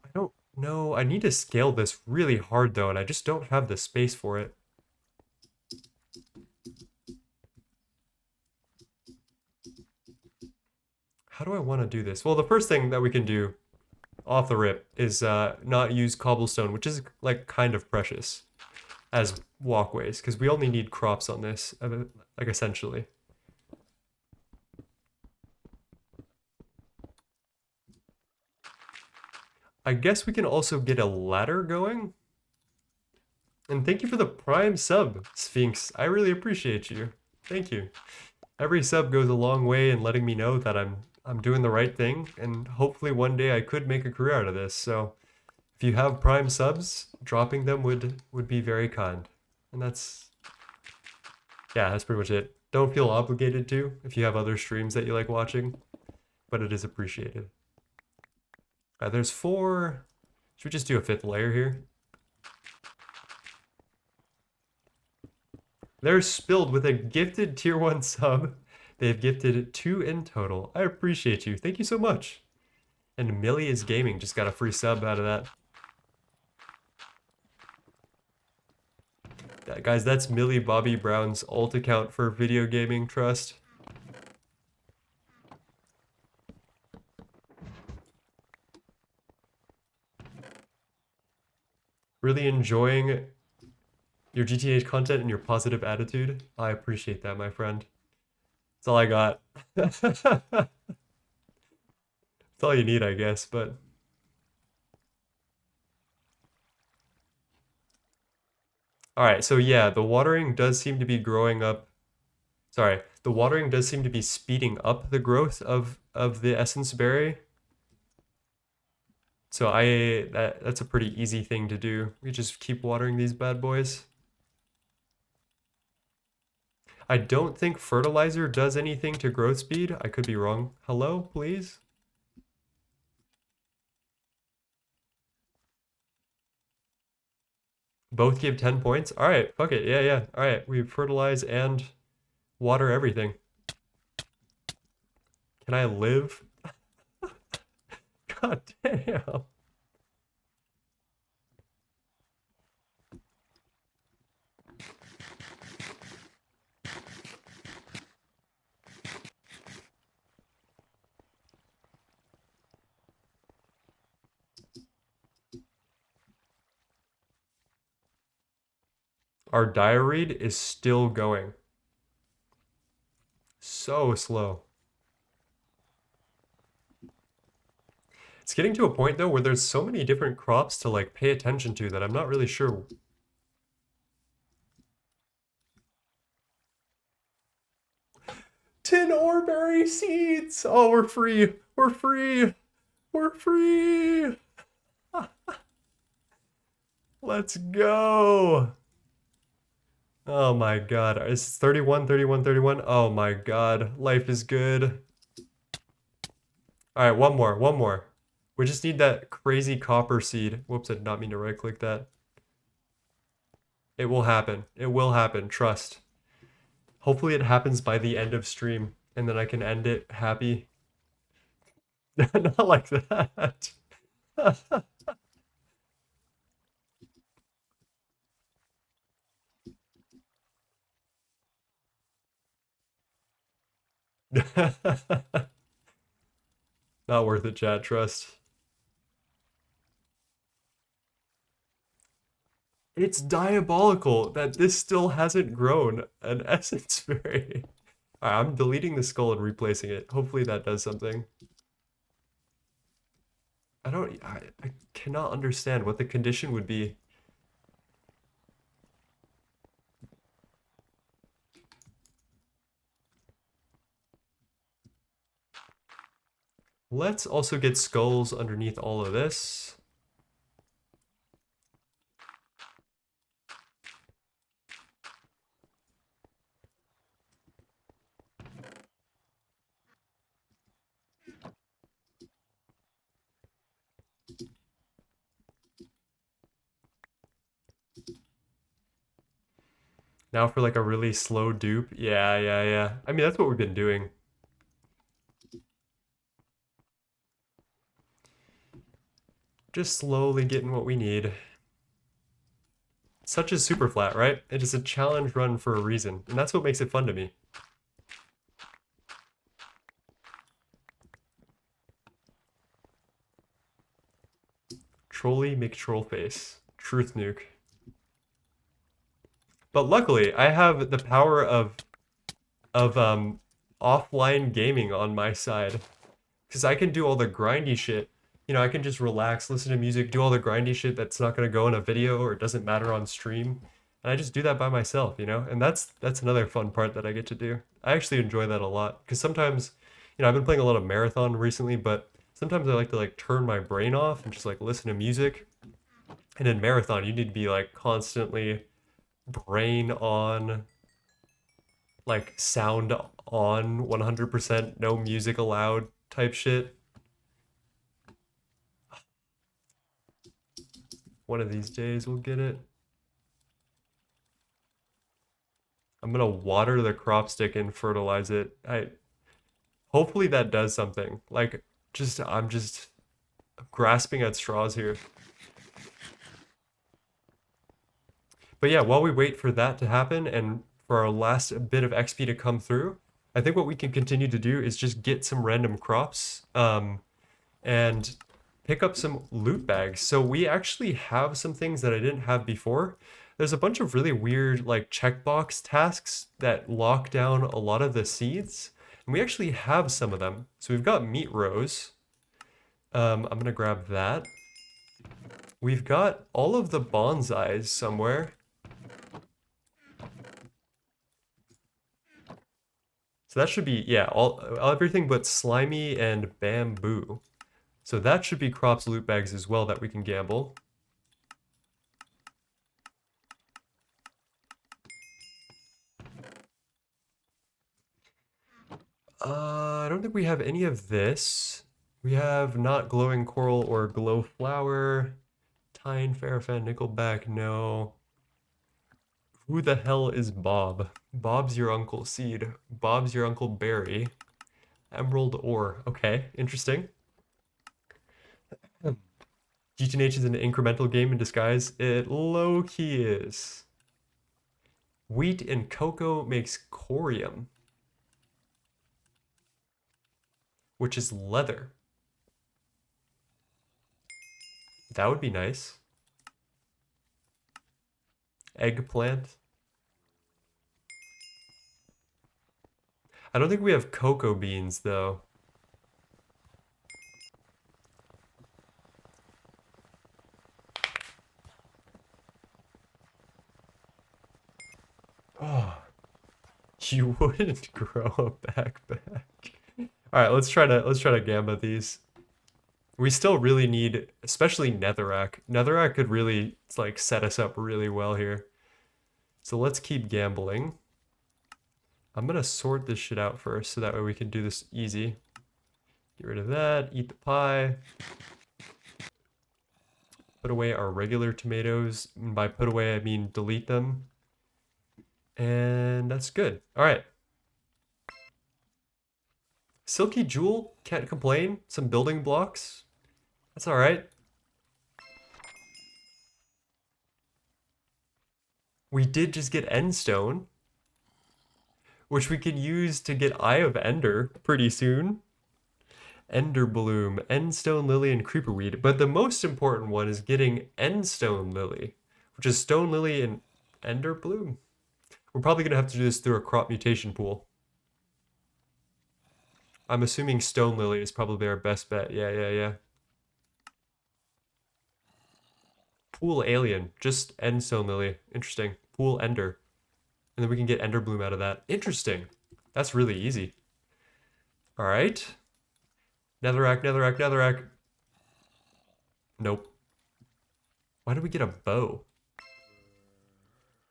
I don't know. I need to scale this really hard though, and I just don't have the space for it. How do I want to do this? Well, the first thing that we can do off the rip is not use cobblestone, which is like kind of precious as walkways because we only need crops on this, like essentially. I guess we can also get a ladder going. And thank you for the prime sub, Sphinx. I really appreciate you. Thank you. Every sub goes a long way in letting me know that I'm doing the right thing, and hopefully one day I could make a career out of this. So if you have prime subs, dropping them would be very kind. And that's pretty much it. Don't feel obligated to if you have other streams that you like watching, but it is appreciated. There's 4. Should we just do a 5th layer here? They're spilled with a gifted tier 1 sub. They've gifted 2 in total. I appreciate you. Thank you so much. And Millie is Gaming just got a free sub out of that. Yeah, guys, that's Millie Bobby Brown's alt account for Video Gaming Trust. Really enjoying your GTNH content and your positive attitude. I appreciate that, my friend. That's all I got. That's all you need, I guess, but... Alright, so yeah, the watering does seem to be growing up... Sorry, the watering does seem to be speeding up the growth of the essence berry. So that's a pretty easy thing to do. We just keep watering these bad boys. I don't think fertilizer does anything to growth speed. I could be wrong. Hello, please? Both give 10 points? Alright, fuck it. Yeah. Alright, we fertilize and water everything. Can I live? God damn. Our diarrhea is still going. So slow. It's getting to a point though where there's so many different crops to like pay attention to that I'm not really sure. 10 Orberry seeds! Oh, we're free! We're free! We're free! Let's go! Oh my god. It's 31, 31, 31. Oh my god. Life is good. Alright, one more, one more. We just need that crazy copper seed. Whoops, I did not mean to right click that. It will happen. It will happen. Trust. Hopefully it happens by the end of stream and then I can end it happy. Not like that. Not worth it, chat. Trust. It's diabolical that this still hasn't grown an essence berry. I'm deleting the skull and replacing it. Hopefully that does something. I cannot understand what the condition would be. Let's also get skulls underneath all of this. Now for like a really slow dupe. Yeah, yeah, yeah. I mean, that's what we've been doing. Just slowly getting what we need. Such as Superflat, right? It is a challenge run for a reason, and that's what makes it fun to me. Trolly McTrollface. Truth nuke. But luckily, I have the power of offline gaming on my side. Because I can do all the grindy shit. You know, I can just relax, listen to music, do all the grindy shit that's not gonna go in a video or it doesn't matter on stream. And I just do that by myself, you know? And that's another fun part that I get to do. I actually enjoy that a lot. Because sometimes, you know, I've been playing a lot of Marathon recently, but sometimes I like to like turn my brain off and just like listen to music. And in Marathon, you need to be like constantly brain on, like sound on 100%, no music allowed type shit. One of these days we'll get it. I'm gonna water the crop stick and fertilize it. Hopefully that does something. Like I'm just grasping at straws here. But yeah, while we wait for that to happen and for our last bit of XP to come through, I think what we can continue to do is just get some random crops and pick up some loot bags. So we actually have some things that I didn't have before. There's a bunch of really weird like checkbox tasks that lock down a lot of the seeds. And we actually have some of them. So we've got meat rows. I'm gonna grab that. We've got all of the bonsais somewhere. So that should be, yeah, all everything but slimy and bamboo. So that should be crops loot bags as well that we can gamble. I don't think we have any of this. We have not glowing coral or glow flower. Tine, Farafan, Nickelback, no. Who the hell is Bob? Bob's your uncle Seed. Bob's your uncle Barry. Emerald ore. Okay, interesting. GTNH is an incremental game in disguise. It low-key is. Wheat and cocoa makes corium, which is leather. That would be nice. Eggplant. I don't think we have cocoa beans, though. Oh, you wouldn't grow a backpack. All right, let's try to gamba these. We still really need, especially netherrack. Netherrack could really like set us up really well here. So let's keep gambling. I'm gonna sort this shit out first so that way we can do this easy. Get rid of that, eat the pie. Put away our regular tomatoes. And by put away, I mean delete them. And that's good. All right. Silky Jewel, can't complain. Some building blocks. That's all right. We did just get Endstone, which we can use to get Eye of Ender pretty soon. Ender Bloom, Endstone Lily, and Creeperweed. But the most important one is getting Endstone Lily, which is Stone Lily and Ender Bloom. We're probably going to have to do this through a crop mutation pool. I'm assuming Stone Lily is probably our best bet. Yeah. Pool Alien, just End Stone Lily. Interesting. Pool Ender. And then we can get Ender Bloom out of that. Interesting. That's really easy. All right. Netherrack. Nope. Why did we get a bow?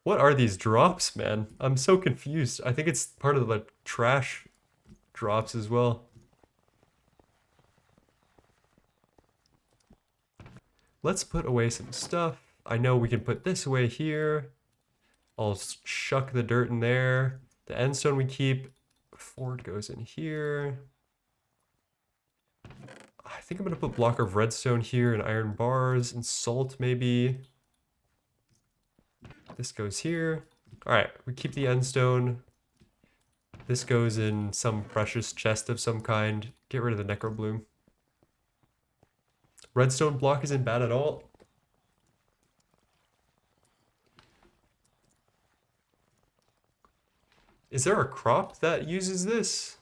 What are these drops, man? I'm so confused. I think it's part of the trash drops as well. Let's put away some stuff. I know we can put this away here. I'll shuck the dirt in there. The endstone we keep. Ford goes in here. I think I'm gonna put block of redstone here and iron bars and salt maybe. This goes here. All right, we keep the endstone. This goes in some precious chest of some kind. Get rid of the necrobloom. Redstone block isn't bad at all. Is there a crop that uses this?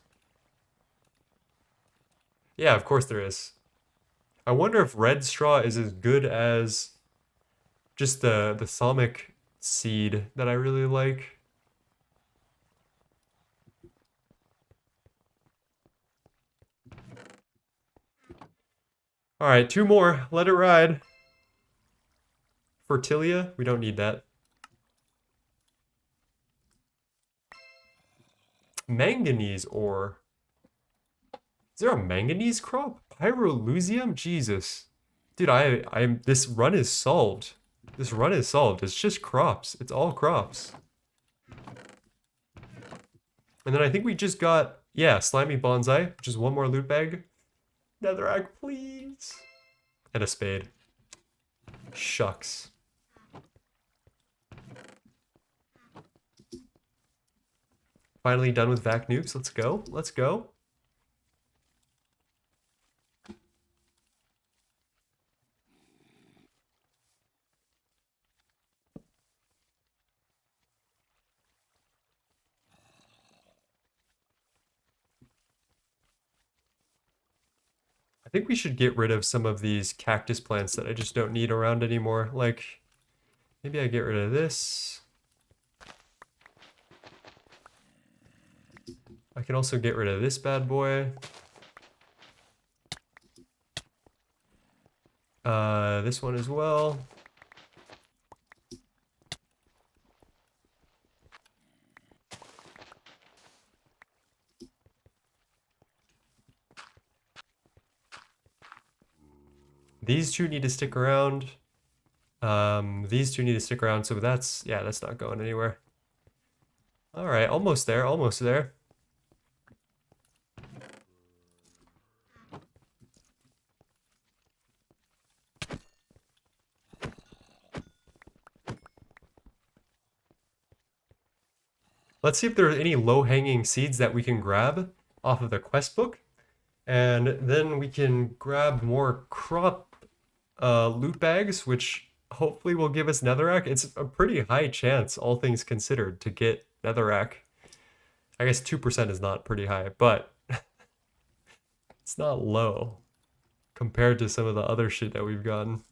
Yeah, of course there is. I wonder if red straw is as good as just the thalmic seed that I really like. All right, 2 more. Let it ride. Fertilia, we don't need that. Manganese ore. Is there a manganese crop? Pyrolusium? Jesus. Dude, this run is solved. This run is solved. It's just crops. It's all crops. And then I think we just got, yeah, slimy bonsai, which is 1 more loot bag. Netherrack, please. And a spade. Shucks. Finally done with vac nukes. Let's go. Let's go. I think we should get rid of some of these cactus plants that I just don't need around anymore. Like, maybe I get rid of this. I can also get rid of this bad boy. This one as well. These 2 need to stick around. These 2 need to stick around, so that's not going anywhere. All right, almost there, almost there. Let's see if there are any low-hanging seeds that we can grab off of the quest book. And then we can grab more crop loot bags, which hopefully will give us netherrack. It's a pretty high chance, all things considered, to get netherrack. I guess 2% is not pretty high, but it's not low compared to some of the other shit that we've gotten.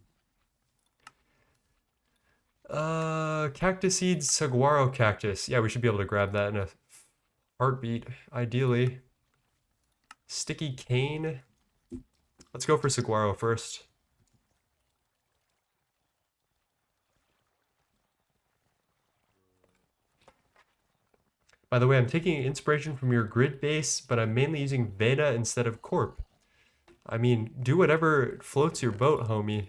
Cactus seeds, saguaro cactus. Yeah, we should be able to grab that in a heartbeat, ideally. Sticky cane. Let's go for saguaro first. By the way, I'm taking inspiration from your grid base, but I'm mainly using Veda instead of Corp. I mean, do whatever floats your boat, homie.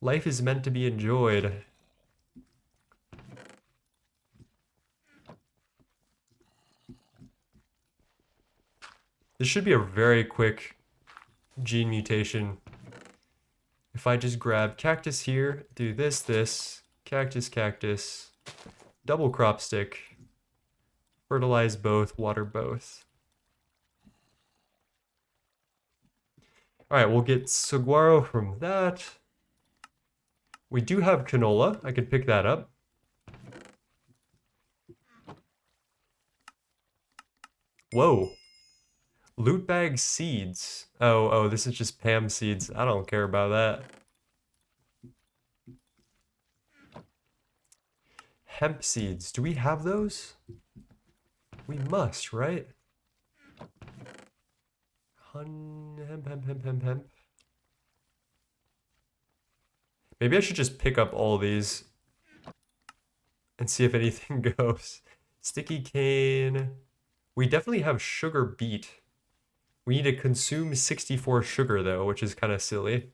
Life is meant to be enjoyed. This should be a very quick gene mutation. If I just grab cactus here, do this, cactus, cactus, double crop stick, fertilize both, water both. All right, we'll get saguaro from that. We do have canola. I could pick that up. Whoa. Loot bag seeds. Oh, this is just Pam seeds. I don't care about that. Hemp seeds. Do we have those? We must, right? Hemp. Maybe I should just pick up all these and see if anything goes. Sticky cane. We definitely have sugar beet. We need to consume 64 sugar though, which is kind of silly.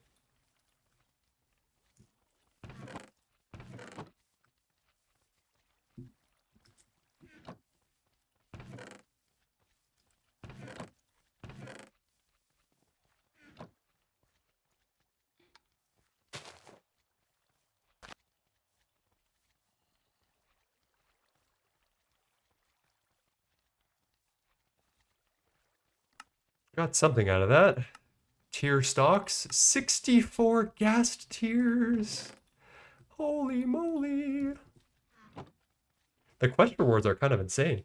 Got something out of that. Tier stocks, 64 ghast tiers. Holy moly. The quest rewards are kind of insane.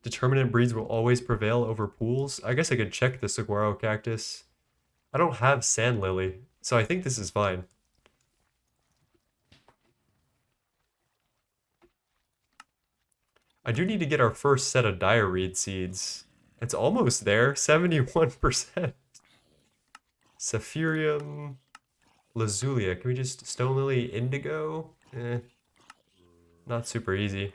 Determinate breeds will always prevail over pools. I guess I could check the saguaro cactus. I don't have sand lily, so I think this is fine. I do need to get our first set of direweed seeds. It's almost there, 71%. Saphirium, Lazulia. Can we just stone lily indigo? Not super easy.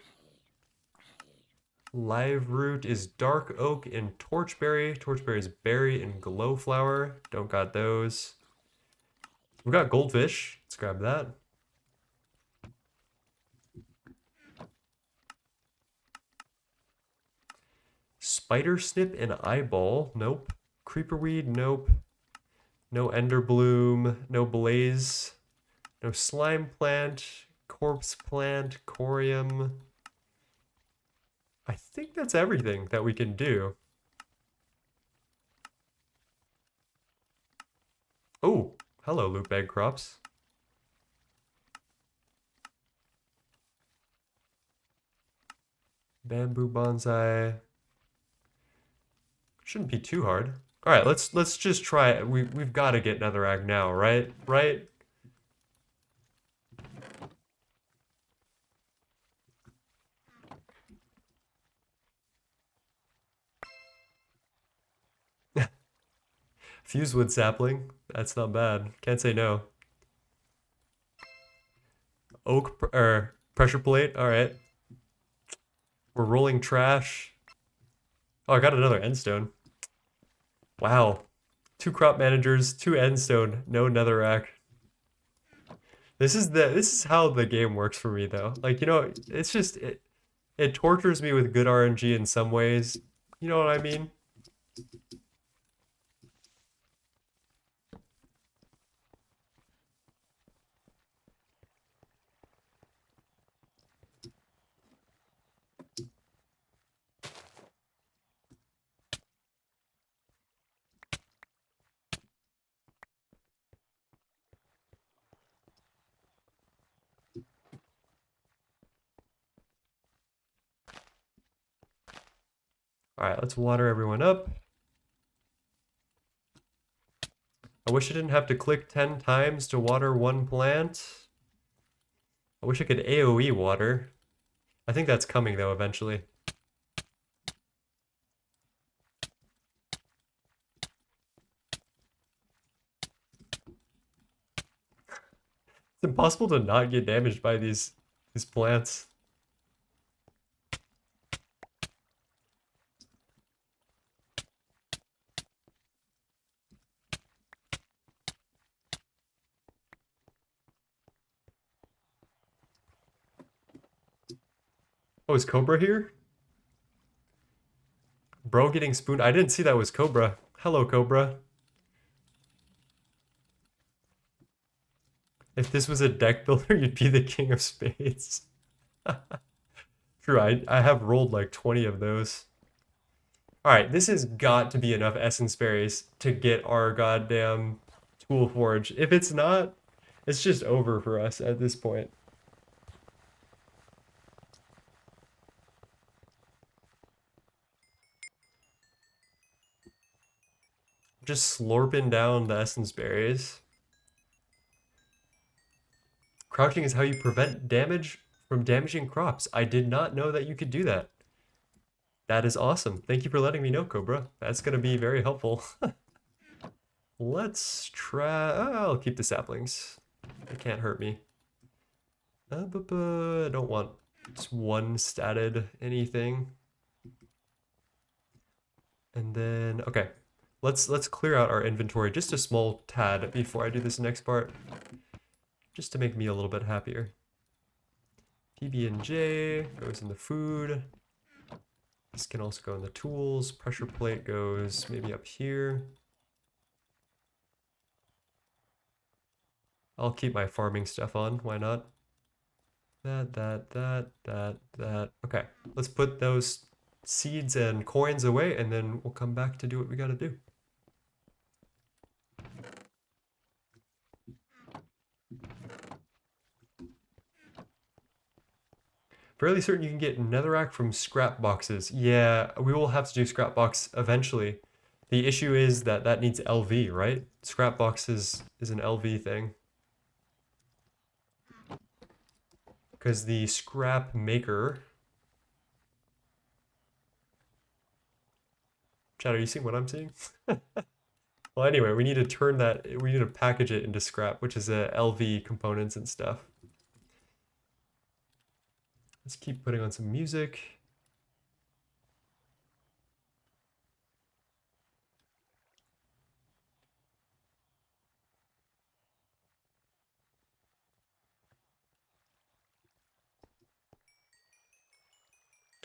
Live root is dark oak and torchberry. Torchberry is berry and glowflower. Don't got those. We've got goldfish. Let's grab that. Spider snip and eyeball. Nope. Creeperweed. Nope. No ender bloom. No blaze. No slime plant. Corpse plant. Corium. I think that's everything that we can do. Oh, hello, loot bag crops. Bamboo bonsai. Shouldn't be too hard. All right, let's just try it. We've got to get netherrack now, right? Right? Fusewood sapling. That's not bad. Can't say no. Oak pressure plate. All right. We're rolling trash. Oh, I got another endstone. Wow. 2 crop managers, 2 endstone, no netherrack. This is how the game works for me though. Like, you know, it's just it tortures me with good RNG in some ways. You know what I mean? All right, let's water everyone up. I wish I didn't have to click 10 times to water one plant. I wish I could AoE water. I think that's coming though eventually. It's impossible to not get damaged by these plants. Oh, is Cobra here? Bro getting spooned. I didn't see that was Cobra. Hello, Cobra. If this was a deck builder, you'd be the king of spades. True, I have rolled like 20 of those. Alright, this has got to be enough essence berries to get our goddamn tool forge. If it's not, it's just over for us at this point. Just slurping down the essence berries. Crouching is how you prevent damage from damaging crops. I did not know that you could do that. That is awesome. Thank you for letting me know, Cobra. That's going to be very helpful. Let's try... Oh, I'll keep the saplings. They can't hurt me. I don't want just one statted anything. And then, okay. Let's clear out our inventory just a small tad before I do this next part. Just to make me a little bit happier. PB&J goes in the food. This can also go in the tools. Pressure plate goes maybe up here. I'll keep my farming stuff on, why not? That. Okay, let's put those seeds and coins away and then we'll come back to do what we gotta do. Fairly certain you can get netherrack from scrap boxes. Yeah, we will have to do scrap box eventually. The issue is that that needs LV, right? Scrap box is an LV thing. Because the scrap maker... Chad, are you seeing what I'm seeing? Well, anyway, we need to turn that, we need to package it into scrap, which is LV components and stuff. Let's keep putting on some music.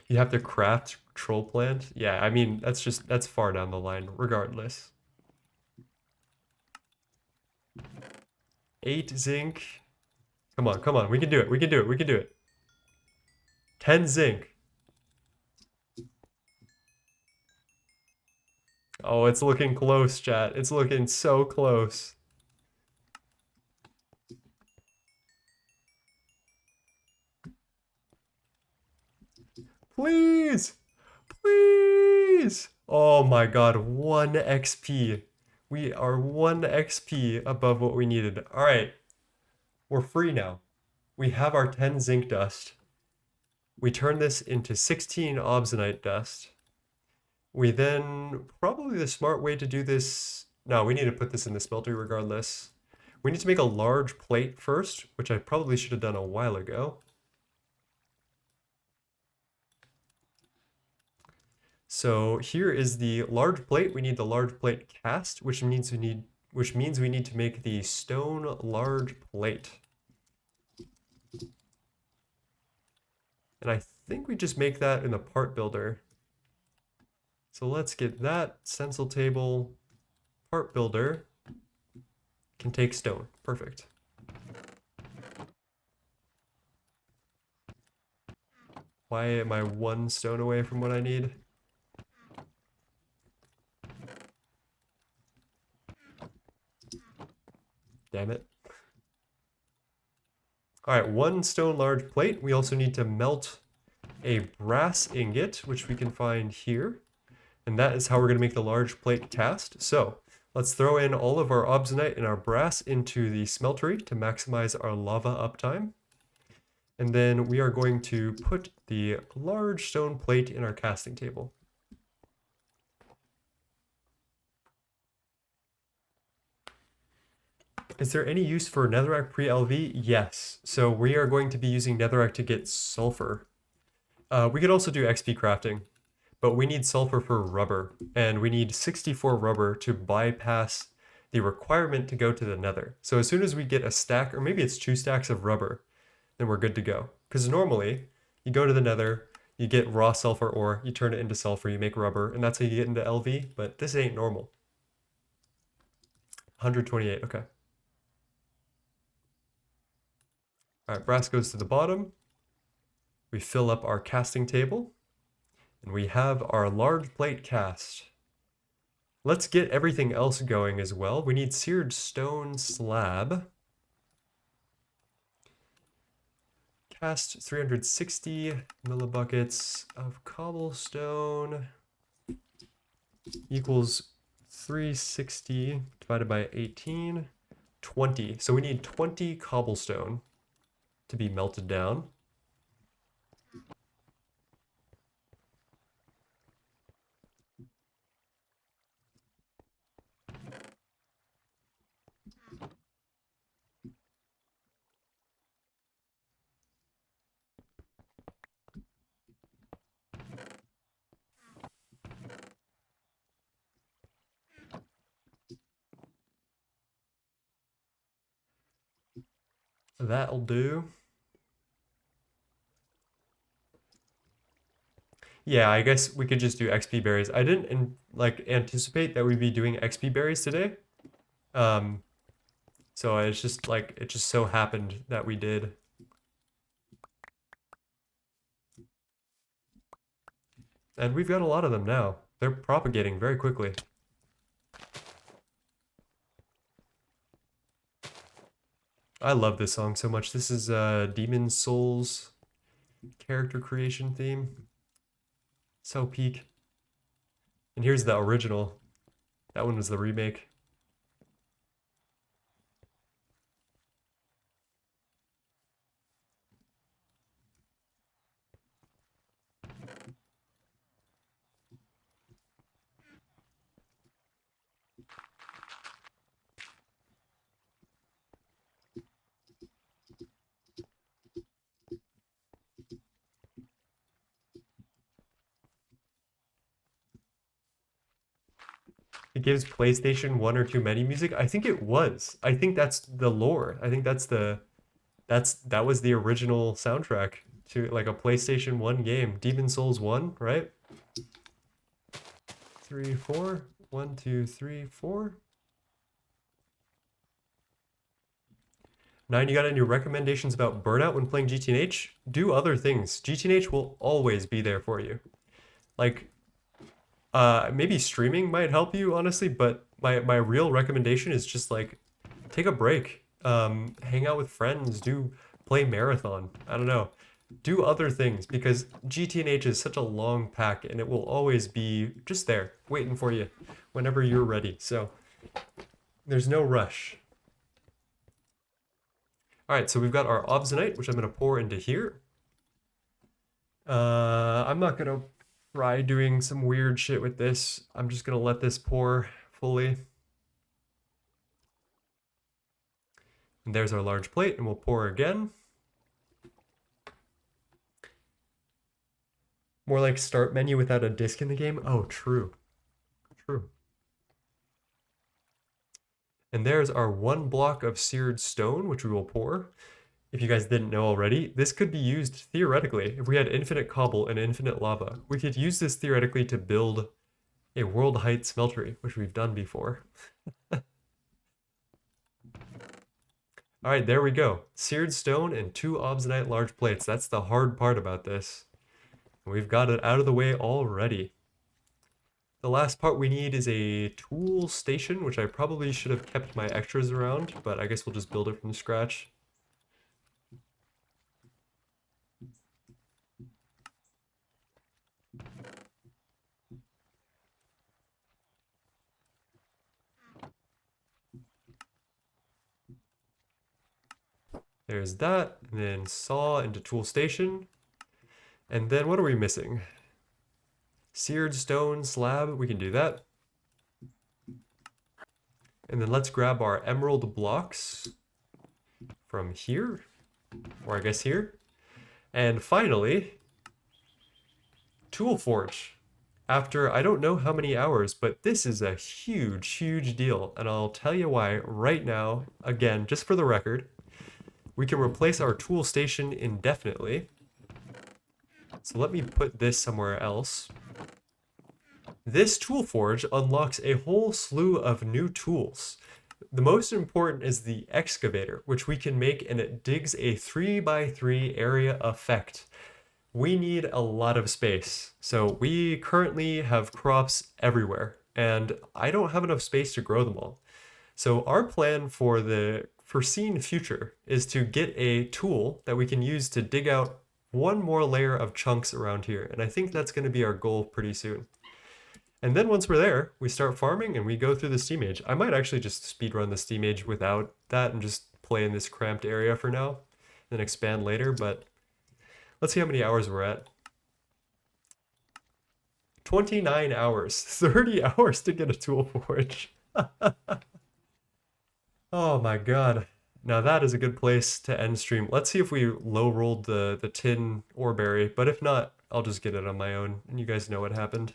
You have to craft troll plant? Yeah, I mean, that's far down the line, regardless. 8 zinc. Come on, we can do it, we can do it. 10 zinc. Oh, it's looking close, chat. It's looking so close. Please! Please! Oh my god, 1 XP. We are 1 XP above what we needed. Alright. We're free now. We have our 10 zinc dust. We turn this into 16 obsonite dust. We then, probably the smart way to do this... No, we need to put this in the smelter regardless. We need to make a large plate first, which I probably should have done a while ago. So here is the large plate. We need the large plate cast, which means we need to make the stone large plate. And I think we just make that in the part builder. So let's get that stencil table, part builder, can take stone. Perfect. Why am I 1 stone away from what I need? Damn it. Alright, 1 stone large plate. We also need to melt a brass ingot, which we can find here. And that is how we're going to make the large plate cast. So let's throw in all of our obsidianite and our brass into the smeltery to maximize our lava uptime. And then we are going to put the large stone plate in our casting table. Is there any use for netherrack pre-LV? Yes. So we are going to be using netherrack to get sulfur. We could also do XP crafting, but we need sulfur for rubber, and we need 64 rubber to bypass the requirement to go to the nether. So as soon as we get a stack, or maybe it's 2 stacks of rubber, then we're good to go. Because normally, you go to the nether, you get raw sulfur ore, you turn it into sulfur, you make rubber, and that's how you get into LV, but this ain't normal. 128, okay. All right, brass goes to the bottom. We fill up our casting table, and we have our large plate cast. Let's get everything else going as well. We need seared stone slab. Cast 360 millibuckets of cobblestone equals 360 divided by 18, 20. So we need 20 cobblestone to be melted down. That'll do. Yeah, I guess we could just do XP berries. I didn't anticipate that we'd be doing XP berries today. So it's just like it just so happened that we did. And we've got a lot of them now. They're propagating very quickly. I love this song so much. This is Demon Souls character creation theme. So peak. And here's the original. That one was the remake. It gives PlayStation 1 or 2 menu music. I think it was. I think that's the lore. I think that was the original soundtrack to like a PlayStation 1 game. Demon Souls 1, right? 3, 4. 1, 2, 3, 4. 9, you got any recommendations about burnout when playing GTNH? Do other things. GTNH will always be there for you. Like, maybe streaming might help you, honestly, but my real recommendation is just like take a break. Hang out with friends, play marathon. I don't know. Do other things because GTNH is such a long pack and it will always be just there waiting for you whenever you're ready. So there's no rush. All right, so we've got our obsidianite, which I'm going to pour into here. I'm not going to try doing some weird shit with this. I'm just going to let this pour fully. And there's our large plate, and we'll pour again. More like start menu without a disc in the game. Oh, true. True. And there's our 1 block of seared stone, which we will pour. If you guys didn't know already, this could be used theoretically. If we had infinite cobble and infinite lava, we could use this theoretically to build a world height smeltery, which we've done before. All right, there we go. Seared stone and 2 obsidianite large plates. That's the hard part about this. We've got it out of the way already. The last part we need is a tool station, which I probably should have kept my extras around, but I guess we'll just build it from scratch. There's that, and then saw into tool station. And then what are we missing? Seared stone slab, we can do that. And then let's grab our emerald blocks from here, or I guess here. And finally, tool forge. After I don't know how many hours, but this is a huge, huge deal. And I'll tell you why right now, again, just for the record. We can replace our tool station indefinitely. So let me put this somewhere else. This tool forge unlocks a whole slew of new tools. The most important is the excavator, which we can make, and it digs a 3x3 area effect. We need a lot of space. So we currently have crops everywhere, and I don't have enough space to grow them all. So our plan for the foreseen future is to get a tool that we can use to dig out one more layer of chunks around here. And I think that's going to be our goal pretty soon. And then once we're there, we start farming and we go through the steam age. I might actually just speedrun the steam age without that and just play in this cramped area for now, then expand later. But let's see how many hours we're at. 29 hours, 30 hours to get a tool forge. Oh my god. Now that is a good place to end stream. Let's see if we low rolled the tin Orberry, but if not, I'll just get it on my own, and you guys know what happened.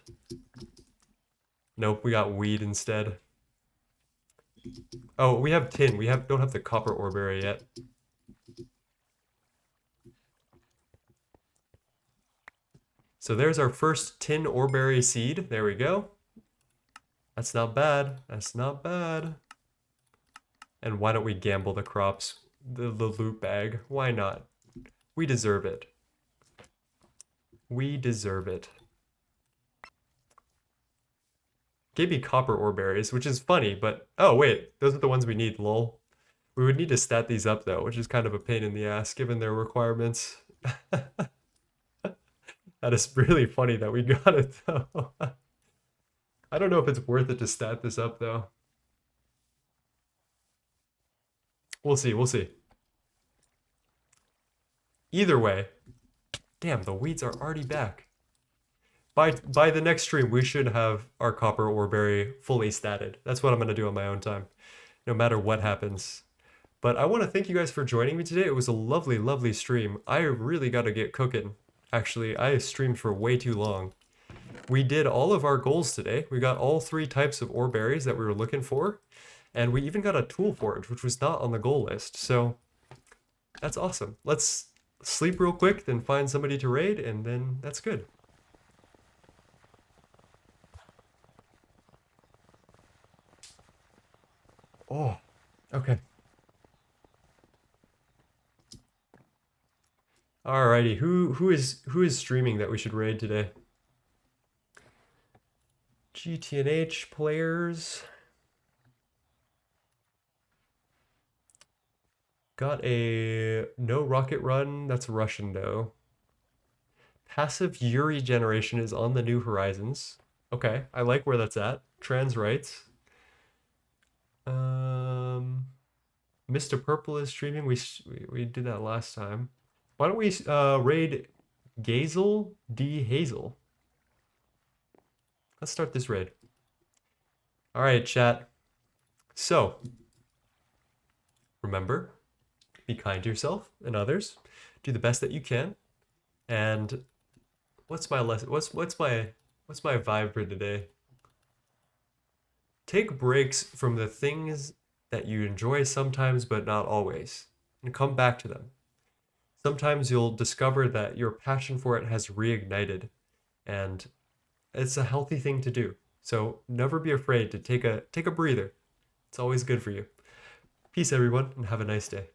Nope, we got weed instead. Oh, we have tin. We don't have the copper Orberry yet. So there's our first tin Orberry seed. There we go. That's not bad. That's not bad. And why don't we gamble the crops? The loot bag. Why not? We deserve it. We deserve it. Gave me copper Oreberries, which is funny, but oh wait, those are the ones we need, lol. We would need to stat these up though, which is kind of a pain in the ass given their requirements. That is really funny that we got it though. I don't know if it's worth it to stat this up though. We'll see, we'll see. Either way, damn, the weeds are already back. By the next stream, we should have our copper Orberry fully statted. That's what I'm going to do on my own time, no matter what happens. But I want to thank you guys for joining me today. It was a lovely, lovely stream. I really got to get cooking. Actually, I streamed for way too long. We did all of our goals today. We got all 3 types of Orberries that we were looking for. And we even got a tool forge, which was not on the goal list. So that's awesome. Let's sleep real quick, then find somebody to raid, and then that's good. Oh, okay. Alrighty, who is streaming that we should raid today? GTNH players. Got a no rocket run. That's Russian though. Passive Yuri generation is on the New Horizons. Okay, I like where that's at. Trans rights. Mr. Purple is streaming. We did that last time. Why don't we raid Gazel D Hazel? Let's start this raid. All right, chat. So, remember, be kind to yourself and others. Do the best that you can. And what's my lesson? What's my vibe for today? Take breaks from the things that you enjoy sometimes, but not always, and come back to them. Sometimes you'll discover that your passion for it has reignited, and it's a healthy thing to do. So never be afraid to take a breather. It's always good for you. Peace, everyone, and have a nice day.